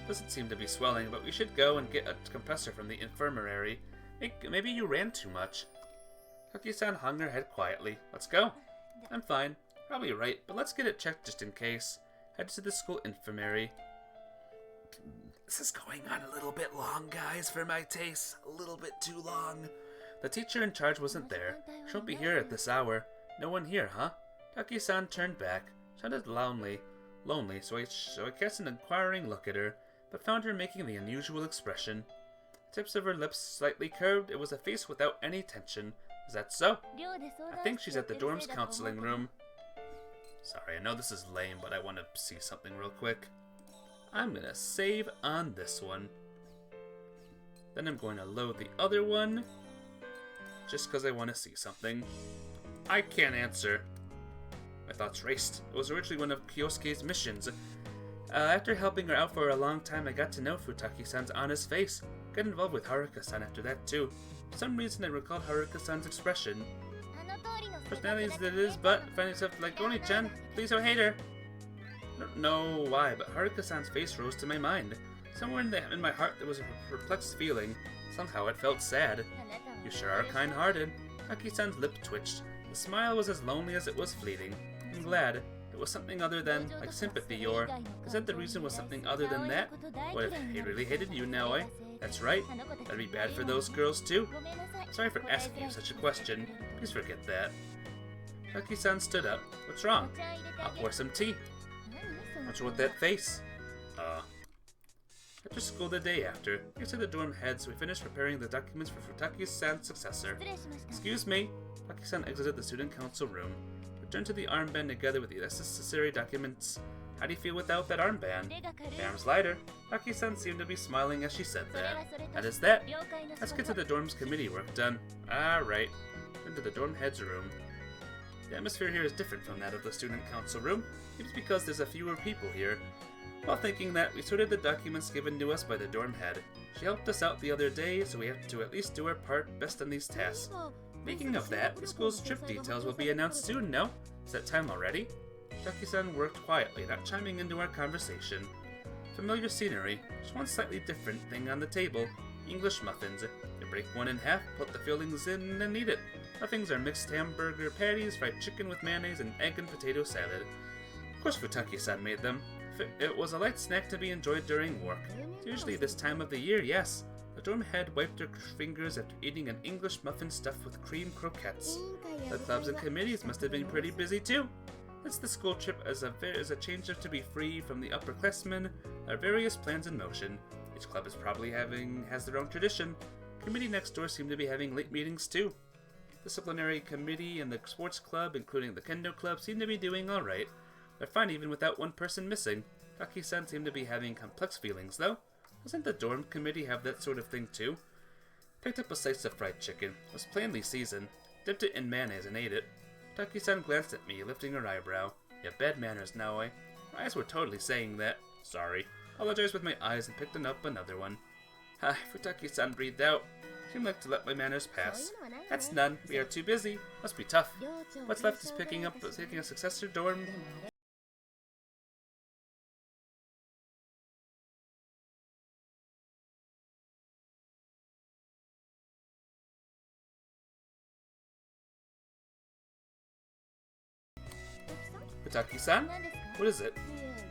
Doesn't seem to be swelling, but we should go and get a compressor from the infirmary. Maybe you ran too much. Futaki-san hung her head quietly. Let's go. I'm fine. Probably right, but let's get it checked just in case. Head to the school infirmary. This is going on a little bit long, guys, for my taste. A little bit too long. The teacher in charge wasn't there. She won't be here at this hour. No one here, huh? Taki-san turned back, sounded lonely, so I cast an inquiring look at her, but found her making the unusual expression. The tips of her lips slightly curved. It was a face without any tension. Is that so? I think she's at the dorm's counseling room. Sorry, I know this is lame, but I want to see something real quick. I'm gonna save on this one. Then I'm going to load the other one, just because I want to see something. I can't answer. My thoughts raced. It was originally one of Kyosuke's missions. After helping her out for a long time, I got to know Futaki-san's honest face. Got involved with Haruka-san after that too. For some reason, I recalled Haruka-san's expression. Personality as it is, but finding stuff like Oni-chan, please don't hate her. I don't know why, but Haruka-san's face rose to my mind. Somewhere in my heart there was a perplexed feeling. Somehow it felt sad. You sure are kind-hearted. Taki-san's lip twitched. The smile was as lonely as it was fleeting. I'm glad. It was something other than, like, sympathy, or... Is that the reason was something other than that? What if he really hated you now, eh? That's right. That'd be bad for those girls, too. Sorry for asking you such a question. Please forget that. Taki-san stood up. What's wrong? I'll pour some tea. What's wrong with that face? After school the day after, we to the dorm head, so we finished preparing the documents for Futaki-san's successor. Excuse me. Futaki-san exited the student council room. Returned to the armband together with the necessary documents. How do you feel without that armband? My arm's lighter. Taki-san seemed to be smiling as she said that. That is that. Let's get to the dorm's committee work done. Alright. Into the dorm head's room. The atmosphere here is different from that of the student council room. It's because there's a fewer people here. While thinking that, we sorted the documents given to us by the dorm head. She helped us out the other day, so we have to at least do our part best on these tasks. Speaking of that, the school's trip details will be announced soon, no? Is that time already? Taki-san worked quietly, not chiming into our conversation. Familiar scenery, just one slightly different thing on the table. English muffins. You break one in half, put the fillings in, and eat it. Toppings are mixed hamburger patties, fried chicken with mayonnaise, and egg and potato salad. Of course Futaki-san made them. It was a light snack to be enjoyed during work. It's usually this time of the year, yes. The dorm head wiped her fingers after eating an English muffin stuffed with cream croquettes. The clubs and committees must have been pretty busy too. It's the school trip as a change to be free from the upperclassmen. There are various plans in motion. Each club is probably has their own tradition. Committee next door seem to be having late meetings too. Disciplinary committee and the sports club, including the kendo club, seem to be doing alright. They're fine even without one person missing. Taki-san seemed to be having complex feelings, though. Doesn't the dorm committee have that sort of thing, too? Picked up a slice of fried chicken. It was plainly seasoned. Dipped it in mayonnaise and ate it. Taki-san glanced at me, lifting her eyebrow. You have bad manners now, eh? My eyes were totally saying that. Sorry. Apologized with my eyes and picked up another one. Ha, Futaki-san breathed out. Seemed like to let my manners pass. That's none. We are too busy. Must be tough. What's left is taking a successor dorm. Futaki-san? What is it?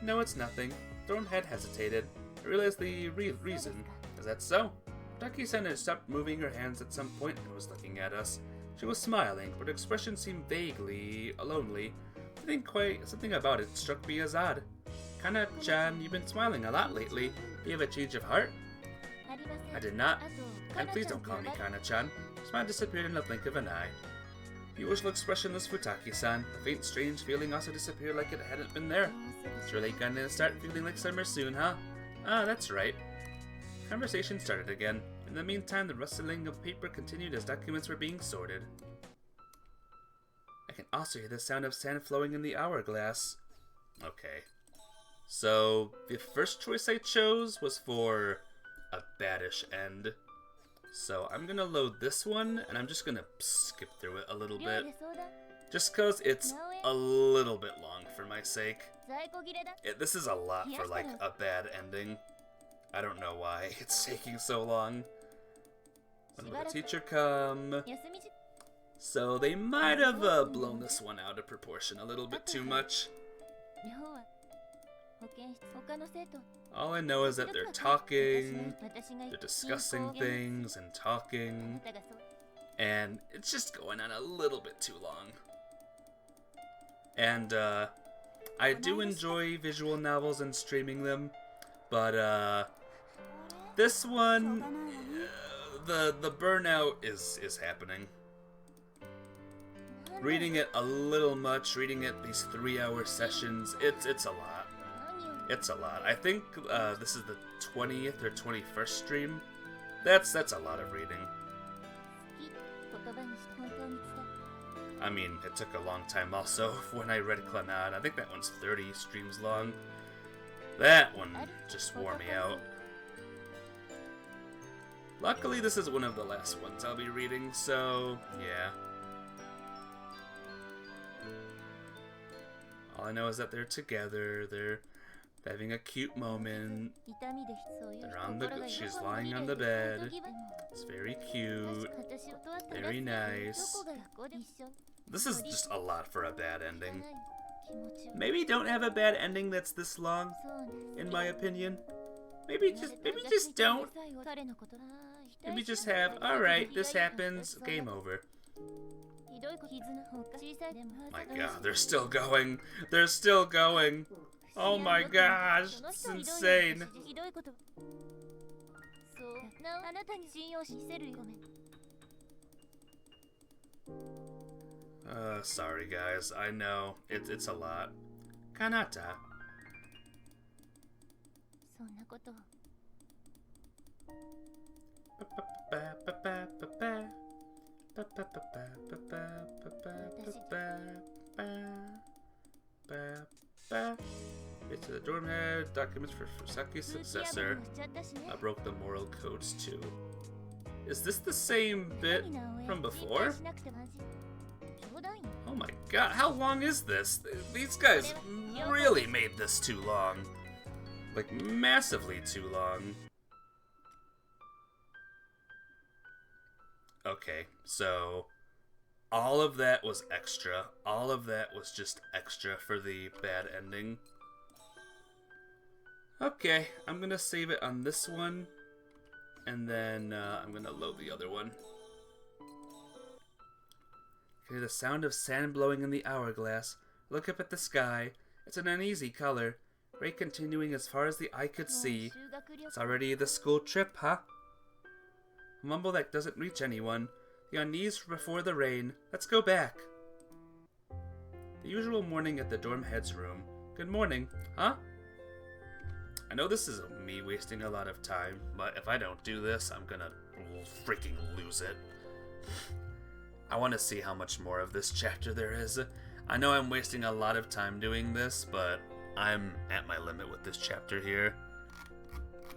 No, it's nothing. Dorm head hesitated. I realized the reason. Is that so? Futaki-san had stopped moving her hands at some point and was looking at us. She was smiling, but her expression seemed vaguely lonely. I think something about it struck me as odd. Kana-chan, you've been smiling a lot lately. Do you have a change of heart? I did not. And please don't call me Kana-chan. Smile disappeared in the blink of an eye. The usual expressionless Futaki-san. The faint, strange feeling also disappeared like it hadn't been there. It's really gonna start feeling like summer soon, huh? Ah, that's right. Conversation started again. In the meantime, the rustling of paper continued as documents were being sorted. I can also hear the sound of sand flowing in the hourglass. Okay. So, the first choice I chose was for a baddish end. So, I'm gonna load this one, and I'm just gonna skip through it a little bit. Just cause it's a little bit long for my sake. This is a lot for, like, a bad ending. I don't know why it's taking so long. When will the teacher come? So they might have blown this one out of proportion a little bit too much. 寮は保健室他の生徒 All I know is that they're talking, they're discussing things and talking, and it's just going on a little bit too long. And I do enjoy visual novels and streaming them, but this one, the burnout is happening. Reading it a little much, reading it these 3-hour sessions, it's a lot. It's a lot. I think this is the 20th or 21st stream. That's a lot of reading. I mean, it took a long time also when I read Clannad. I think that one's 30 streams long. That one just wore me out. Luckily, this is one of the last ones I'll be reading, so yeah. All I know is that they're together, they're having a cute moment. She's lying on the bed. It's very cute, very nice. This is just a lot for a bad ending. Maybe don't have a bad ending that's this long, in my opinion. Maybe just don't. Maybe just have, alright, this happens, game over. My god, they're still going. They're still going. Oh my gosh, it's insane. Sorry guys, I know, it's a lot. Kanata. Get to the dorm head. Documents for Fusaki's successor. I broke the moral codes too. Is this the same bit from before? Oh my god, how long is this? These guys really made this too long. Like, massively too long. Okay, so all of that was extra. All of that was just extra for the bad ending. Okay, I'm gonna save it on this one, and then I'm gonna load the other one. Okay, the sound of sand blowing in the hourglass. Look up at the sky. It's an uneasy color. Ray continuing as far as the eye could see. It's already the school trip, huh? A mumble that doesn't reach anyone. The unease before the rain. Let's go back. The usual morning at the dorm head's room. Good morning. Huh? I know this is me wasting a lot of time, but if I don't do this, I'm gonna freaking lose it. I want to see how much more of this chapter there is. I know I'm wasting a lot of time doing this, but I'm at my limit with this chapter here.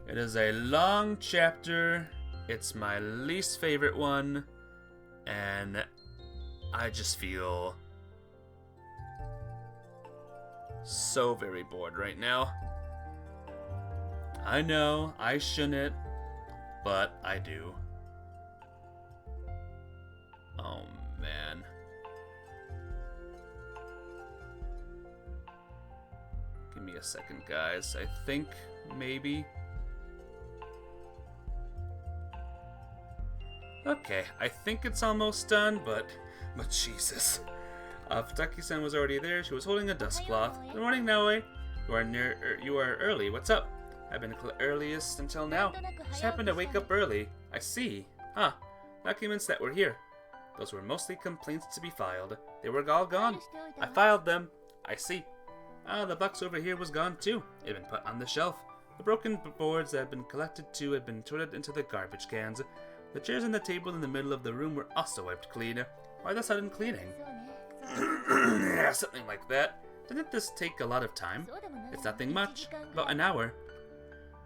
It is a long chapter. It's my least favorite one, and I just feel so very bored right now. I know, I shouldn't, but I do. Oh, man. Give me a second, guys. I think, maybe. Okay, I think it's almost done, but Jesus. Futaki-san was already there. She was holding a dust cloth. Good morning, Naoe. You are early. What's up? I've been earliest until now. Just happened to wake up early. I see. Huh. Documents that were here. Those were mostly complaints to be filed. They were all gone. I filed them. I see. The box over here was gone too. It had been put on the shelf. The broken boards that had been collected too had been toted into the garbage cans. The chairs and the table in the middle of the room were also wiped clean. Why the sudden cleaning? Yeah, something like that. Didn't this take a lot of time? It's nothing much. About an hour.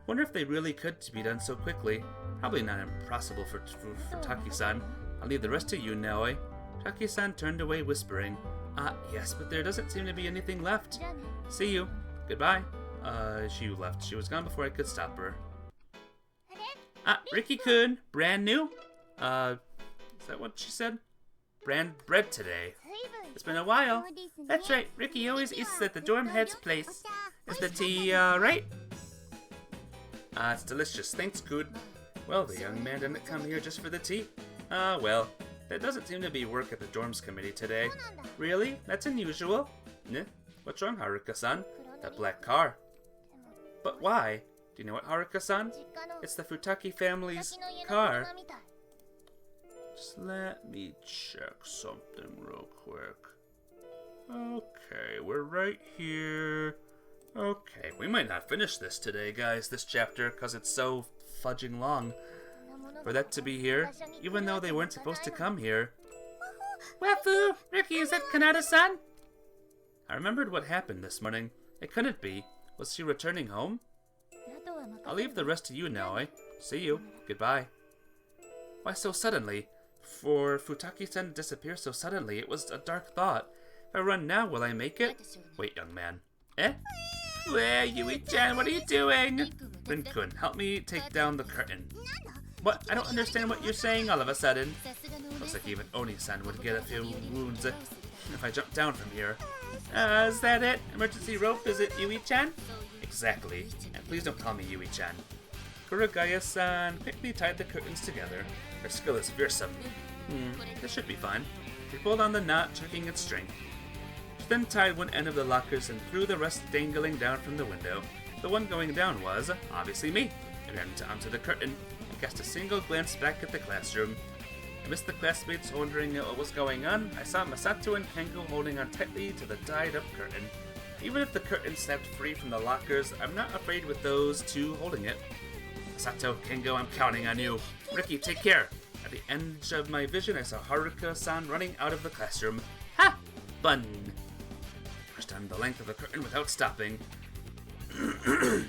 Wonder if they really could be done so quickly. Probably not impossible for Taki-san. I'll leave the rest to you, Naoe. Taki-san turned away, whispering, yes, but there doesn't seem to be anything left. See you. Goodbye. She left. She was gone before I could stop her. Riki-kun, brand new? Is that what she said? bran bread today. It's been a while. That's right, Ricky always eats at the dorm head's place. Is the tea, right? It's delicious. Thanks, Coot. Well, the young man didn't come here just for the tea. Well, there doesn't seem to be work at the dorms committee today. Really? That's unusual. Nah. What's wrong, Haruka-san? That black car. But why? Do you know what, Haruka-san? It's the Futaki family's car. Just let me check something real quick. Okay, we're right here. Okay, we might not finish this today, guys, this chapter, because it's so fudging long. For that to be here, even though they weren't supposed to come here. Wafu! Ricky, is that Kanata-san? I remembered what happened this morning. It couldn't be. Was she returning home? I'll leave the rest to you now, eh? See you. Goodbye. Why so suddenly? For Futaki-san to disappear so suddenly, it was a dark thought. If I run now, will I make it? Wait, young man. Eh? Where, Yui-chan, what are you doing? Rin-kun, help me take down the curtain. What? I don't understand what you're saying all of a sudden. Looks like even Oni-san would get a few wounds if I jump down from here. Is that it? Emergency rope, is it, Yui-chan? Exactly. And please don't call me Yui-chan. Kuragaya-san quickly tied the curtains together. Her skill is fearsome. This should be fine. She pulled on the knot, checking its strength. She then tied one end of the lockers and threw the rest dangling down from the window. The one going down was, obviously, me. I ran onto the curtain and cast a single glance back at the classroom. I missed the classmates wondering what was going on. I saw Masato and Kengo holding on tightly to the tied-up curtain. Even if the curtain snapped free from the lockers, I'm not afraid with those two holding it. Masato, Kengo, I'm counting on you. Ricky, take care. At the edge of my vision, I saw Haruka-san running out of the classroom. Ha! Fun! Pushed down the length of the curtain without stopping.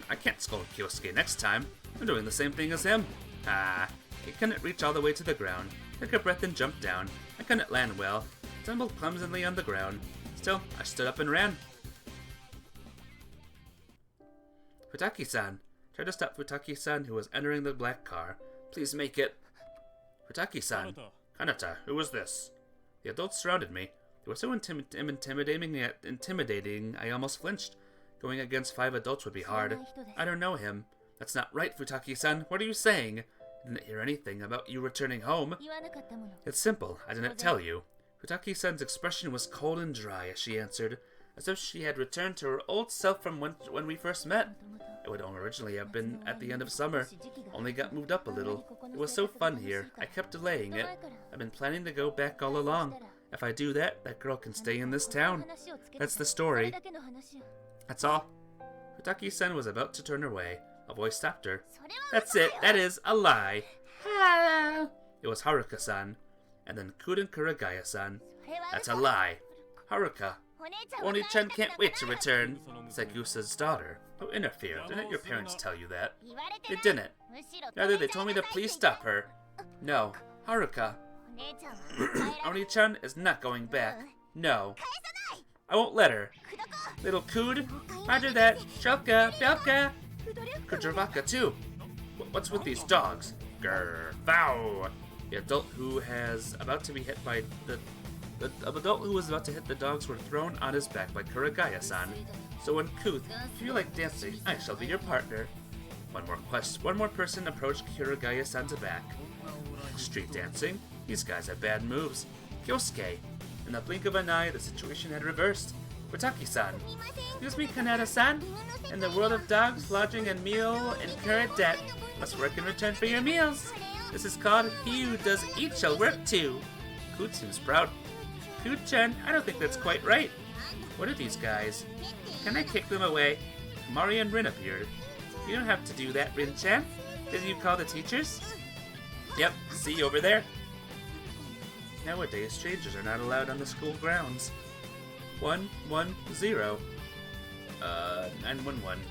I can't scold Kyosuke next time. I'm doing the same thing as him. He couldn't reach all the way to the ground. Took a breath and jumped down. I couldn't land well. Stumbled clumsily on the ground. Still, I stood up and ran. Futaki-san. Tried to stop Futaki-san, who was entering the black car. Please make it. Futaki-san. Kanata, who was this? The adults surrounded me. They were so intimidating, I almost flinched. Going against 5 adults would be hard. I don't know him. That's not right, Futaki-san. What are you saying? I didn't hear anything about you returning home. It's simple. I didn't tell you. Futaki-san's expression was cold and dry as she answered, as if she had returned to her old self from when we first met. It would originally have been at the end of summer, only got moved up a little. It was so fun here. I kept delaying it. I've been planning to go back all along. If I do that, that girl can stay in this town. That's the story. That's all. Futaki-san was about to turn away. A voice stopped her. That's it. That is a lie. Hello. It was Haruka-san. And then Kuden Kuragaya-san. That's a lie. Haruka. Oni-chan can't wait to return. Sagusa's daughter. Who interfered? Didn't your parents tell you that? They didn't. Rather, they told me to please stop her. No. Haruka. Oni-chan is not going back. No. I won't let her. Little Kud. Roger that. Shelka. Belka. Kudravaka too. What's with these dogs? Grr. Bow. The adult who was about to hit the dogs were thrown on his back by Kuragaya-san. So when Kuth, if you like dancing, I shall be your partner. One more person approached Kuragaya-san's back. Street dancing? These guys have bad moves. Kyosuke. In the blink of an eye, the situation had reversed. Futaki-san. Excuse me, Kanata-san. In the world of dogs, lodging, and meal incurred debt, must work in return for your meals. This is called He Who Does Eat Shall Work Too. Coot seems proud. Coot-chan, I don't think that's quite right. What are these guys? Can I kick them away? Mari and Rin appeared. You don't have to do that, Rin-chan. Didn't you call the teachers? Yep, see over there. Nowadays, strangers are not allowed on the school grounds. 110. 911.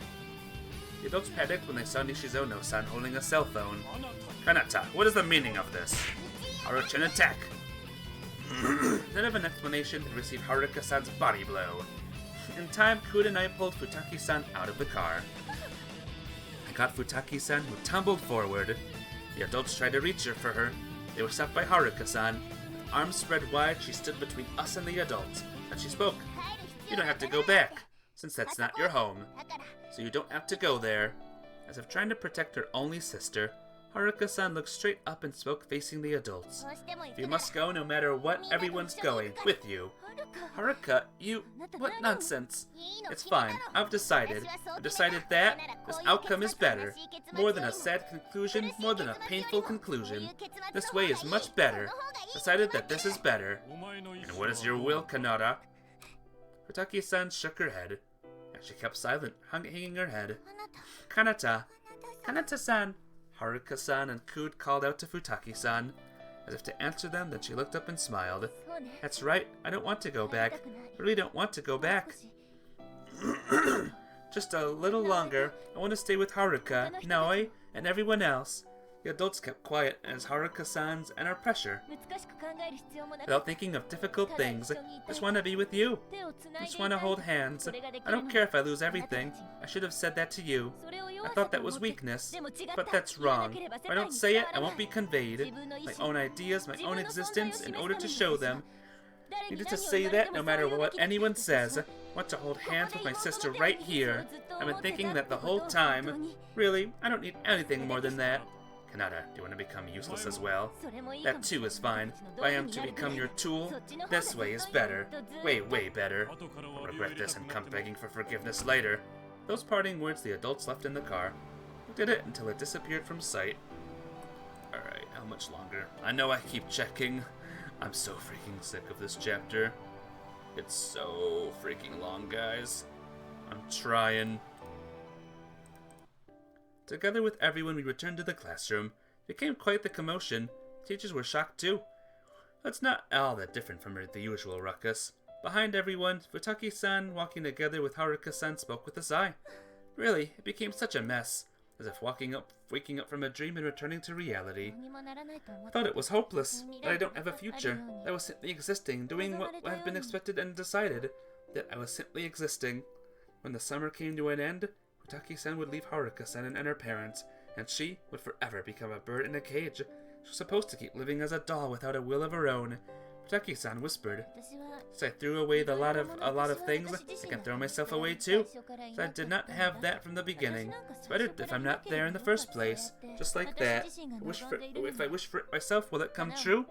The adults panicked when they saw Nishizono-san holding a cell phone. Kanata, what is the meaning of this? Haru-chan attack! Instead of an explanation, they received Haruka-san's body blow. In time, Kud and I pulled Futaki-san out of the car. I got Futaki-san, who tumbled forward. The adults tried to reach her for her. They were stopped by Haruka-san. With arms spread wide, she stood between us and the adults. And she spoke. You don't have to go back, since that's not your home. So you don't have to go there. As if trying to protect her only sister, Haruka-san looked straight up and spoke facing the adults. If you must go no matter what, everyone's going with you. Haruka, you... What nonsense. It's fine. I've decided. I've decided that this outcome is better. More than a sad conclusion, more than a painful conclusion. This way is much better. Decided that this is better. And what is your will, Kanata? Futaki-san shook her head, and she kept silent, hanging her head. Kanata. Kanata-san. Haruka-san and Kud called out to Futaki-san. As if to answer them, then she looked up and smiled. That's right, I don't want to go back. I really don't want to go back. Just a little longer. I want to stay with Haruka, Naoi, and everyone else. The adults kept quiet as Haruka-san's and our pressure. Without thinking of difficult things, just want to be with you. Just want to hold hands. I don't care if I lose everything. I should have said that to you. I thought that was weakness, but that's wrong. If I don't say it, I won't be conveyed. My own ideas, my own existence, in order to show them. I needed to say that no matter what anyone says. I want to hold hands with my sister right here. I've been thinking that the whole time. Really, I don't need anything more than that. Kanata, do you want to become useless as well? That too is fine. If I am to become your tool, this way is better. Way, way better. I'll regret this and come begging for forgiveness later. Those parting words the adults left in the car. Looked at it until it disappeared from sight. Alright, how much longer? I know I keep checking. I'm so freaking sick of this chapter. It's so freaking long, guys. I'm trying. Together with everyone, we returned to the classroom. It became quite the commotion. Teachers were shocked too. It's not all that different from the usual ruckus. Behind everyone, Futaki-san, walking together with Haruka-san, spoke with a sigh. Really, it became such a mess, as if waking up from a dream and returning to reality. I thought it was hopeless, that I don't have a future, that I was simply existing, doing what had been expected and decided, that I was simply existing. When the summer came to an end, Futaki-san would leave Haruka-san and her parents, and she would forever become a bird in a cage. She was supposed to keep living as a doll without a will of her own. Futaki-san whispered. So I threw away a lot of things, I can throw myself away too. So I did not have that from the beginning. It's better if I'm not there in the first place. Just like that. If I wish for it myself, will it come true?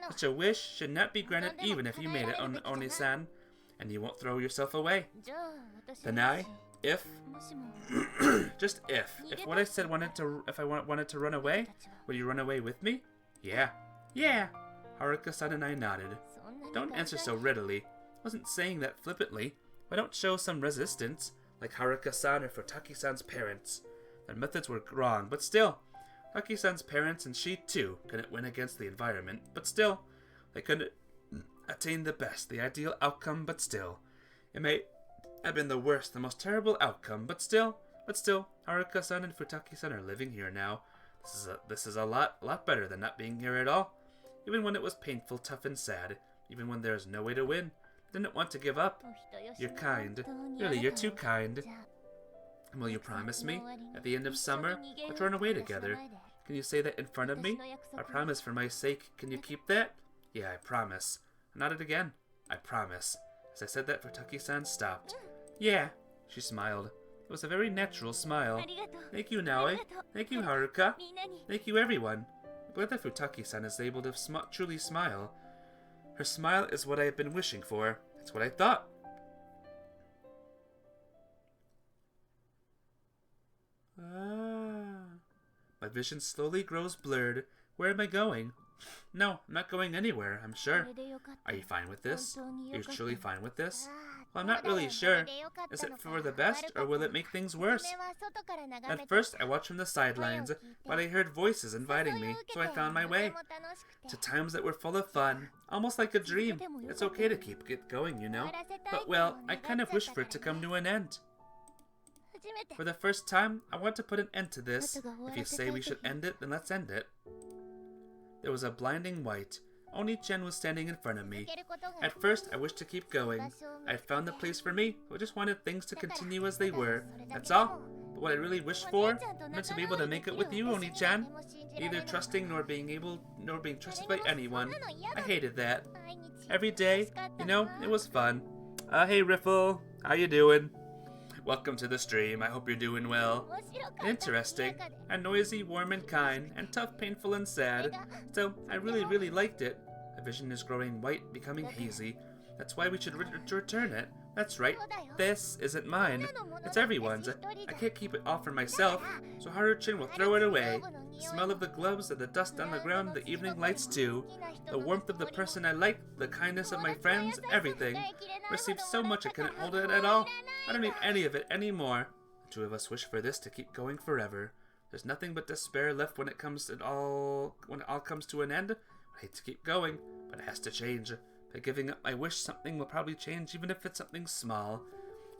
Such a wish should not be granted even if you made it, Oni-san. And you won't throw yourself away. Then if what I said if I wanted to run away, would you run away with me? Yeah. Haruka-san and I nodded. Don't answer so readily. I wasn't saying that flippantly. Why don't show some resistance, like Haruka-san or Futaki-san's parents? Their methods were wrong, but still. Futaki-san's parents and she too couldn't win against the environment, but still. They couldn't attain the best, the ideal outcome, but still. It may have been the worst, the most terrible outcome, but still, Haruka-san and Futaki-san are living here now. This is a lot better than not being here at all. Even when it was painful, tough, and sad, even when there is no way to win, I didn't want to give up. You're kind. Really, you're too kind. And will you promise me, at the end of summer, let's run away together? Can you say that in front of me? I promise for my sake. Can you keep that? Yeah, I promise. I nodded again. I promise. As I said that, Futaki-san stopped. Yeah, she smiled. It was a very natural smile. Thank you, Naoi. Thank you, Haruka. Thank you, everyone. I'm glad that Futaki-san is able to truly smile. Her smile is what I have been wishing for. That's what I thought. My vision slowly grows blurred. Where am I going? No, I'm not going anywhere, I'm sure. Are you fine with this? Are you truly fine with this? Well, I'm not really sure. Is it for the best, or will it make things worse? At first, I watched from the sidelines, but I heard voices inviting me, so I found my way. To times that were full of fun, almost like a dream. It's okay to keep it going, you know. But, well, I kind of wish for it to come to an end. For the first time, I want to put an end to this. If you say we should end it, then let's end it. There was a blinding white. Oni-chan was standing in front of me. At first, I wished to keep going. I had found the place for me, but I just wanted things to continue as they were. That's all. But what I really wished for, meant to be able to make it with you, Oni-chan. Neither trusting nor being able nor being trusted by anyone. I hated that. Every day, you know, it was fun. Hey Riffle, how you doing? Welcome to the stream. I hope you're doing well. Interesting, and noisy, warm and kind, and tough, painful and sad. So, I really liked it. The vision is growing white, becoming hazy. That's why we should return it. That's right. This isn't mine. It's everyone's. I can't keep it all for myself, so Haru-chan will throw it away. The smell of the gloves and the dust on the ground, the evening lights too. The warmth of the person I like, the kindness of my friends, everything. Received so much I couldn't hold it at all. I don't need any of it anymore. The two of us wish for this to keep going forever. There's nothing but despair left when it all comes to an end. I hate to keep going, but it has to change. By giving up my wish, something will probably change, even if it's something small.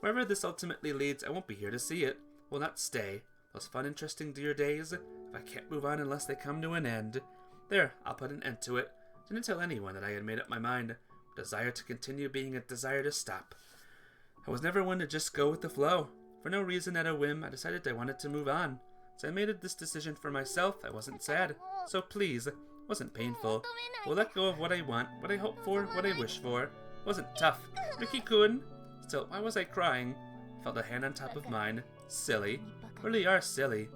Wherever this ultimately leads, I won't be here to see it. Will not stay. Those fun, interesting dear days, if I can't move on unless they come to an end. There, I'll put an end to it. Didn't tell anyone that I had made up my mind. Desire to continue being a desire to stop. I was never one to just go with the flow. For no reason at a whim, I decided I wanted to move on. So I made this decision for myself. I wasn't sad. So please, wasn't painful. Will let go of what I want, what I hope for, what I wish for. Wasn't tough. Riki-kun. Still, why was I crying? I felt a hand on top of mine. Silly. Really are silly.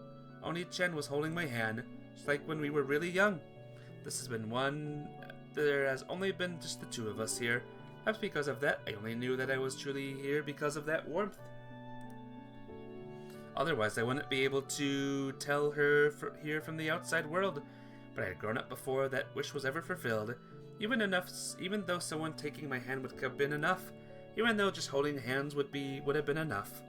Oni-chan was holding my hand, just like when we were really young. This has been there has only been just the two of us here. Perhaps because of that, I only knew that I was truly here because of that warmth. Otherwise, I wouldn't be able to tell her here from the outside world. But I had grown up before that wish was ever fulfilled. Even though someone taking my hand would have been enough. Even though just holding hands would have been enough.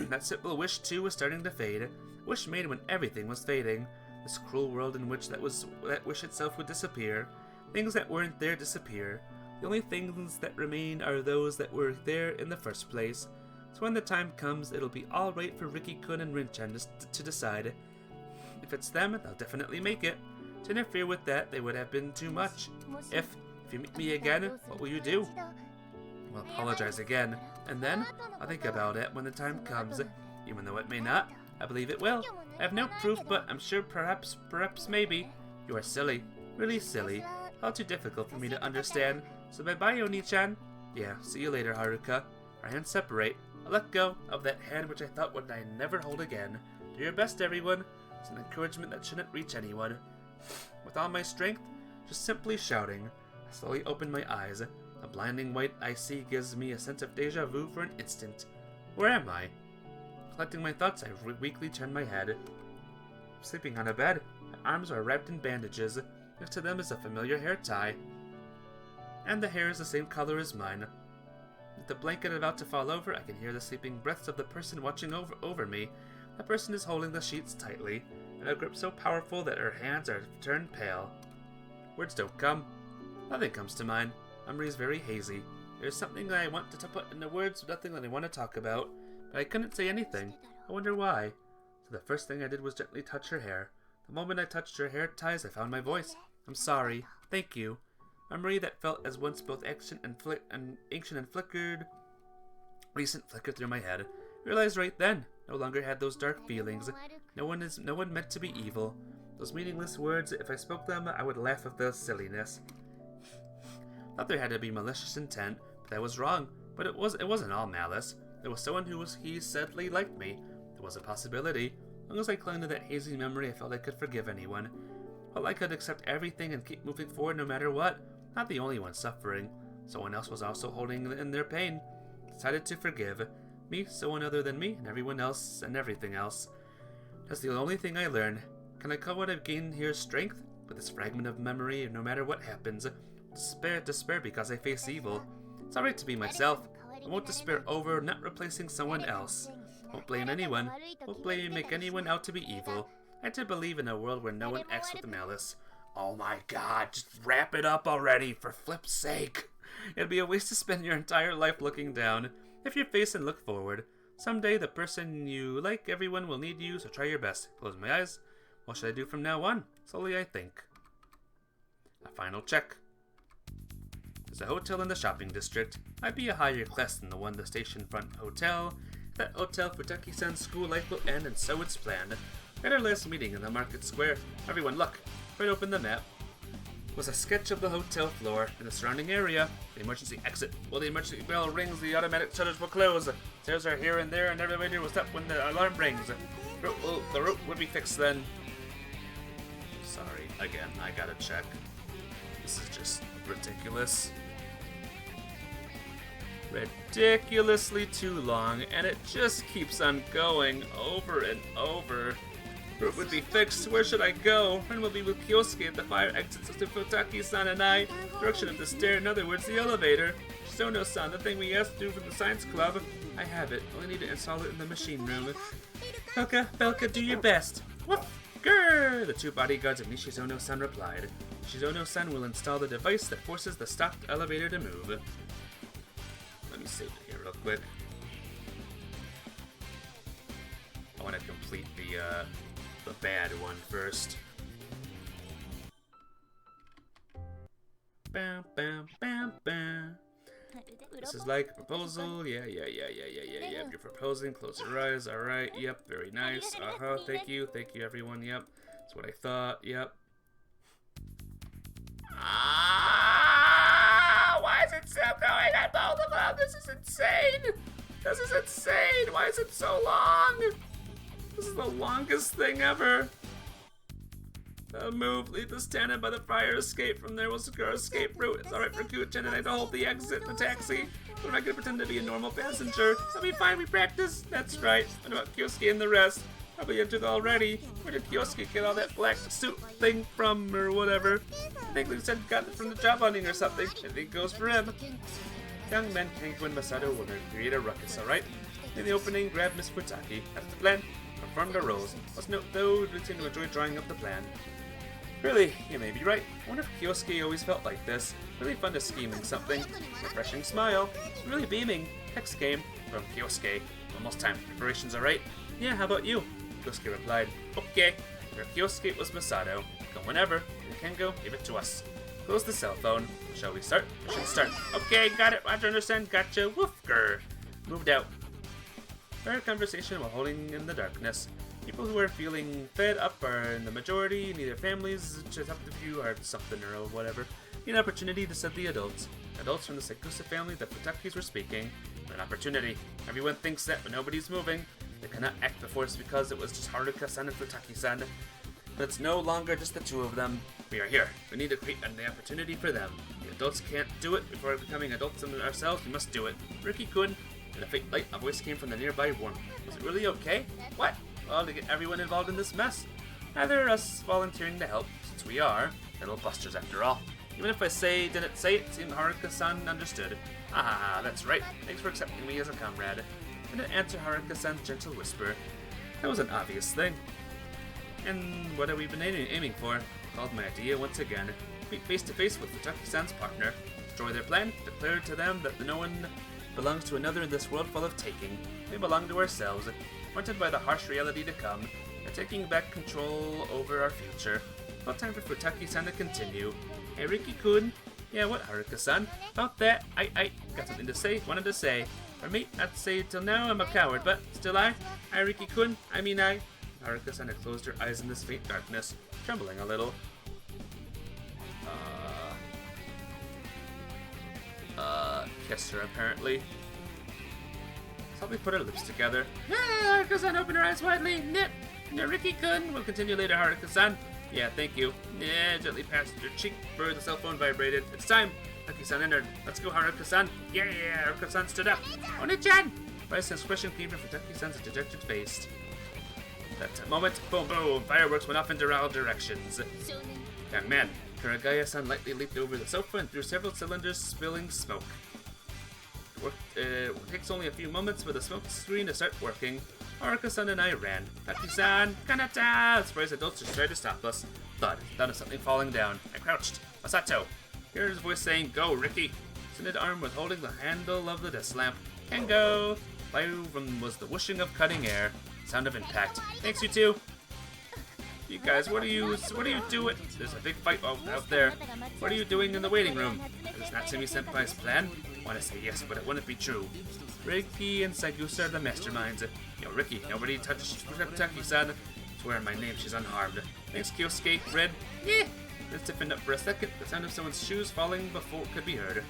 That simple wish too was starting to fade. Wish made when everything was fading. This cruel world in which that wish itself would disappear. Things that weren't there disappear. The only things that remain are those that were there in the first place. So when the time comes, it'll be alright for Riki-kun and Rin-chan to decide. If it's them, they'll definitely make it. To interfere with that, they would have been too much. If you meet me again, what will you do? I'll apologize again, and then I'll think about it when the time comes. Even though it may not, I believe it will. I have no proof, but I'm sure perhaps maybe. You are silly. Really silly. All too difficult for me to understand. So bye-bye, Oni-chan. Yeah, see you later, Haruka. Our hands separate. I let go of that hand which I thought would I never hold again. Do your best, everyone. It's an encouragement that shouldn't reach anyone. With all my strength, just simply shouting, I slowly opened my eyes. The blinding white I see gives me a sense of deja vu for an instant. Where am I? Collecting my thoughts, I weakly turned my head. I'm sleeping on a bed. My arms are wrapped in bandages. Next to them is a familiar hair tie. And the hair is the same color as mine. With the blanket about to fall over, I can hear the sleeping breaths of the person watching over me. The person is holding the sheets tightly, in a grip so powerful that her hands are turned pale. Words don't come. Nothing comes to mind. Memory is very hazy. There's something that I want to put into words, but nothing that I want to talk about. But I couldn't say anything. I wonder why. So the first thing I did was gently touch her hair. The moment I touched her hair ties, I found my voice. I'm sorry. Thank you. Memory that felt as once both ancient and flickered through my head. Realized right then, no longer had those dark feelings. No one meant to be evil. Those meaningless words, if I spoke them, I would laugh at their silliness. Thought there had to be malicious intent, but I was wrong. But it wasn't all malice. There was someone he saidly liked me. There was a possibility. As long as I clung to that hazy memory, I felt I could forgive anyone. Felt I could accept everything and keep moving forward no matter what. Not the only one suffering. Someone else was also holding in their pain. Decided to forgive. Me, someone other than me, and everyone else, and everything else. That's the only thing I learned. Can I call what I've gained here strength? With this fragment of memory, no matter what happens. Despair because I face evil. It's alright to be myself. I won't despair over not replacing someone else. Won't blame anyone. Won't make anyone out to be evil. I had to believe in a world where no one acts with malice. Oh my god, just wrap it up already, for flip's sake. It'd be a waste to spend your entire life looking down. If you face and look forward. Someday the person you like, everyone will need you, so try your best. Close my eyes. What should I do from now on? Slowly I think. A final check. There's a hotel in the shopping district. Might be a higher class than the one the station front hotel. At that hotel, Futaki-san's school life will end, and so it's planned. At our last meeting in the market square. Everyone look. Right open the map was a sketch of the hotel floor and the surrounding area. The emergency exit. While the emergency bell rings, the automatic shutters will close. Stairs are here and there, and every elevator will stop when the alarm rings. The route would be fixed then. Sorry, again, I gotta check. This is just ridiculous. Ridiculously too long, and it just keeps on going over and over. Route would be fixed. Where should I go? When will be with Kyosuke at the fire exits to Futaki-san and I? Direction of the stair, in other words, the elevator. Shizono-san, the thing we asked to do from the science club. I have it. Only need to install it in the machine room. Belka, do your best. Woof! Grrr! The two bodyguards of Nishizono-san replied. Shizono-san will install the device that forces the stopped elevator to move. Let me save it here real quick. I want to complete the bad one first. Bam, bam, bam, bam. This is like a proposal. Yeah. You're proposing. Close your eyes. All right. Yep. Very nice. Thank you, everyone. Yep. That's what I thought. Yep. Why is it still going on both of them? This is insane. Why is it so long? This is the longest thing ever. Move, leave the stand-in by the fire escape. From there, we'll secure our escape route. It's alright for Kuchen and I to hold the exit in the taxi. We're not gonna pretend to be a normal passenger. So be fine, we practice. That's right. What about Kyosuke and the rest? Probably entered already. Where did Kyosuke get all that black suit thing from, or whatever? I think they said got it from the job hunting or something. I think it goes for him. Young men Kenku and Masato will create a ruckus, alright? In the opening, grab Miss Futaki. That's the plan. Confirm the roles. Let's note, though, we seem to enjoy drawing up the plan. Really, you may be right. I wonder if Kyosuke always felt like this. Really fun to scheming something. Refreshing smile. Really beaming. Text came from Kyosuke. Almost time. Preparations alright? Yeah, how about you? Kyosuke replied, okay. For Kyosuke was Masato. Come whenever. You can go, give it to us. Close the cell phone. Shall we start? Mission start. Okay, got it. Roger, understand. Gotcha. Woof, grr. Moved out. Our conversation while holding in the darkness. People who are feeling fed up are in the majority, neither families, just up to few are something or whatever. Need an opportunity to set the adults. Adults from the Sakusa family that Futakis were speaking. An opportunity. Everyone thinks that, but nobody's moving. They cannot act before it's because it was just Haruka-san and Futaki-san. But it's no longer just the two of them. We are here. We need to create an opportunity for them. The adults can't do it before becoming adults ourselves. We must do it. Ricky-kun. In a faint light, a voice came from the nearby room. Was it really okay? What? Well, to get everyone involved in this mess. Neither us volunteering to help, since we are little busters after all. Even if I didn't say it, seemed Haruka-san understood. Ah, that's right. Thanks for accepting me as a comrade. I didn't answer Haruka-san's gentle whisper. That was an obvious thing. And what have we been aiming for? Called my idea once again. Meet face to face with Futaki-san's partner. Destroy their plan. Declare to them that no one belongs to another in this world full of taking. We belong to ourselves. Confronted by the harsh reality to come, and taking back control over our future. About time for Futaki-san to continue. Hey, Riki-kun. Yeah, what, Haruka-san? About that, I got something to say, wanted to say. For me, I'd say till now I'm a coward, but still I Riki-kun, I. Haruka-san had closed her eyes in this faint darkness, trembling a little. Kissed her apparently. Probably put her lips together. Yeah, Haruka-san, open her eyes widely. Nip. Riki-kun. We'll continue later, Haruka-san. Yeah, thank you. Yeah, gently passed her cheek where the cell phone vibrated. It's time. Taki-san entered. Let's go, Haruka-san. Yeah, Haruka-san stood up. Oni-chan! Bryce's question came from Taki-san's dejected face. That moment, boom, boom, fireworks went off in all directions. Young man, Kuragaya-san lightly leaped over the sofa and threw several cylinders, spilling smoke. It takes only a few moments for the smoke screen to start working. Haruka-san and I ran. Taki-san, Kanata! Surprised adults just tried to stop us. Thud of something falling down. I crouched. Masato! Heard his voice saying, go, Ricky! Extended arm was holding the handle of the desk lamp. Can go! From was the whooshing of cutting air. Sound of impact. Thanks, you two! You guys, what are you doing? There's a big fight out there. What are you doing in the waiting room? Is Natsumi-senpai's plan? I want to say yes, but it wouldn't be true. Ricky and Sagusa are the masterminds. Ricky, nobody touched Futaki-san. swear on my name she's unharmed. Thanks, Kyosuke. Red. Yeah. Then stiffened up for a second. The sound of someone's shoes falling before could be heard.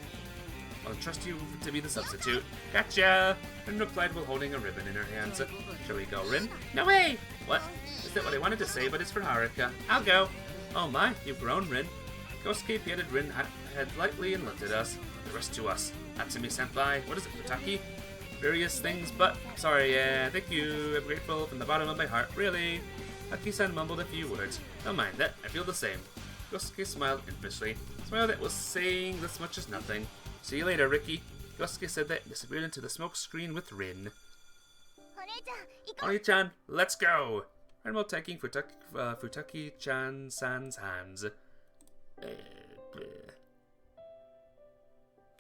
I'll trust you to be the substitute. Gotcha! Rin replied while holding a ribbon in her hands. Shall we go, Rin? No way! What? Is that what I wanted to say, but it's for Haruka. I'll go. Oh my, you've grown, Rin. Kyosuke patted Rin head lightly and looked at us. The rest to us. Natsumi-senpai. What is it, Futaki? Various things, but sorry, yeah, thank you. I'm grateful from the bottom of my heart, really. Taki-san mumbled a few words. Don't mind that, I feel the same. Kyosuke smiled impishly. A smile that was saying this much as nothing. See you later, Ricky. Kyosuke said that and disappeared into the smoke screen with Rin. Oni-chan, let's go! Rin while taking Futaki-chan-san's hands.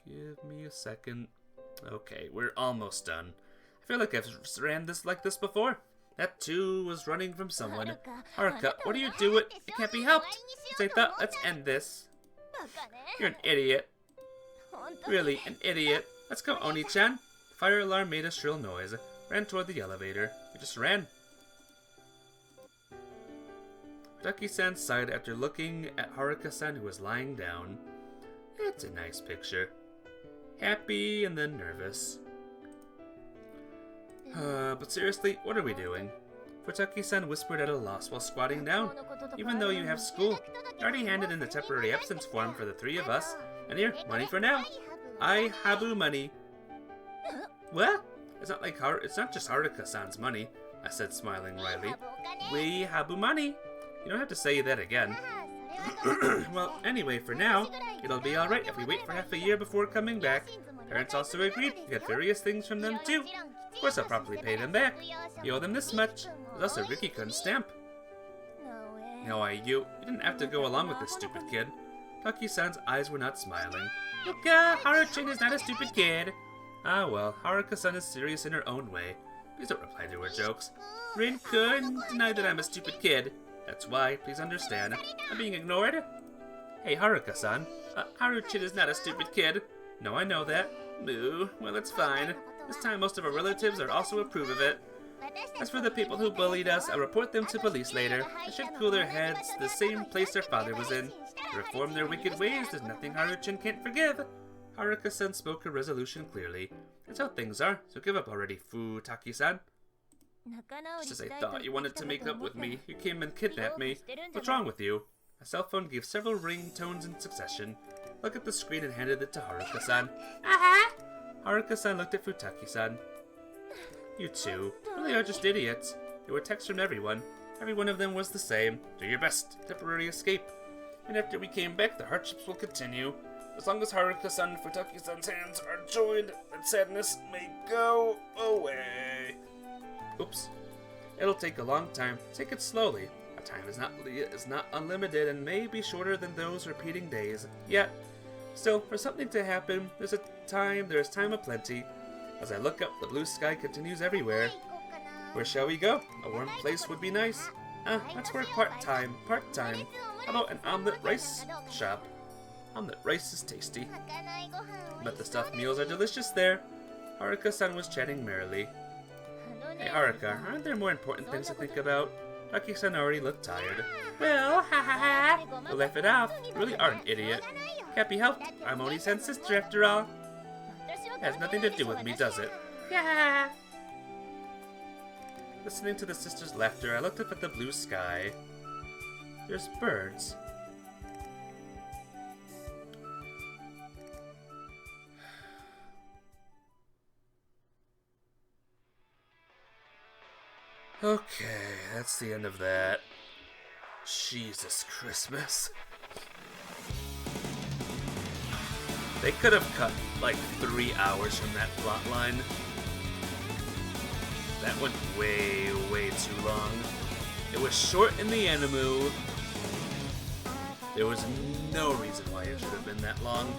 Give me a second. Okay, we're almost done. I feel like I've ran this like this before. That too was running from someone. Haruka, what are you doing? It can't be helped. So I thought, let's end this. You're an idiot. Really, an idiot. Let's go, Oni-chan. The fire alarm made a shrill noise. Ran toward the elevator. We just ran. Futaki-san sighed after looking at Haruka-san, who was lying down. It's a nice picture. Happy and then nervous. But seriously, what are we doing? Futaki-san whispered at a loss while squatting down. Even though you have school, you already handed in the temporary absence form for the three of us. And here, money for now. I habu money. What? It's not just Haruka-san's money, I said, smiling wryly. We habu money. You don't have to say that again. Well, anyway, for now, it'll be alright if we wait for half a year before coming back. Parents also agreed to get various things from them too. Of course I'll properly pay them back. You owe them this much. There's also Riki-kun's stamp. No, you didn't have to go along with this stupid kid. Taki-san's eyes were not smiling. Luka, Haru-chan is not a stupid kid. Ah well, Haruka-san is serious in her own way. Please don't reply to her jokes. Rin couldn't deny that I'm a stupid kid. That's why, please understand, I'm being ignored. Hey, Haruka-san, Haru-chan is not a stupid kid. No, I know that. Moo, well, it's fine. This time most of our relatives are also approve of it. As for the people who bullied us, I'll report them to police later. It should cool their heads, the same place their father was in. To reform their wicked ways, there's nothing Haru-chan can't forgive. Haruka-san spoke her resolution clearly. That's how things are, so give up already, Futaki-san. Just as I thought, you wanted to make up with me. You came and kidnapped me. What's wrong with you? A cell phone gave several ringtones in succession. Looked at the screen and handed it to Haruka-san. Haruka-san looked at Futaki-san. You two really are just idiots. There were texts from everyone. Every one of them was the same. Do your best. Temporary escape. And after we came back, the hardships will continue. As long as Haruka-san and Futaki-san's hands are joined, that sadness may go away. Oops. It'll take a long time. Take it slowly. Our time is not unlimited and may be shorter than those repeating days. Yet, still, for something to happen, there is time aplenty. As I look up, the blue sky continues everywhere. Where shall we go? A warm place would be nice. Let's work part-time. How about an omelet rice shop? Omelet rice is tasty. But the stuffed meals are delicious there. Haruka-san was chatting merrily. Hey Haruka, aren't there more important things to think about? Taki-san already looked tired. Well, ha ha ha! We'll laugh it off. You really are an idiot. Can't be helped. I'm Oni-san's sister after all. Has nothing to do with me, does it? Yeah. Listening to the sisters' laughter, I looked up at the blue sky. There's birds. Okay, that's the end of that. Jesus Christmas. They could have cut like 3 hours from that plot line. That went way, way too long. It was short in the anime. There was no reason why it should have been that long.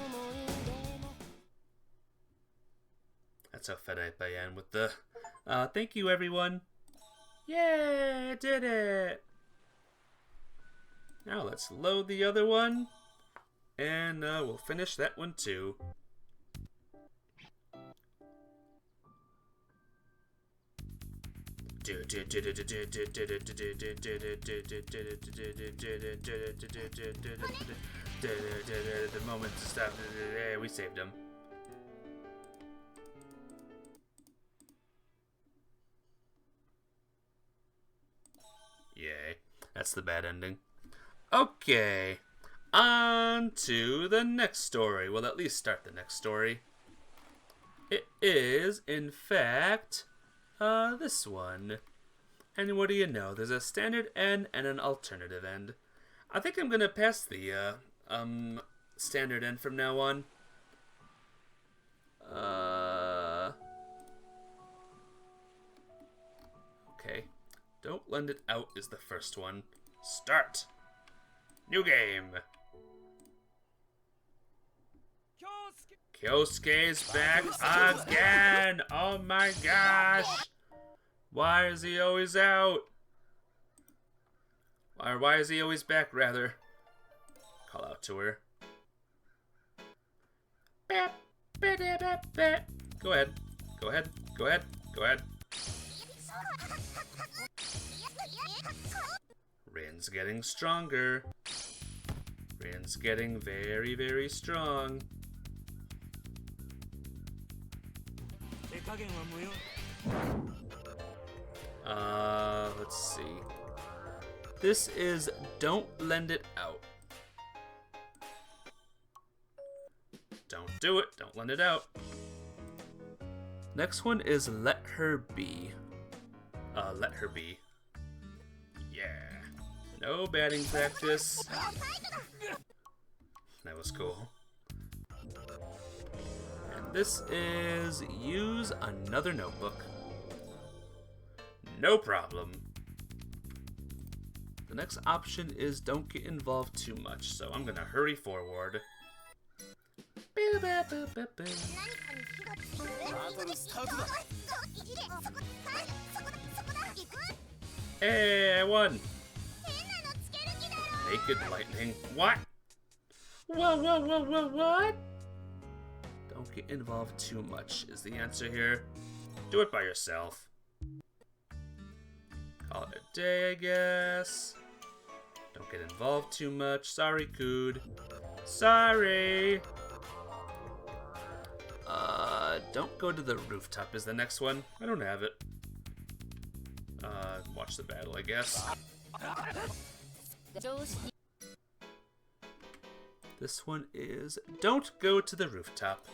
That's how fed up I am with the... thank you everyone. Yay, I did it! Now let's load the other one. And we'll finish that one too. The moment to stop. Yeah, we saved him. Yay. That's the bad ending. Okay. On to the next story. Well, at least start the next story. It is, in fact, this one. And what do you know? There's a standard end and an alternative end. I think I'm gonna pass the, standard end from now on. Okay. Don't lend it out is the first one. Start! New game! Kyosuke's back again! Oh my gosh! Why is he always out? Or why is he always back, rather? Call out to her. Go ahead. Go ahead. Go ahead. Go ahead. Rin's getting stronger. Rin's getting very, very strong. Let's see. This is Don't Lend It Out. Don't do it. Don't lend it out. Next one is Let Her Be. Let Her Be. Yeah. No batting practice. That was cool. And this is Use Another Notebook. No problem. The next option is Don't Get Involved Too Much, so I'm gonna hurry forward. Hey, I won! Naked lightning. What? Whoa, whoa, whoa, whoa, what? Don't get involved too much is the answer here. Do it by yourself. Call it a day, I guess. Don't get involved too much. Sorry, Cood. Sorry! Don't go to the rooftop is the next one. I don't have it. Watch the battle, I guess. This one is Don't Go to the Rooftop.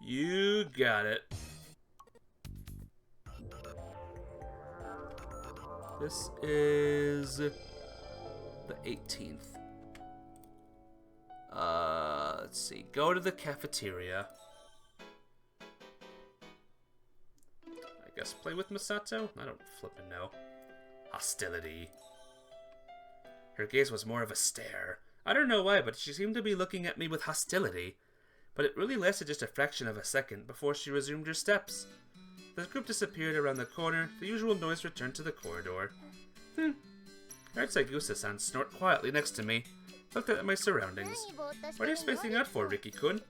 You got it. This is the 18th. Let's see. Go to the cafeteria. I guess play with Misato? I don't flippin' know. Hostility. Her gaze was more of a stare. I don't know why, but she seemed to be looking at me with hostility. But it really lasted just a fraction of a second before she resumed her steps. The group disappeared around the corner. The usual noise returned to the corridor. I heard Saigusa-san snort quietly next to me. Looked at my surroundings. What are you spacing out for, Riki-kun?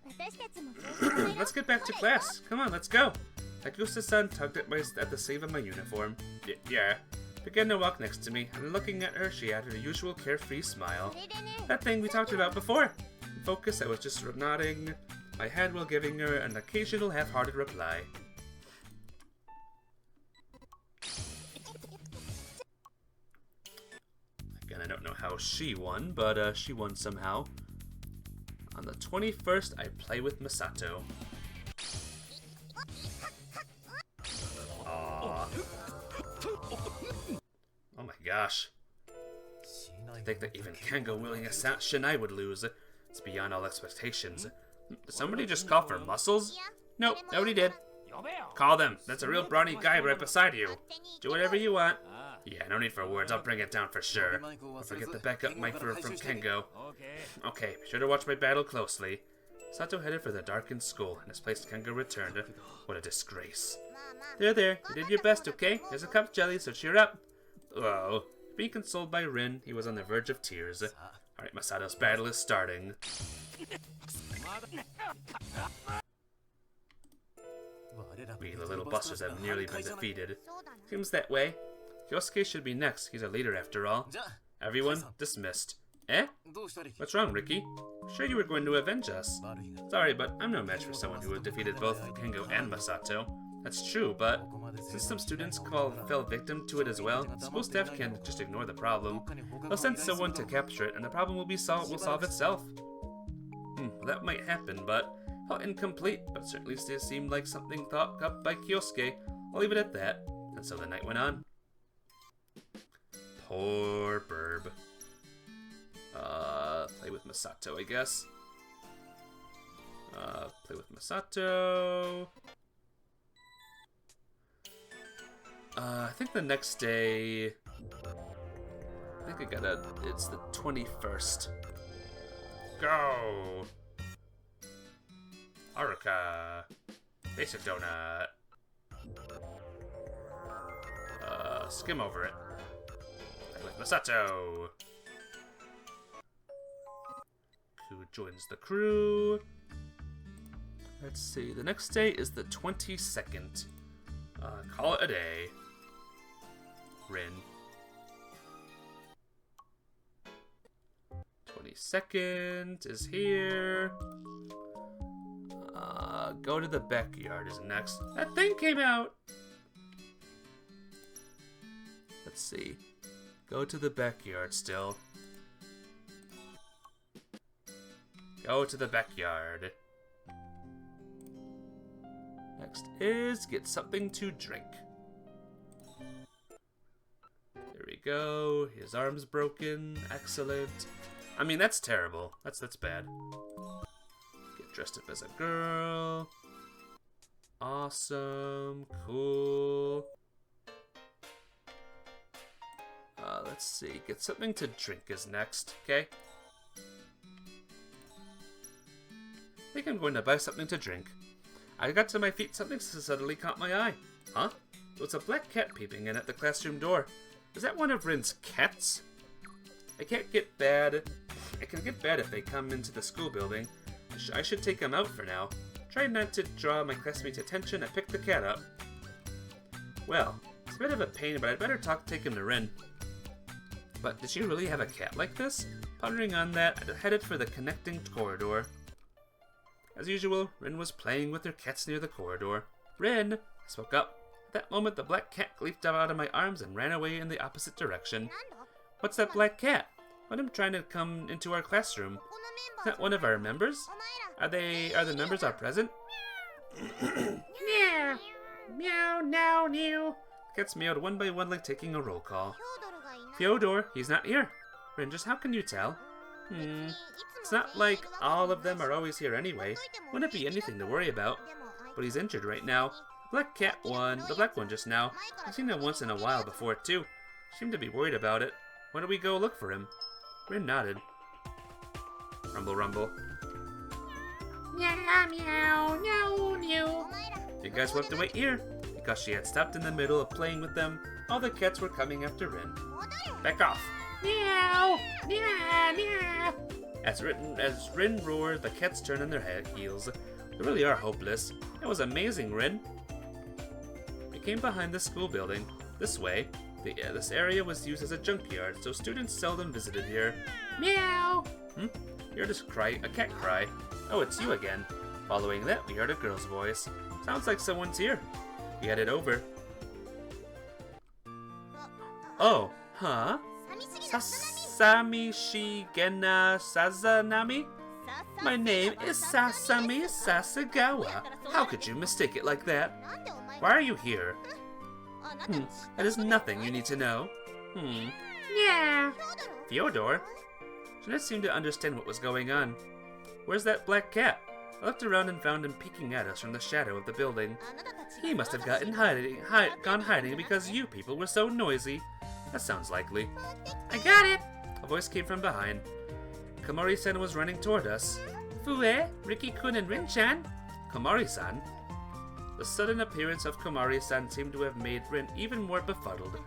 Let's get back to class. Come on, let's go. Saigusa-san tugged at the sleeve of my uniform. Yeah. Began to walk next to me, and looking at her, she had her usual carefree smile. That thing we talked about before. In focus, I was just nodding my head while giving her an occasional half-hearted reply. Again, I don't know how she won, but she won somehow. On the 21st, I play with Misato. Aww. Oh my gosh. To think that even Kengo willing a Shinai would lose. It's beyond all expectations. Did somebody just call for muscles? Nope, nobody did. Call them. That's a real brawny guy right beside you. Do whatever you want. Yeah, no need for words. I'll bring it down for sure. Don't forget the backup mic from Kengo. Okay, be sure to watch my battle closely. Sato headed for the darkened school, and his place Kengo returned. What a disgrace. There, you did your best, okay? There's a cup of jelly, so cheer up. Whoa. Being consoled by Rin, he was on the verge of tears. Alright, Masato's battle is starting. We, the little busters, have nearly been defeated. Seems that way. Kyosuke should be next. He's a leader after all. Everyone, dismissed. Eh? What's wrong, Ricky? Sure you were going to avenge us. Sorry, but I'm no match for someone who has defeated both Kengo and Masato. That's true, but since some students fell victim to it as well, school staff can't just ignore the problem. They'll send someone to capture it, and the problem will solve itself. That might happen, but felt incomplete, but certainly still seemed like something thought up by Kyosuke. I'll leave it at that. And so the night went on. Poor Burb. Play with Masato, I guess. Play with Masato. I think the next day... it's the 21st. Go! Aruka. Basic donut. Skim over it. Play with Masato. Who joins the crew? Let's see. The next day is the 22nd. Call it a day. Rin. 22nd is here. Go to the backyard is next. That thing came out! Let's see. Go to the backyard still. Go to the backyard. Next is get something to drink. There we go. His arm's broken. Excellent. I mean, that's terrible. That's bad. Get dressed up as a girl. Awesome. Cool. Let's see. Get something to drink is next. Okay. I think I'm going to buy something to drink. I got to my feet, something suddenly caught my eye. Huh? There was a black cat peeping in at the classroom door. Is that one of Rin's cats? It can get bad if they come into the school building. I should take them out for now. Try not to draw my classmates' attention. I picked the cat up. Well, it's a bit of a pain, but I'd better take him to Rin. But did she really have a cat like this? Pondering on that, I headed for the connecting corridor. As usual, Rin was playing with her cats near the corridor. Rin! I spoke up. At that moment, the black cat leaped out of my arms and ran away in the opposite direction. What's that black cat? Let him trying to come into our classroom. Is that one of our members? Are the members all present? Meow! Meow, now, new. Cats meowed one by one like taking a roll call. Fyodor, he's not here. Rin, just how can you tell? It's not like all of them are always here anyway. Wouldn't be anything to worry about. But he's injured right now. The black one just now. I've seen him once in a while before too. Seemed to be worried about it. Why don't we go look for him? Rin nodded. Rumble, rumble. Meow, meow, meow, meow. You guys will have to wait here. Because she had stopped in the middle of playing with them, all the cats were coming after Rin. Back off. Meow, meow, meow. As Rin roared, the cats turned on their heels. They really are hopeless. That was amazing, Rin. We came behind the school building. This way. This area was used as a junkyard, so students seldom visited here. Meow! You heard a cat cry. Oh, it's you again. Following that, we heard a girl's voice. Sounds like someone's here. We headed over. Oh, huh? Samishigena Sazanami? My name is Sasami Sasagawa. How could you mistake it like that? Why are you here? That is nothing you need to know. Yeah. Fyodor? She didn't seem to understand what was going on. Where's that black cat? I looked around and found him peeking at us from the shadow of the building. He must have gone hiding because you people were so noisy. That sounds likely. I got it! A voice came from behind. Komori-san was running toward us. Fue, Riki-kun and Rin-chan? Komori-san? The sudden appearance of Komori-san seemed to have made Rin even more befuddled.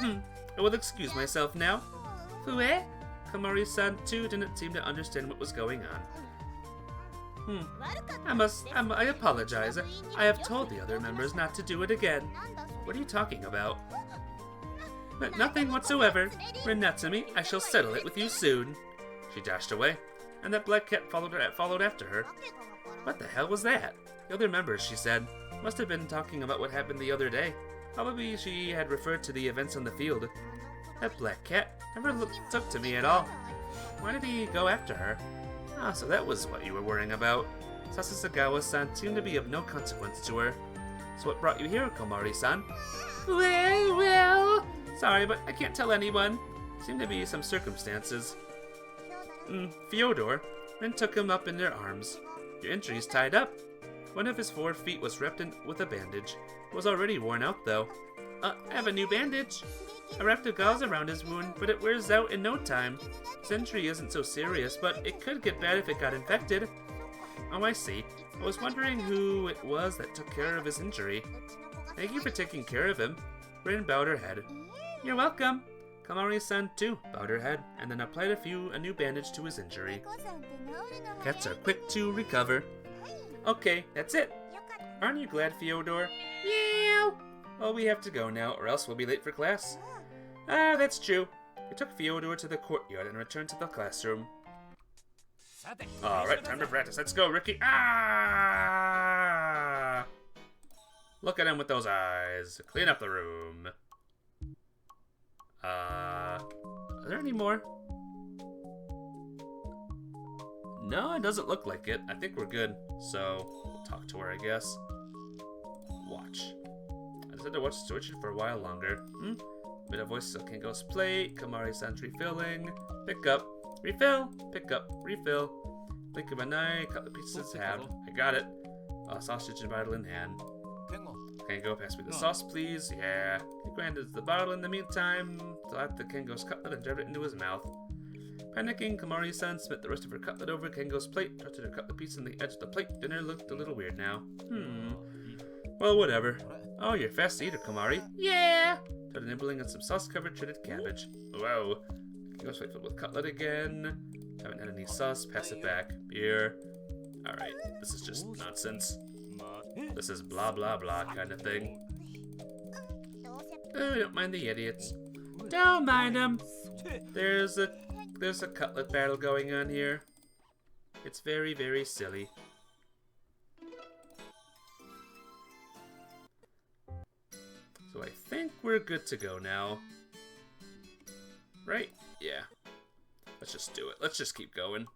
I will excuse myself now. Fue? Komori-san too didn't seem to understand what was going on. I apologize. I have told the other members not to do it again. What are you talking about? But nothing whatsoever. Rin Natsumi, I shall settle it with you soon. She dashed away, and that black cat followed after her. What the hell was that? The other members, she said, must have been talking about what happened the other day. Probably she had referred to the events on the field. That black cat never took to me at all. Why did he go after her? Ah, so that was what you were worrying about. Sasasagawa-san seemed to be of no consequence to her. So what brought you here, Komari-san? Well... Sorry, but I can't tell anyone. Seemed to be some circumstances. Fyodor. Rin took him up in their arms. Your injury's tied up. One of his 4 feet was wrapped in with a bandage. It was already worn out, though. I have a new bandage. I wrapped a gauze around his wound, but it wears out in no time. His injury isn't so serious, but it could get bad if it got infected. Oh, I see. I was wondering who it was that took care of his injury. Thank you for taking care of him. Rin bowed her head. You're welcome. Kamari-san too bowed her head, and then applied a new bandage to his injury. Cats are quick to recover. Okay, that's it. Aren't you glad, Fyodor? Yeah. Well, we have to go now, or else we'll be late for class. Ah, that's true. We took Fyodor to the courtyard and returned to the classroom. Alright, time to practice. Let's go, Ricky. Ah! Look at him with those eyes. Clean up the room. Are there any more? No, it doesn't look like it. I think we're good. So, we'll talk to her, I guess. Watch. I just had to watch the situation for a while longer. Bit of voice of Kengo's plate. Kamari-san's refilling. Pick up. Refill. Pick up. Refill. Blink of an eye. Cut the pieces halved. I got it. Sausage and bottle in hand. Kengo, pass me the sauce, please. Yeah. He granted the bottle in the meantime. Slapped the Kengo's cutlet and jabbed it into his mouth. Panicking, Kamari-san spit the rest of her cutlet over Kengo's plate, tried to cut the piece on the edge of the plate. Dinner looked a little weird now. Well, whatever. Oh, you're a fast eater, Kamari. Yeah! Started nibbling on some sauce-covered shredded cabbage. Whoa. Kengo's plate filled with cutlet again. Haven't had any sauce. Pass it back. Beer. Alright, this is just nonsense. This is blah blah blah kind of thing. Oh, don't mind the idiots. Don't mind them. There's a cutlet battle going on here. It's very, very silly. So I think we're good to go now. Right? Yeah. Let's just do it. Let's just keep going.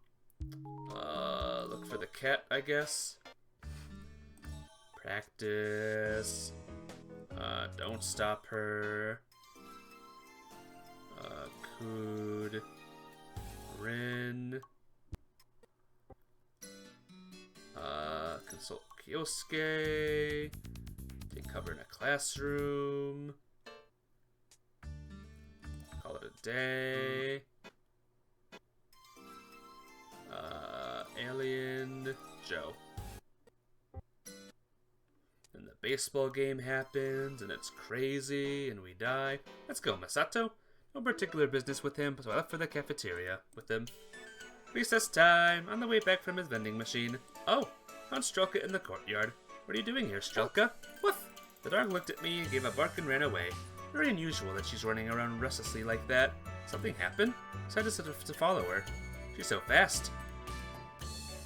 Look for the cat, I guess. Practice. Don't stop her. Could. Rin. Consult Kyosuke. Take cover in a classroom. Call it a day. Alien Joe. And the baseball game happens, and it's crazy, and we die. Let's go, Masato. No particular business with him, so I left for the cafeteria with him. Recess time, on the way back from his vending machine. Oh, found Strelka in the courtyard. What are you doing here, Strelka? Woof! The dog looked at me and gave a bark and ran away. Very unusual that she's running around restlessly like that. Something happened? So I decided to follow her. She's so fast.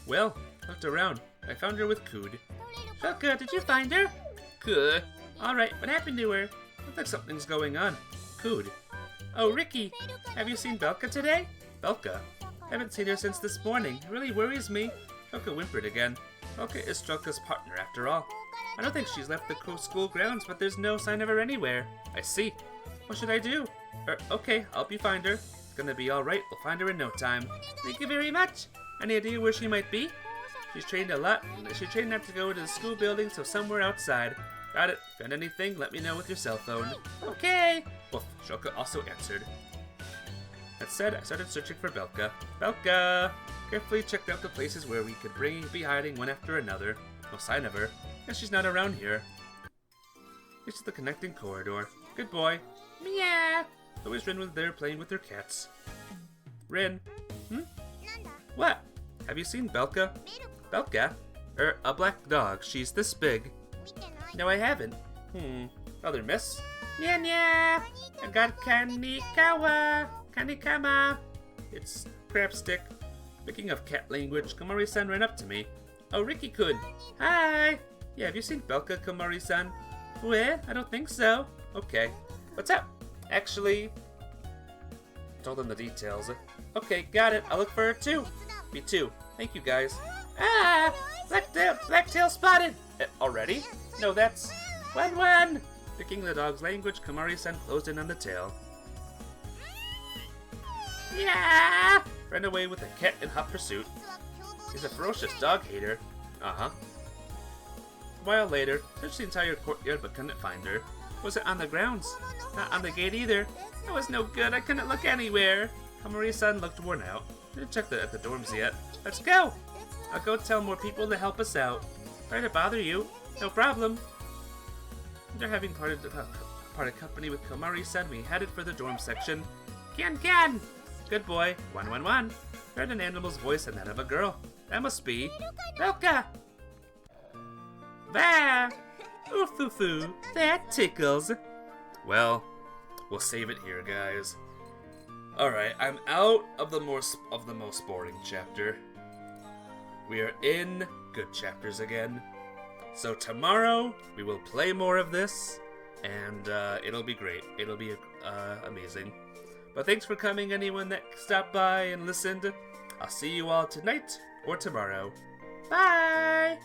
Well, I looked around. I found her with Kood. Strelka, did you find her? Good. Alright, what happened to her? Looks like something's going on. Kood. Oh, Ricky, have you seen Belka today? Belka? Haven't seen her since this morning. It really worries me. Strelka whimpered again. Belka is Strelka's partner, after all. I don't think she's left the school grounds, but there's no sign of her anywhere. I see. What should I do? Okay, I'll help you find her. It's gonna be alright. We'll find her in no time. Thank you very much. Any idea where she might be? She's trained a lot. She trained not to go to the school building, so somewhere outside. Got it. Found anything? Let me know with your cell phone. Okay. Woof. Strelka also answered. That said, I started searching for Belka. Belka! Carefully checked out the places where we could be hiding one after another. No sign of her. Guess she's not around here. Reached the connecting corridor. Good boy. Meow! Always Rin was there playing with her cats. Rin. What? Have you seen Belka? Belka? A black dog. She's this big. No, I haven't. Other miss? Nya nya! I got Kanikawa! Kanikama! It's Crabstick. Speaking of cat language, Komori-san ran up to me. Oh, Riki-kun! Hi! Yeah, have you seen Belka, Komori-san? Where? I don't think so. Okay. What's up? Actually... told them the details. Okay, got it. I'll look for her too. Me too. Thank you, guys. Ah! Blacktail spotted! Already? No, that's... One! Picking the dog's language, Komori-san closed in on the tail. Yeah! Ran away with a cat in hot pursuit. He's a ferocious dog hater. Uh-huh. A while later, searched the entire courtyard but couldn't find her. Wasn't on the grounds. Not on the gate either. That was no good. I couldn't look anywhere. Komori-san looked worn out. Didn't check at the dorms yet. Let's go! I'll go tell more people to help us out. Sorry to bother you. No problem. After having parted company with Komori-san, we headed for the dorm section. Can! Good boy. 111. Heard an animal's voice and that of a girl. That must be Belka. Bah! Oof-foo-foo. That tickles. Well, we'll save it here, guys. Alright, I'm out of the most boring chapter. We are in good chapters again. So tomorrow, we will play more of this, and it'll be great. It'll be amazing. But thanks for coming, anyone that stopped by and listened. I'll see you all tonight or tomorrow. Bye!